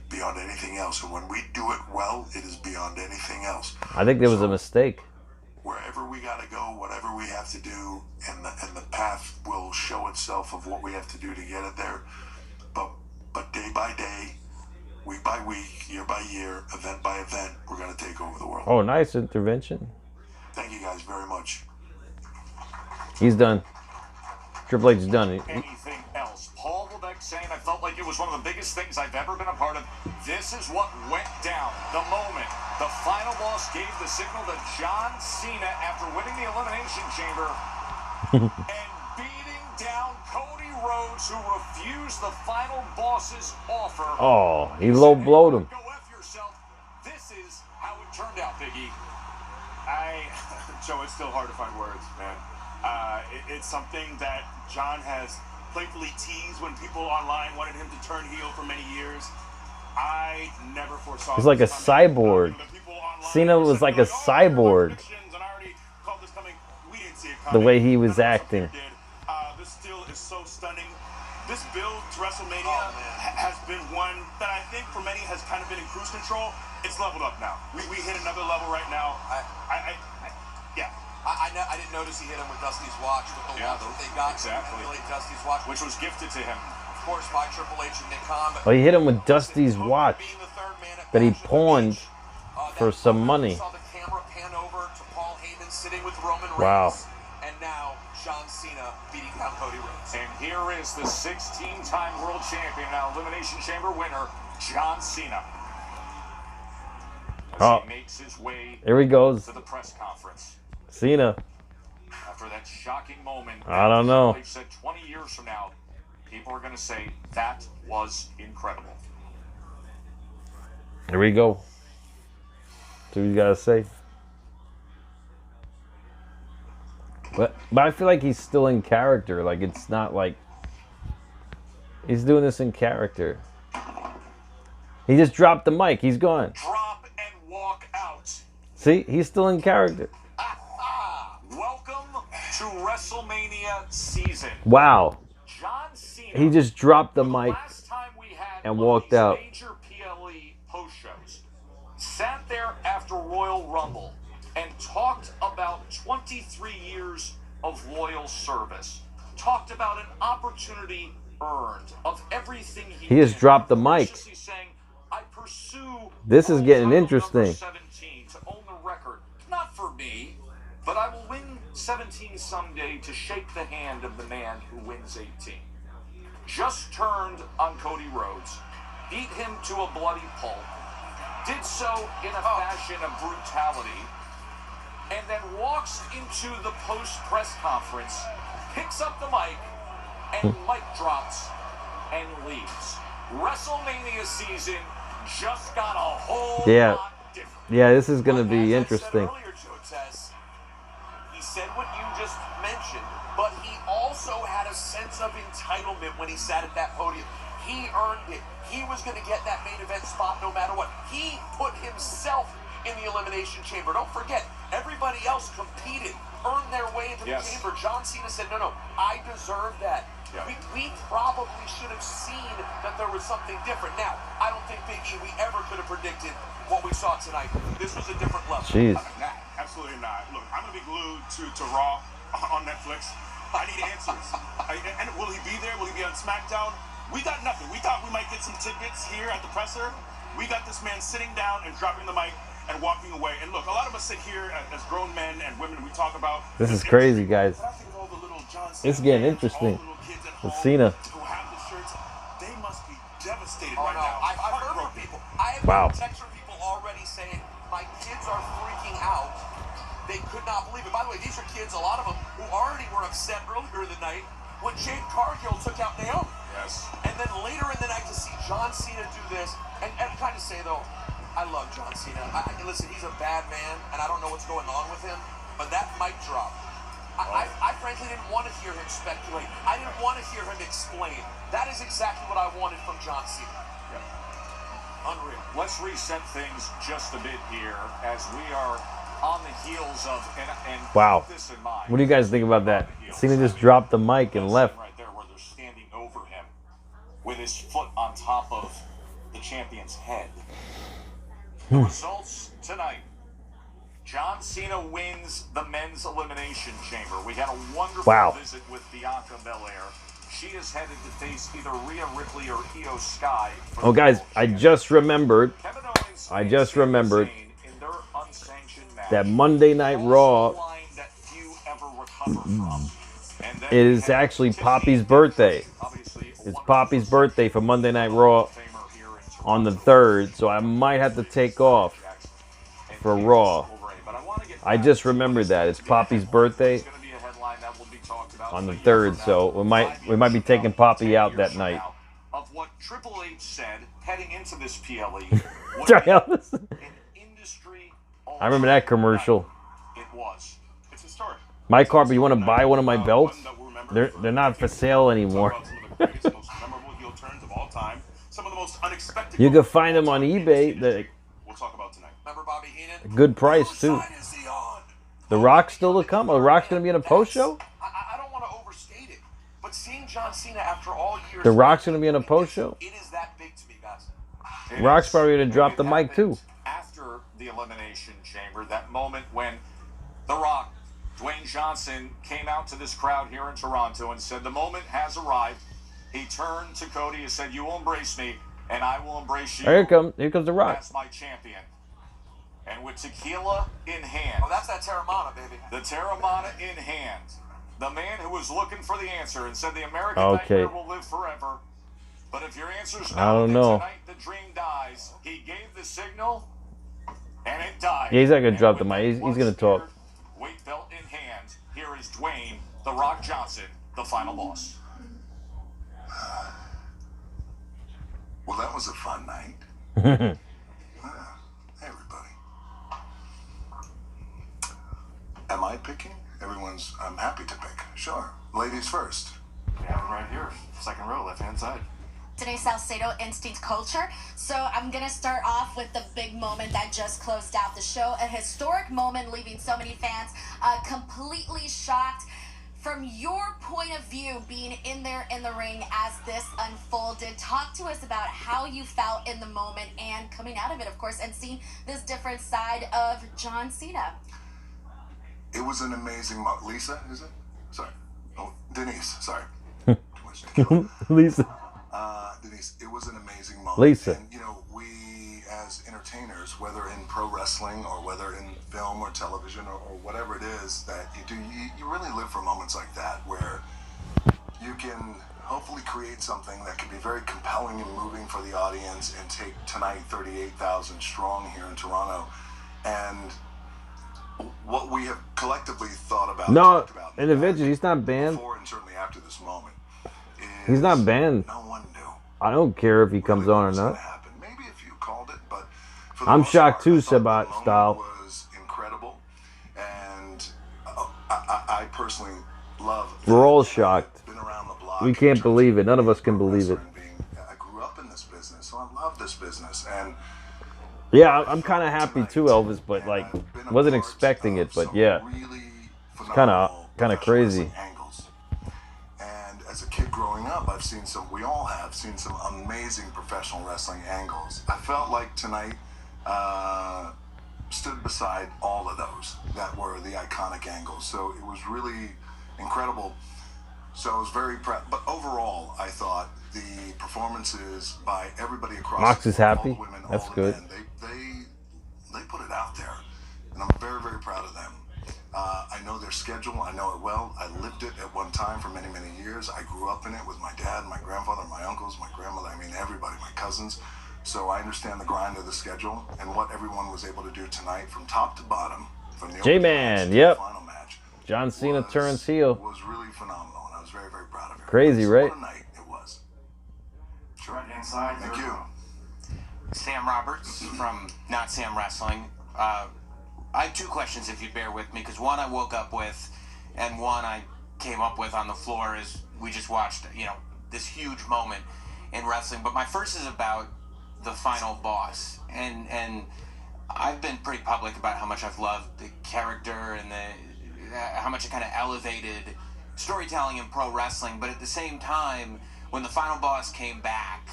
beyond anything else. And when we do it well, it is beyond anything else. I think there was a mistake. Wherever we got to go, whatever we have to do, and the path will show itself of what we have to do to get it there. But day by day, week by week, year by year, event by event, we're going to take over the world. Oh, nice intervention. Thank you guys very much. He's done. Triple H is done. Anything else? Paul Levesque saying, I felt like it was one of the biggest things I've ever been a part of. This is what went down. The moment the final boss gave the signal to John Cena after winning the Elimination Chamber and beating down Cody Rhodes, who refused the final boss's offer. Oh, he low blowed him. Go F yourself. This is how it turned out, Biggie. Joe, it's still hard to find words, man. It's something that John has playfully teased when people online wanted him to turn heel for many years. I never foresaw. He's like a cyborg. Cena was like a cyborg. The way he was acting. This still is so stunning. This build to WrestleMania has been one that I think for many has kind of been in cruise control. It's leveled up now. We hit another level right now. I didn't notice he hit him with Dusty's watch with the watch that they got. Exactly. Dusty's watch, which was gifted to him. Of course, by Triple H and Nick Khan. Oh, he hit him with Dusty's watch that he pawned for some money. Saw the camera pan over to Paul Heyman sitting with Roman Reigns. Wow. And now John Cena beating down Cody Rhodes. And here is the 16-time world champion, now Elimination Chamber winner, John Cena. As he makes his way Here he goes. to the press conference. Cena. After that shocking moment, I don't know. He said 20 years from now, people are going to say that was incredible. Here we go. See what you gotta say. But I feel like he's still in character. Like it's not like he's doing this in character. He just dropped the mic. He's gone. Drop and walk out. See, he's still in character. Welcome to WrestleMania season. Wow. John Cena. He just dropped the mic Last time we had and one walked of these out. Major PLE post shows. Sat there after Royal Rumble and talked about 23 years of loyal service. Talked about an opportunity earned of everything He has did, dropped the mic. graciously saying, I pursue This is getting title interesting. number 17 to own the record, not for me, but I will win 17 someday to shake the hand of the man who wins 18. Just turned on Cody Rhodes, beat him to a bloody pulp, did so in a fashion of brutality, and then walks into the post-press conference, picks up the mic, and mic drops and leaves. WrestleMania season just got a whole lot different. Yeah, this is going to But be as interesting. I said earlier, Joe Tess, he said what you just mentioned, but he also had a sense of entitlement when he sat at that podium. He earned it. He was going to get that main event spot no matter what. He put himself in the Elimination Chamber. Don't forget, everybody else competed, earned their way into the chamber. John Cena said, no, I deserve that. Yeah. We probably should have seen that there was something different. Now, I don't think, Big E, we ever could have predicted what we saw tonight. This was a different level. Jeez. Absolutely not. Look, I'm going to be glued to Raw on Netflix. I need answers. And will he be there? Will he be on SmackDown? We got nothing. We thought we might get some tidbits here at the presser. We got this man sitting down and dropping the mic and walking away. And look, a lot of us sit here as grown men and women, we talk about... This is crazy, guys. It's getting interesting. With Cena. Who have the shirts, they must be devastated Oh, right no. now. I've heard from people. I have Wow. heard texts from people already saying, my kids are freaking out. They could not believe it. By the way, these are kids, a lot of them, who already were upset earlier in the night when Jade Cargill took out Naomi. Yes. And then later in the night to see John Cena do this, and kind of say, though, I love John Cena. Listen, he's a bad man, and I don't know what's going on with him, but that mic drop, I frankly didn't want to hear him speculate. I didn't want to hear him explain. That is exactly what I wanted from John Cena. Yeah. Unreal. Let's reset things just a bit here as we are on the heels of, and Wow. keep this in mind. What do you guys think about that? Cena just dropped the mic and left. Right there where they're standing over him with his foot on top of the champion's head. The results tonight. John Cena wins the men's elimination chamber. We had a wonderful visit with Bianca Belair. She is headed to face either Rhea Ripley or Io Sky. Oh, guys, I just remembered. Kevin Owens I just remembered in their unsanctioned match, that Monday Night Raw that few ever recover from. And then it is actually Poppy's birthday. It's Poppy's birthday for Monday Night Raw on the 3rd, so I might have to take off for Raw. I just remembered that. It's Poppy's birthday on the 3rd, so we might be taking Poppy out that night. Of what Triple H said heading into this PLE. I remember that commercial. It was. It's historic. My Carper, you want to buy one of my belts? They're not for sale anymore. You can find them on eBay. We'll talk about tonight. Remember Bobby Heenan? Good price too. The Rock's still to come? The Rock's gonna be in a post show? I don't want to overstate it, but seeing John Cena after all years, The Rock's gonna be in a post show? it is that big to me, guys. Rock's probably gonna drop the mic too. After the Elimination Chamber, that moment when The Rock, Dwayne Johnson, came out to this crowd here in Toronto and said, the moment has arrived. He turned to Cody and said, you will embrace me, and I will embrace you. Here comes The Rock. As my champion. And with tequila in hand. Oh, that's that Terramana, baby. The Terramana in hand. The man who was looking for the answer and said the American Okay. nightmare will live forever. But if your answer's no, I don't then know. tonight the dream dies. He gave the signal, and it died. Yeah, he's not gonna And drop the with mic. that He's blood gonna talk. smeared weight belt in hand, here is Dwayne, The Rock Johnson, the final boss. Well, that was a fun night. Hey, everybody. Am I picking? I'm happy to pick. Sure. Ladies first. We have him right here, second row, left-hand side. Today's Salcedo Instinct Culture. So I'm gonna start off with the big moment that just closed out the show. A historic moment, leaving so many fans completely shocked. From your point of view, being in there in the ring as this unfolded, talk to us about how you felt in the moment and coming out of it, of course, and seeing this different side of John Cena. It was an amazing Lisa, is it? Sorry. Oh, Denise, sorry. much to kill. Lisa. Denise, it was an amazing moment. Lisa. And, you know, we as entertainers, whether in pro wrestling or whether in film or television or whatever it is that you do, you really live for moments like that where you can hopefully create something that can be very compelling and moving for the audience and take tonight 38,000 strong here in Toronto. And what we have collectively thought about, No, in the Avengers, he's not banned. before and certainly after this moment, He's not banned. no one knew. I don't care if he comes on or not. Maybe if you called it, but for the I'm most shocked part, too, I thought the Sabat moment style. was incredible, and I personally love. We're all shocked. Been around the block. We can't believe it. None of us can believe it. I grew up in this business, so I love this business, and Yeah, I'm kind of happy too, Elvis, but like, wasn't expecting it, but yeah, it's kind of crazy. And as a kid growing up, we all have seen some amazing professional wrestling angles. I felt like tonight stood beside all of those that were the iconic angles. So it was really incredible. So I was very proud. But overall, I thought the performances by everybody across Mox is happy. all the women, That's all the good. men, they put it out there, and I'm very, very proud of them. I know their schedule. I know it well. I lived it at one time for many, many years. I grew up in it with my dad, my grandfather, my uncles, my grandmother. I mean, everybody, my cousins. So I understand the grind of the schedule and what everyone was able to do tonight from top to bottom. From the opening match J-Man, to yep. the final match. John Cena turns heel. Was really phenomenal, and I was very, very proud of it. Crazy, right? What a night it was. Sure. Right inside. Thank you. Sam Roberts from Not Sam Wrestling. I have two questions, if you bear with me, because one I woke up with, and one I came up with on the floor as we just watched, you know, this huge moment in wrestling. But my first is about the final boss, and I've been pretty public about how much I've loved the character and how much it kind of elevated storytelling in pro wrestling. But at the same time, when the final boss came back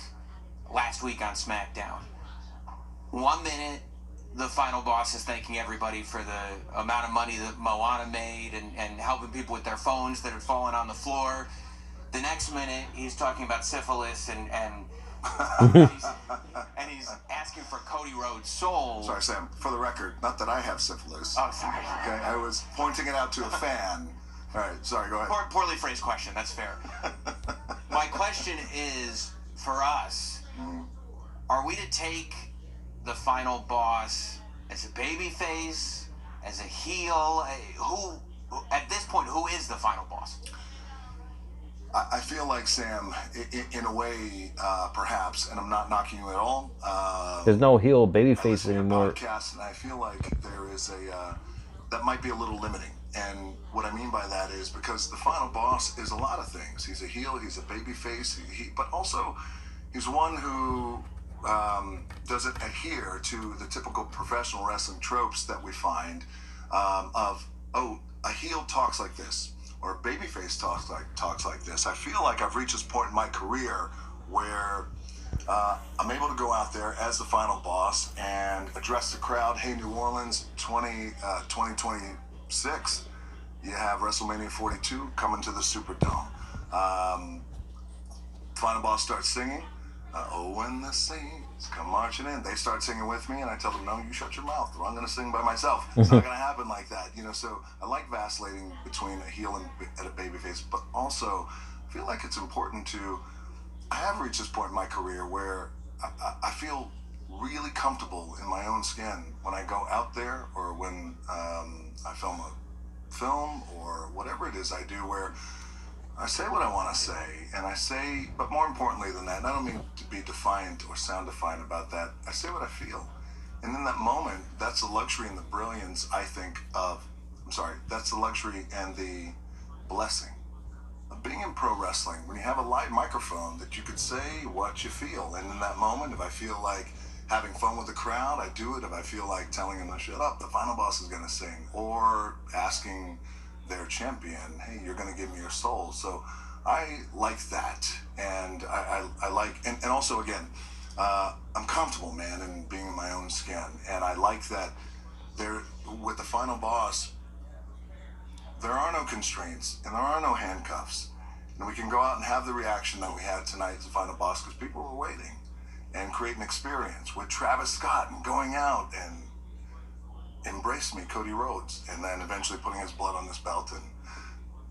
last week on SmackDown, 1 minute the final boss is thanking everybody for the amount of money that Moana made and helping people with their phones that had fallen on the floor. The next minute he's talking about syphilis and he's asking for Cody Rhodes' soul. Sorry, Sam. For the record, not that I have syphilis. Oh, sorry. Okay, I was pointing it out to a fan. All right, sorry, go ahead. Poorly phrased question, that's fair. My question is, for us, are we to take the final boss as a babyface, as a heel? Who, at this point, who is the final boss? I feel like, Sam, in a way, perhaps, and I'm not knocking you at all. There's no heel babyface anymore. Podcast, and I feel like there is that might be a little limiting. And what I mean by that is because the final boss is a lot of things. He's a heel, he's a babyface, but also he's one who doesn't adhere to the typical professional wrestling tropes that we find of, oh, a heel talks like this, or a babyface talks like this. I feel like I've reached this point in my career where I'm able to go out there as the final boss and address the crowd. Hey, New Orleans, 2026, you have WrestleMania 42 coming to the Superdome. Final boss starts singing. Oh, when the saints come marching in, they start singing with me, and I tell them, no, you shut your mouth, or I'm going to sing by myself. It's not going to happen like that, you know. So I like vacillating between a heel and a babyface, but also I feel like it's important to. I have reached this point in my career where I feel really comfortable in my own skin when I go out there, or when I film a film, or whatever it is I do, where I say what I want to say, and I say, but more importantly than that, and I don't mean to be defiant or sound defiant about that, I say what I feel. And in that moment, that's the luxury and the brilliance, I think, that's the luxury and the blessing of being in pro wrestling, when you have a live microphone that you could say what you feel. And in that moment, if I feel like having fun with the crowd, I do it. If I feel like telling them to shut up, the final boss is going to sing, or asking their champion, hey, you're going to give me your soul. So I like that, and I like, and also, again, I'm comfortable, man, in being in my own skin, and I like that with the final boss, there are no constraints, and there are no handcuffs, And we can go out and have the reaction that we had tonight as the final boss because people were waiting, and create an experience with Travis Scott and going out and embrace me, Cody Rhodes, and then eventually putting his blood on this belt and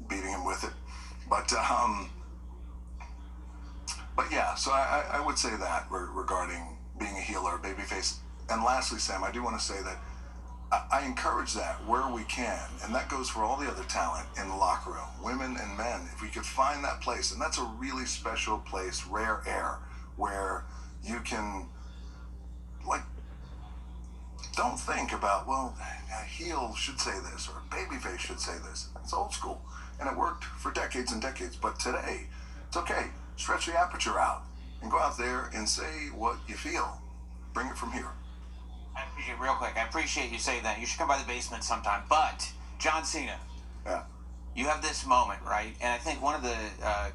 beating him with it. But yeah, so I would say that regarding being a heel or a babyface. And lastly, Sam, I do want to say that I encourage that where we can, and that goes for all the other talent in the locker room, women and men. If we could find that place, and that's a really special place, rare air, where you can, like, don't think about, well, a heel should say this or a babyface should say this. It's old school, and it worked for decades and decades. But today, it's okay. Stretch the aperture out and go out there and say what you feel. Bring it from here. I appreciate, real quick, I appreciate you saying that. You should come by the basement sometime. But, John Cena, yeah, you have this moment, right? And I think one of the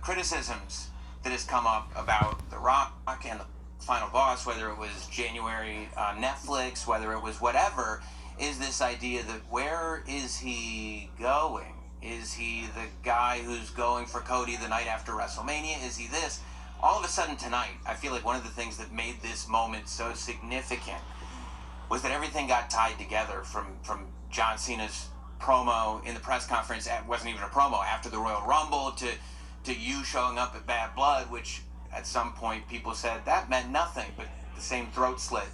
criticisms that has come up about The Rock and the final boss, whether it was January on Netflix, whether it was whatever, is this idea that where is he going? Is he the guy who's going for Cody the night after WrestleMania? Is he this? All of a sudden tonight, I feel like one of the things that made this moment so significant was that everything got tied together from John Cena's promo in the press conference. It wasn't even a promo after the Royal Rumble to you showing up at Bad Blood, which at some point people said that meant nothing, but the same throat slit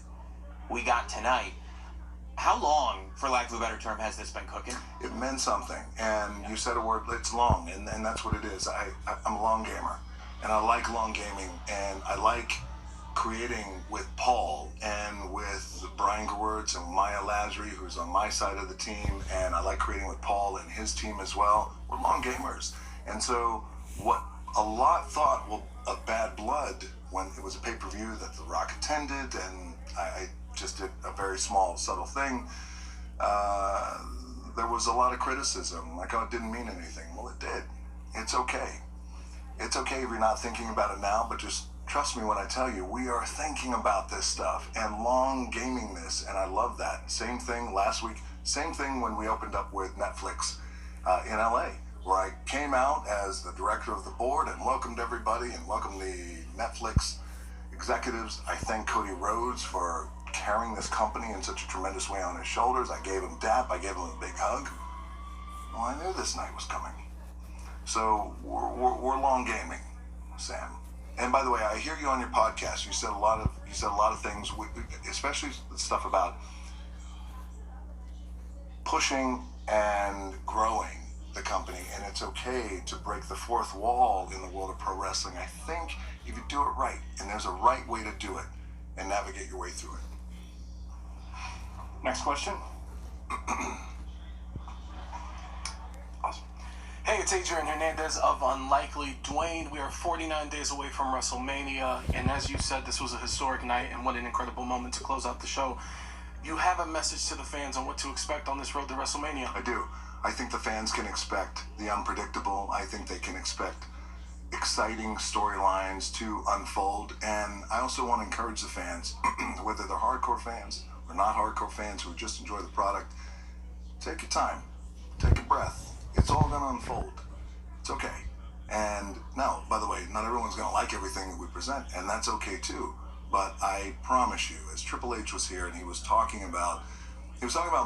we got tonight. How long, for lack of a better term, has this been cooking? It meant something, and you said a word, it's long, and that's what it is. I'm a long gamer, and I like long gaming, and I like creating with Paul and with Brian Gewirtz and Maya Lasry, who's on my side of the team, and I like creating with Paul and his team as well. We're long gamers, and so what a lot thought of Bad Blood when it was a pay-per-view that The Rock attended, and I just did a very small, subtle thing. There was a lot of criticism, like, oh, it didn't mean anything. Well, it did. It's okay. It's okay if you're not thinking about it now, but just trust me when I tell you, we are thinking about this stuff and long gaming this, and I love that. Same thing last week, same thing when we opened up with Netflix in LA, where I came out as the director of the board and welcomed everybody and welcomed the Netflix executives. I thank Cody Rhodes for carrying this company in such a tremendous way on his shoulders. I gave him dap, I gave him a big hug. Well, I knew this night was coming. So we're long gaming, Sam. And by the way, I hear you on your podcast. You said a lot of things, especially stuff about pushing and growing the company, and it's okay to break the fourth wall in the world of pro wrestling. I think if you do it right, and there's a right way to do it, and navigate your way through it. Next question. Awesome. Hey, it's Adrian Hernandez of Unlikely Dwayne. We are 49 days away from WrestleMania, and as you said, this was a historic night, and what an incredible moment to close out the show. You have a message to the fans on what to expect on this road to WrestleMania. I do. I think the fans can expect the unpredictable. I think they can expect exciting storylines to unfold, and I also want to encourage the fans, whether they're hardcore fans or not hardcore fans who just enjoy the product, take your time, take a breath. It's all going to unfold. It's okay. And now, by the way, not everyone's going to like everything that we present, and that's okay too. But I promise you, as Triple H was here and he was talking about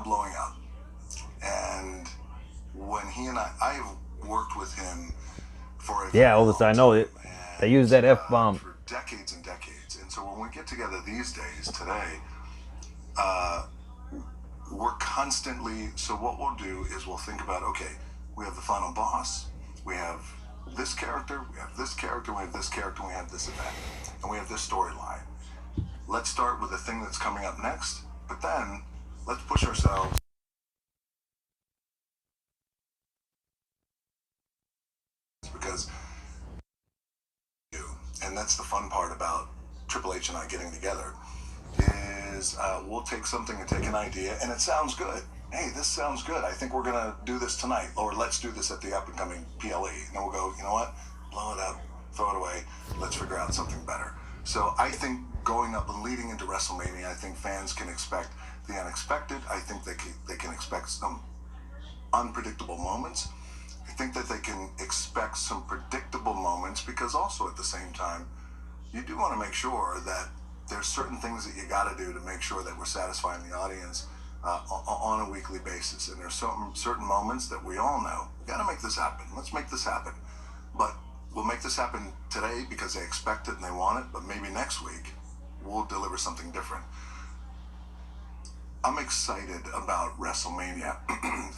blowing up, and when he and I've worked with him for a all this I know it. They use that F-bomb for decades and decades. And so when we get together these days, today, we're constantly, so what we'll do is we'll think about, okay, we have the final boss, we have this character, we have this character, we have this character, we have this event, and we have this storyline. Let's start with the thing that's coming up next, but then let's push ourselves. Because, and that's the fun part about Triple H and I getting together, is we'll take something and take an idea, and it sounds good. Hey, this sounds good. I think we're going to do this tonight, or let's do this at the up-and-coming PLE. And then we'll go, you know what? Blow it up, throw it away. Let's figure out something better. So I think going up and leading into WrestleMania, I think fans can expect the unexpected. I think they can expect some unpredictable moments. I think that they can expect some predictable moments, because also at the same time, you do want to make sure that there's certain things that you got to do to make sure that we're satisfying the audience on a weekly basis. And there's certain moments that we all know, we got to make this happen. Let's make this happen. But we'll make this happen today because they expect it and they want it, but maybe next week we'll deliver something different. I'm excited about WrestleMania.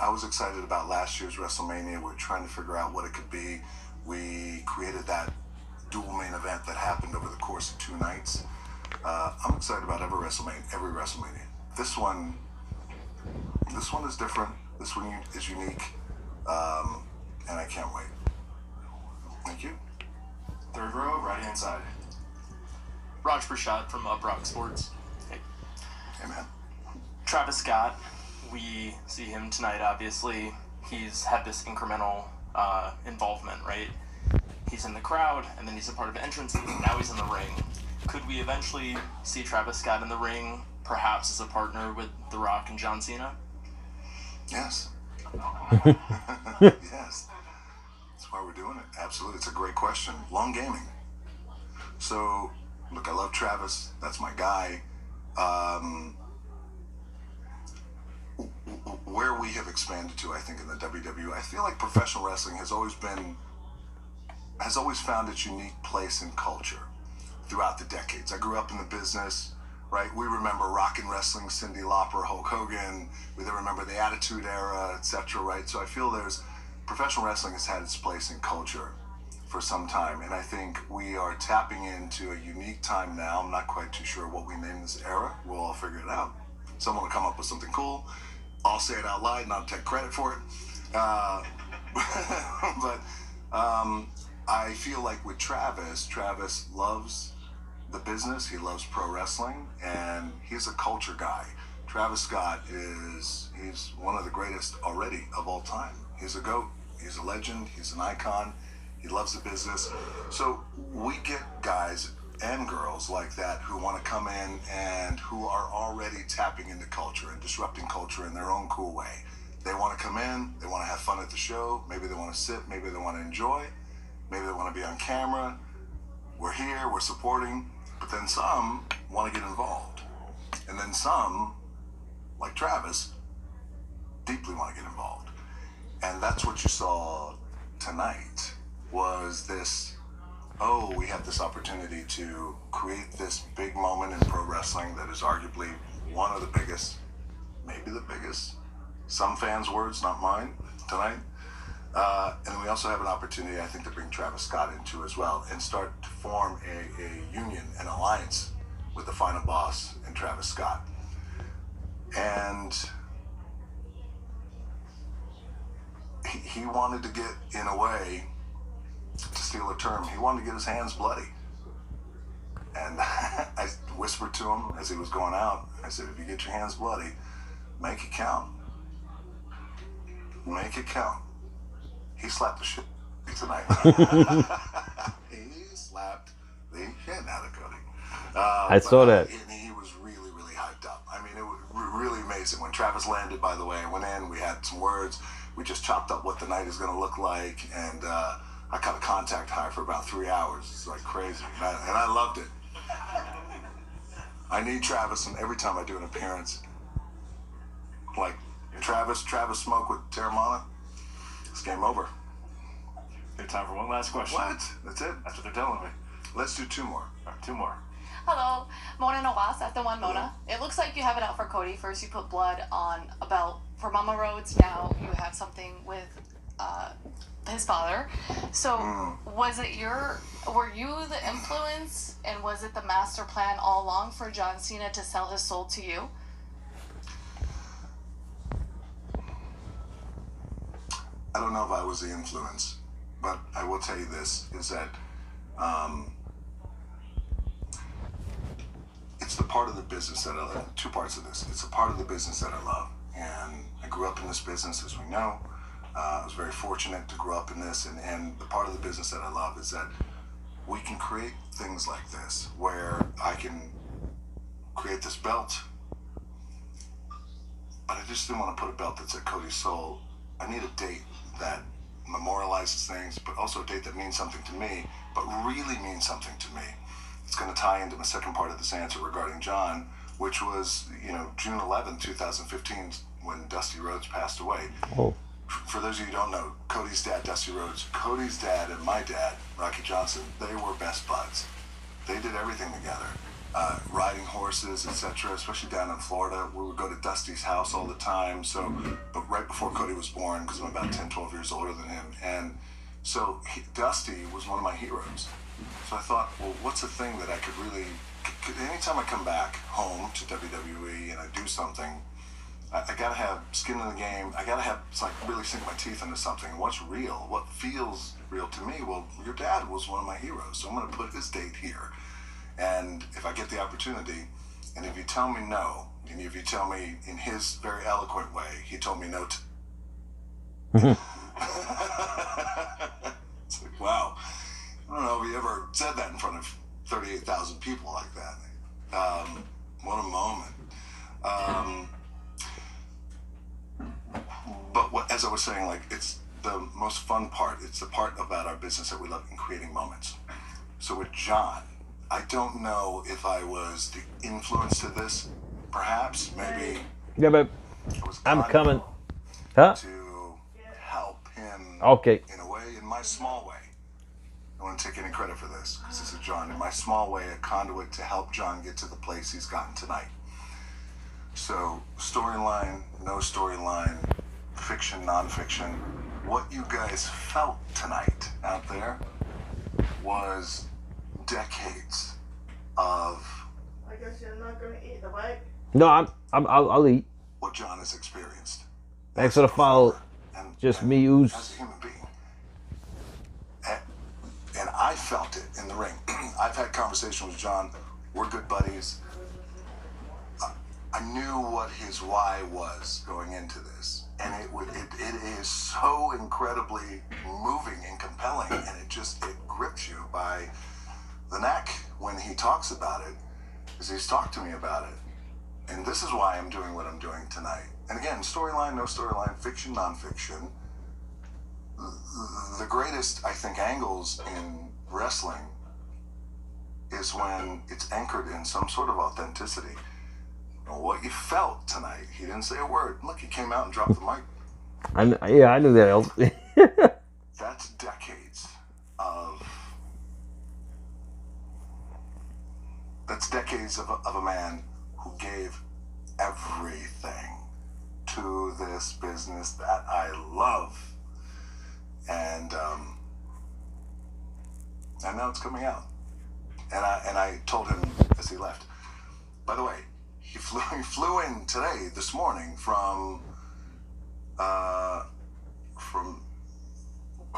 I was excited about last year's WrestleMania. We're trying to figure out what it could be. We created that dual main event that happened over the course of 2 nights. I'm excited about every WrestleMania. This one is different. This one is unique, and I can't wait. Thank you. Third row, right hand side. Raj Prashad from Uprock Sports. Hey. Hey, man. Travis Scott, we see him tonight, obviously. He's had this incremental involvement, right? He's in the crowd, and then he's a part of the entrance, and now he's in the ring. Could we eventually see Travis Scott in the ring, perhaps as a partner with The Rock and John Cena? Yes. Yes. That's why we're doing it. Absolutely. It's a great question. Long gaming. So, look, I love Travis. That's my guy. Where we have expanded to, I think, in the WWE, I feel like professional wrestling has always found its unique place in culture throughout the decades. I grew up in the business, right? We remember rock and wrestling, Cyndi Lauper, Hulk Hogan. We then remember the Attitude Era, etc., right? So I feel professional wrestling has had its place in culture for some time, and I think we are tapping into a unique time now. I'm not quite too sure what we name this era. We'll all figure it out. Someone will come up with something cool. I'll say it out loud and I'll take credit for it. But I feel like with Travis loves the business. He loves pro wrestling, and he's a culture guy. Travis Scott he's one of the greatest already of all time. He's a GOAT. He's a legend. He's an icon. He loves the business. So we get guys and girls like that who want to come in and who are already tapping into culture and disrupting culture in their own cool way. They want to come in, they want to have fun at the show, maybe they want to sit, maybe they want to enjoy, maybe they want to be on camera. We're here, we're supporting, but then some want to get involved. And then some, like Travis, deeply want to get involved. And that's what you saw tonight, was this, we have this opportunity to create this big moment in pro wrestling that is arguably one of the biggest, maybe the biggest, some fans' words, not mine, tonight. And we also have an opportunity, I think, to bring Travis Scott into as well and start to form a union, an alliance with the final boss and Travis Scott. And he wanted to get, in a way, to steal a term, he wanted to get his hands bloody. And I whispered to him as he was going out, I said, if you get your hands bloody, make it count. Make it count. He slapped the shit tonight. He slapped the shit out of Cody. I saw that. And he was really, really hyped up. I mean, it was really amazing. When Travis landed, by the way, I went in, we had some words. We just chopped up what the night is going to look like. And I caught a contact high for about 3 hours. It's like crazy. And I loved it. I need Travis, and every time I do an appearance, like Travis smoke with Terramana, it's game over. We have time for one last question. What? That's it? That's what they're telling me. Let's do 2 more. All right, 2 more. Hello, Mona Nawas, after one Mona. It looks like you have it out for Cody. First you put blood on a belt for Mama Rhodes. Now you have something with his father. So were you the influence, and was it the master plan all along for John Cena to sell his soul to you? I don't know if I was the influence, but I will tell you this, is that it's the part of the business that I love. 2 parts of this. It's a part of the business that I love. And I grew up in this business, as we know. I was very fortunate to grow up in this. And the part of the business that I love is that we can create things like this, where I can create this belt, but I just didn't want to put a belt that said Cody's Soul. I need a date that memorializes things, but also a date that means something to me, but really means something to me. It's going to tie into my second part of this answer regarding John, which was, June 11th, 2015, when Dusty Rhodes passed away. Oh. For those of you who don't know, Cody's dad, Dusty Rhodes, Cody's dad and my dad, Rocky Johnson, they were best buds. They did everything together. Riding horses, etc., especially down in Florida. We would go to Dusty's house all the time. But right before Cody was born, because I'm about 10, 12 years older than him. And so Dusty was one of my heroes. So I thought, well, what's a thing that I could really, anytime I come back home to WWE and I do something, I gotta have skin in the game. I gotta have, really sink my teeth into something. What's real? What feels real to me? Well, your dad was one of my heroes, so I'm gonna put his date here. And if I get the opportunity, and if you tell me no, and if you tell me in his very eloquent way, he told me no to... It's like, wow. I don't know if he ever said that in front of 38,000 people like that. What a moment. But as I was saying, it's the most fun part. It's the part about our business that we love in creating moments. So with John, I don't know if I was the influence to this. Perhaps, maybe. Yeah, but I'm coming. Huh? To help him. Okay. In a way, in my small way. I don't want to take any credit for this, because this is John. In my small way, a conduit to help John get to the place he's gotten tonight. So, storyline, no storyline, fiction, non-fiction. What you guys felt tonight out there was decades of... I guess you're not going to eat the bike? No, I'll eat. What John has experienced. Thanks for the follow. Just me, Oos. As a human being. And I felt it in the ring. I've had conversations with John. We're good buddies. I knew what his why was going into this. And it is so incredibly moving and compelling. And it grips you by the neck when he talks about it. Because he's talked to me about it. And this is why I'm doing what I'm doing tonight. And again, storyline, no storyline, fiction, non-fiction. The greatest, I think, angles in wrestling is when it's anchored in some sort of authenticity. What you felt tonight. He didn't say a word. Look, he came out and dropped the mic. I knew that. That's decades of... That's decades of a man who gave everything to this business that I love. And now it's coming out. And I told him as he left. By the way, he flew in today, this morning, from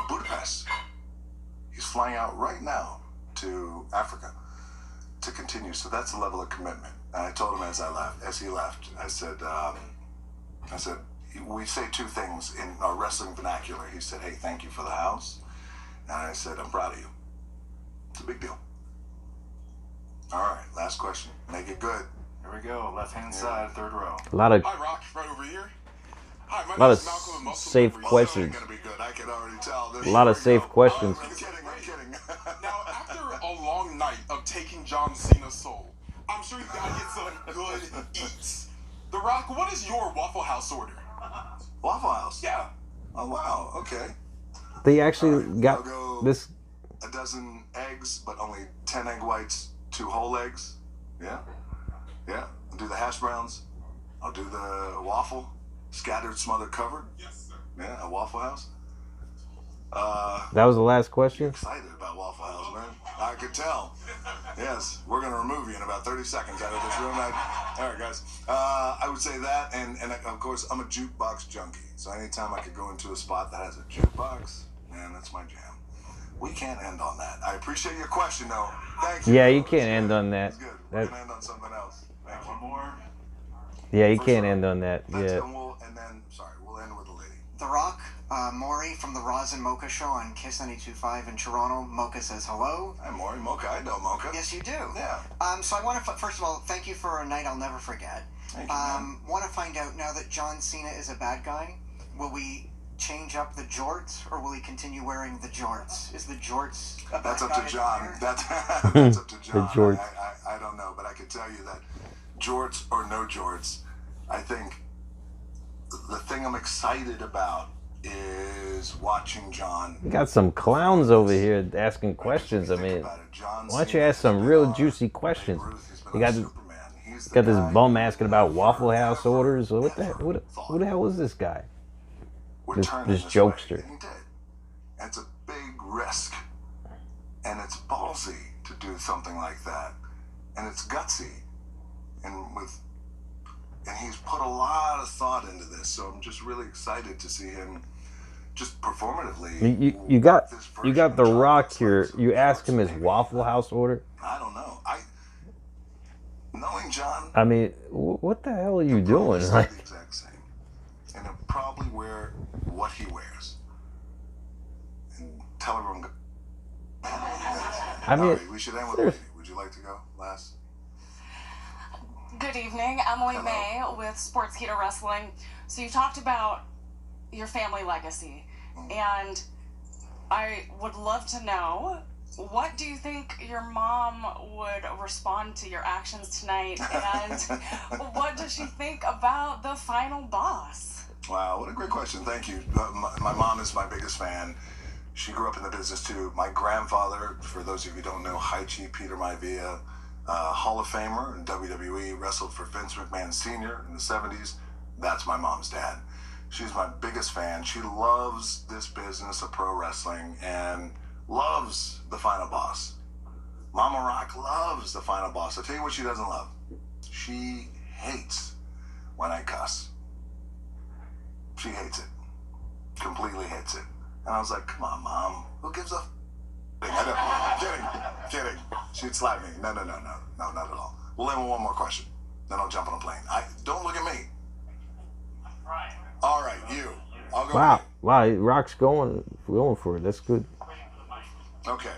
Budapest. He's flying out right now to Africa to continue. So that's a level of commitment. And I told him as he left, I said, we say two things in our wrestling vernacular. He said, hey, thank you for the house. And I said, I'm proud of you. It's a big deal. All right, last question. Make it good. Here we go. Left-hand side, third row. A lot of... Hi, Rock. Right over here. Hi, my a lot name of is Malcolm and safe questions. Gonna be good. I can already tell. A lot of safe questions. I'm kidding. Now, after a long night of taking John Cena's soul, I'm sure you gotta get some good eats. The Rock, what is your Waffle House order? Waffle House? Yeah. Oh, wow. Okay. They actually got this. A dozen eggs, but only 10 egg whites, 2 whole eggs. Yeah. Yeah. I'll do the hash browns. I'll do the waffle. Scattered, smothered, covered. Yes, sir. Yeah, a Waffle House. That was the last question? Excited about Waffle House, man. I could tell. Yes, we're going to remove you in about 30 seconds out of this room. All right, guys. I would say that, and of course, I'm a jukebox junkie. So anytime I could go into a spot that has a jukebox, man, that's my jam. We can't end on that. I appreciate your question, though. Thank you. Yeah, you can't end on that. Good. We're going to end on something else. Thank you. One more. Yeah, you can't end on that. We'll end with a lady. The Rock, Maury from the Roz and Mocha Show on Kiss 92.5 in Toronto. Mocha says hello. Hi, Maury. Mocha, I know Mocha. Yes, you do. Yeah. So I want to, first of all, thank you for a night I'll never forget. Thank you, man. Want to find out now that John Cena is a bad guy, will we change up the jorts, or will he continue wearing the jorts? Is the jorts... That's up to John. That's up to John. The jorts. I don't know, but I can tell you that jorts or no jorts, I think the thing I'm excited about is watching John. You got some clowns over here asking questions. I mean, why don't you ask some real juicy questions? You got this bum asking about Waffle House orders. What the hell is this guy? This jokester. It's a big risk, and it's ballsy to do something like that, and it's gutsy, and he's put a lot of thought into this. So I'm just really excited to see him just performatively. You got The Rock here. You asked him his Waffle House order. I don't know. Knowing John. I mean, what the hell are you doing? Like the exact same, and he'll probably wear what he wears, and tell everyone. I mean, we should end with Whitney. Would you like to go last? Good evening, Emily May with Sportskeeda Wrestling. So you talked about your family legacy, and I would love to know, what do you think your mom would respond to your actions tonight, and what does she think about the final boss? Wow, what a great question. Thank you. My mom is my biggest fan. She grew up in the business too. My grandfather, for those of you who don't know, Haichi Peter Maivia, Hall of Famer in WWE, wrestled for Vince McMahon Sr. in the 70s. That's my mom's dad. She's my biggest fan. She loves this business of pro wrestling and loves the final boss. Mama Rock loves the final boss. I'll tell you what she doesn't love. She hates when I cuss. She hates it. Completely hates it. And I was like, come on, Mom. Who gives a Kidding. She'd slap me. No, not at all. We'll end with one more question. Then I'll jump on a plane. Don't look at me. Right. All right, you. I'll go. Wow, Rock's going for it. That's good. Okay.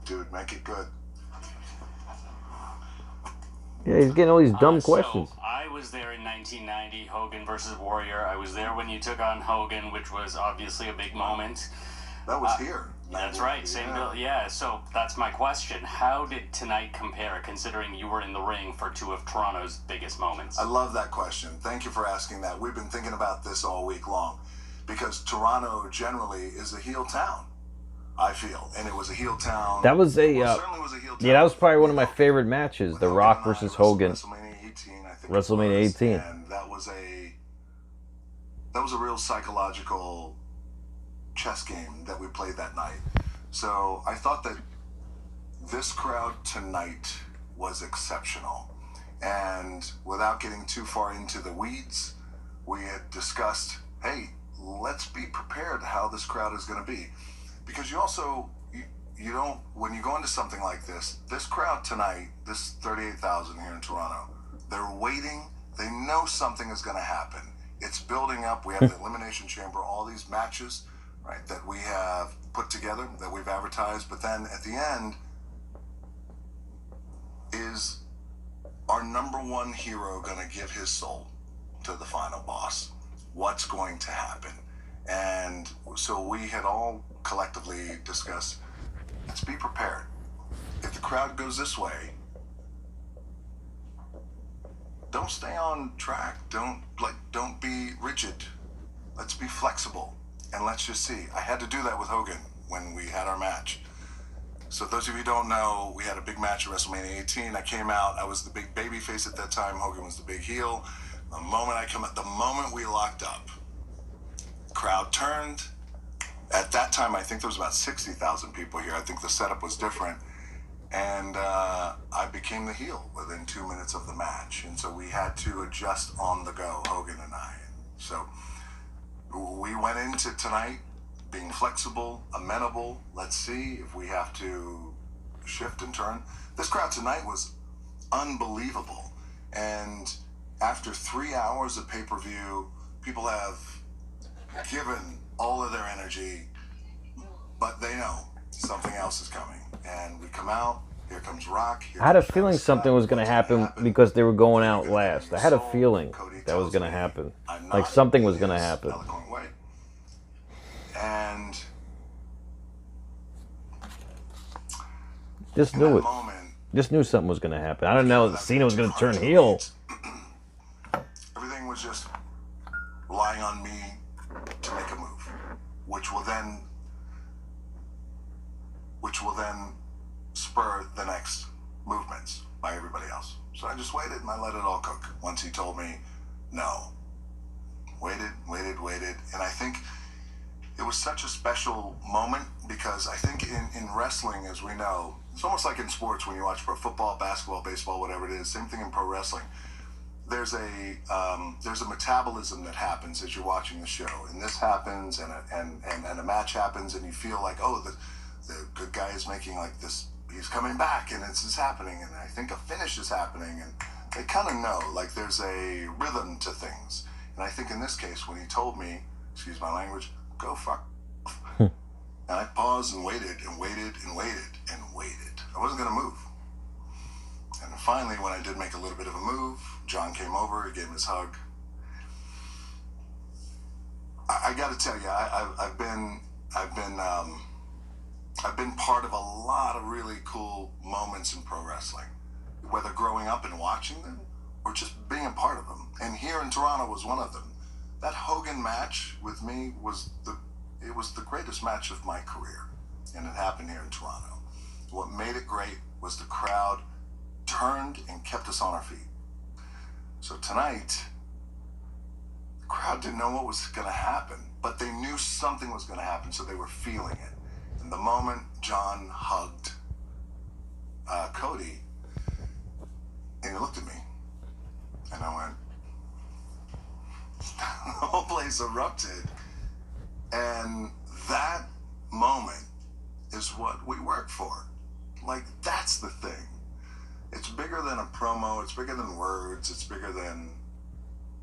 Dude, make it good. Yeah, he's getting all these dumb questions. So I was there in 1990, Hogan versus Warrior. I was there when you took on Hogan, which was obviously a big moment. That was here. That's right, same bill. Yeah, so that's my question. How did tonight compare, considering you were in the ring for two of Toronto's biggest moments? I love that question. Thank you for asking that. We've been thinking about this all week long, because Toronto generally is a heel town, I feel, and it was a heel town. That was certainly was a heel town. Yeah, that was probably one of my favorite matches. The Rock versus Hogan. WrestleMania 18, I think. WrestleMania 18. And that was a real psychological chess game that we played that night. So I thought that this crowd tonight was exceptional. And without getting too far into the weeds, we had discussed, hey, let's be prepared how this crowd is going to be. Because you also, you don't, when you go into something like this crowd tonight, this 38,000 here in Toronto, they're waiting. They know something is going to happen. It's building up. We have the Elimination Chamber, all these matches, right, that we have put together, that we've advertised. But then at the end is our number one hero going to give his soul to the final boss? What's going to happen? And so we had all collectively discussed, let's be prepared. If the crowd goes this way, don't stay on track. Don't be rigid. Let's be flexible. And let's just see. I had to do that with Hogan when we had our match. So those of you who don't know, we had a big match at WrestleMania 18. I came out. I was the big baby face at that time. Hogan was the big heel. The moment we locked up, crowd turned. At that time, I think there was about 60,000 people here. I think the setup was different. And I became the heel within 2 minutes of the match. And so we had to adjust on the go, Hogan and I. So we went into tonight being flexible, amenable. Let's see if we have to shift and turn. This crowd tonight was unbelievable. And after 3 hours of pay-per-view, people have given all of their energy, but they know something else is coming. And we come out Here comes Rock. I had a feeling something was going to happen because they were going out last. I had a feeling that was going to happen. Like something was going to happen. And Just knew it. Just knew something was going to happen. I don't know that Cena was going to turn heel. Everything was just relying on me to make a move, which will then spur the next movements by everybody else. So I just waited and I let it all cook. Once he told me no, waited, and I think it was such a special moment because I think in wrestling, as we know, it's almost like in sports when you watch pro football, basketball, baseball, whatever it is. Same thing in pro wrestling. There's a metabolism that happens as you're watching the show, and this happens, and a match happens, and you feel like, oh, the good guy is making like this. He's coming back, and it's happening, and I think a finish is happening, and they kind of know, like there's a rhythm to things. And I think in this case, when he told me, excuse my language, go fuck, and I paused and waited and waited and waited and waited. I wasn't gonna move. And finally, when I did make a little bit of a move, John came over, he gave him his hug. I got to tell you, I've been part of a lot of really cool moments in pro wrestling, whether growing up and watching them or just being a part of them. And here in Toronto was one of them. That Hogan match with me was the greatest match of my career, and it happened here in Toronto. What made it great was the crowd turned and kept us on our feet. So tonight, the crowd didn't know what was going to happen, but they knew something was going to happen, so they were feeling it. And the moment John hugged Cody, and he looked at me, and I went, the whole place erupted. And that moment is what we work for. Like, that's the thing. It's bigger than a promo. It's bigger than words. It's bigger than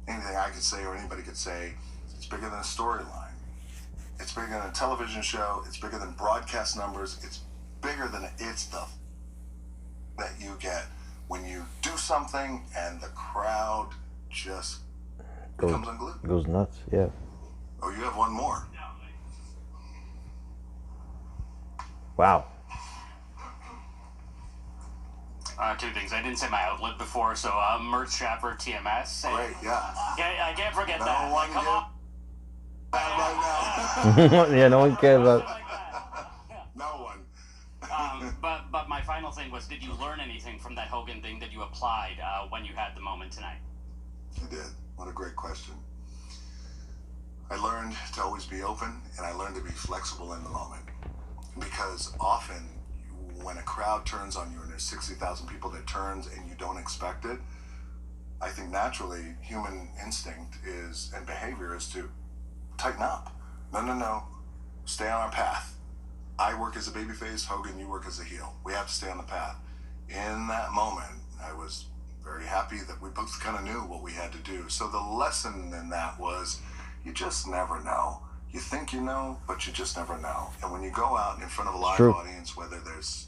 anything I could say or anybody could say. It's bigger than a storyline. It's bigger than a television show. It's bigger than broadcast numbers. It's bigger than it's the that you get when you do something and the crowd just becomes unglued. Goes nuts, yeah. Oh, you have one more. Wow. Two things. I didn't say my outlet before, so merch shopper TMS. Great, yeah. I can't forget No that. one Come on. right now. Yeah, no one cares about. No one. But my final thing was, did you learn anything from that Hogan thing that you applied when you had the moment tonight? I did. What a great question. I learned to always be open, and I learned to be flexible in the moment. Because often, when a crowd turns on you and there's 60,000 people that turns and you don't expect it, I think naturally human instinct is and behavior is to tighten up. No. Stay on our path. I work as a babyface, Hogan, you work as a heel. We have to stay on the path. In that moment, I was very happy that we both kind of knew what we had to do. So the lesson in that was, you just never know. You think you know, but you just never know. And when you go out in front of a live audience, whether there's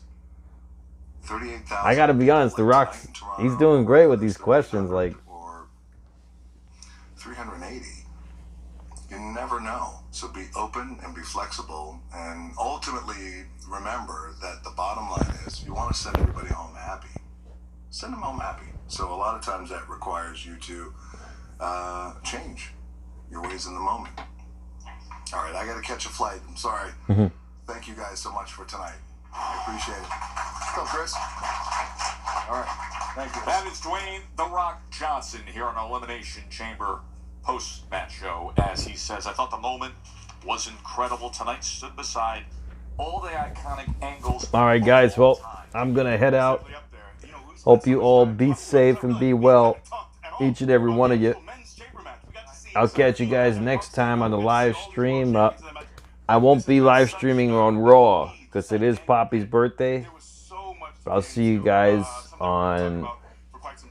38,000... I gotta be honest, The Rock's, he's doing great with these questions, like... Or 380. You never know. So be open and be flexible. And ultimately, remember that the bottom line is, you want to send everybody home happy. Send them home happy. So a lot of times that requires you to change your ways in the moment. All right, I got to catch a flight. I'm sorry. Thank you guys so much for tonight. I appreciate it. Go, Chris. All right, thank you. That is Dwayne "The Rock" Johnson here on Elimination Chamber post-match show. As he says, I thought the moment was incredible tonight. Stood beside all the iconic angles. All right, guys. Well, I'm going to head out. Hope you all be safe and be well. Each and every one of you. I'll catch you guys next time on the live stream. I won't be live streaming on Raw because it is Poppy's birthday. But I'll see you guys on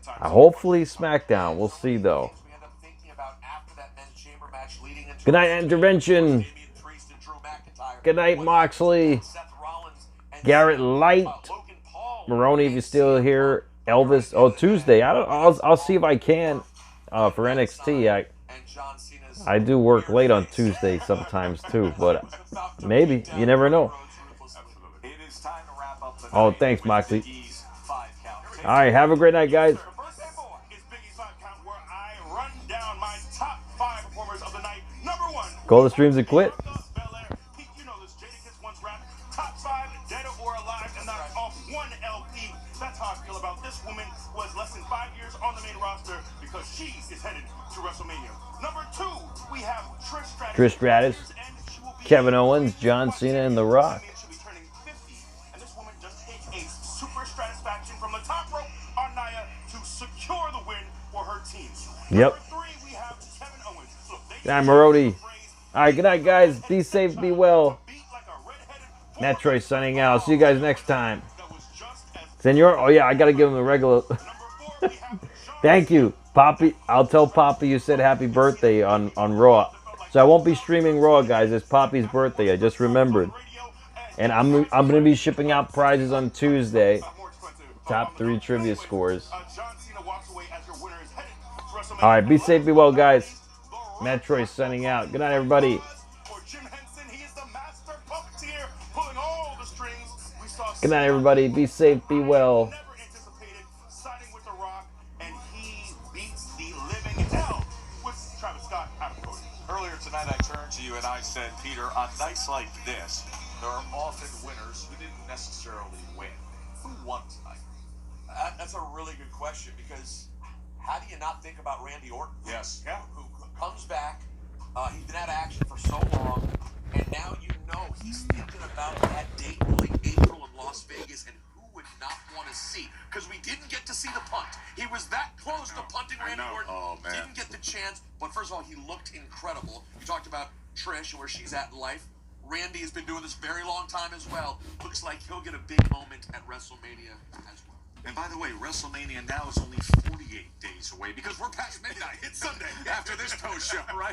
hopefully SmackDown. We'll see though. Good night, Intervention. Good night, Moxley. Garrett Light. Maroney, if you're still here. Elvis. Oh, Tuesday. I'll see if I can. For NXT, I do work late on Tuesday sometimes too, but maybe you never know. Oh, thanks, Moxley. All right, have a great night, guys. Call the streams and quit. Top 5, dead or alive, and knocked off 1 LP. That's how I feel about this woman who has less than 5 years on the main roster because she is headed to WrestleMania. Number 2, we have Trish Stratus, Kevin Owens, John Cena, and The Rock. And this woman just hit a super satisfaction from the top rope on Nia to secure the win for her team. Yep. Number 3, we have Kevin Owens. Good night, Marody. All right, good night, guys. Be safe, be well. Mattroise signing out. See you guys next time. Senor, oh yeah, I gotta give him the regular. Thank you, Poppy. I'll tell Poppy you said happy birthday on Raw. So I won't be streaming Raw, guys. It's Poppy's birthday. I just remembered, and I'm gonna be shipping out prizes on Tuesday. Top 3 trivia scores. All right, be safe, be well, guys. Mattroise signing out. Good night, everybody. Good night, everybody. Be safe, be well. Earlier tonight, I turned to you and I said, Peter, on nights like this, there are often winners who didn't necessarily win. Who won tonight? That's a really good question because how do you not think about Randy Orton? Yes. Yeah. Who comes back? He's been out of action for so long, and now you know he's thinking about that date in late April in Las Vegas, and who would not want to see? Because we didn't get to see the punt. He was that close to punting Randy Orton. Oh, man. Didn't get the chance, but first of all, he looked incredible. You talked about Trish and where she's at in life. Randy has been doing this very long time as well. Looks like he'll get a big moment at WrestleMania as well. And by the way, WrestleMania now is only 48 days away because we're past midnight. It's Sunday after this post show, right?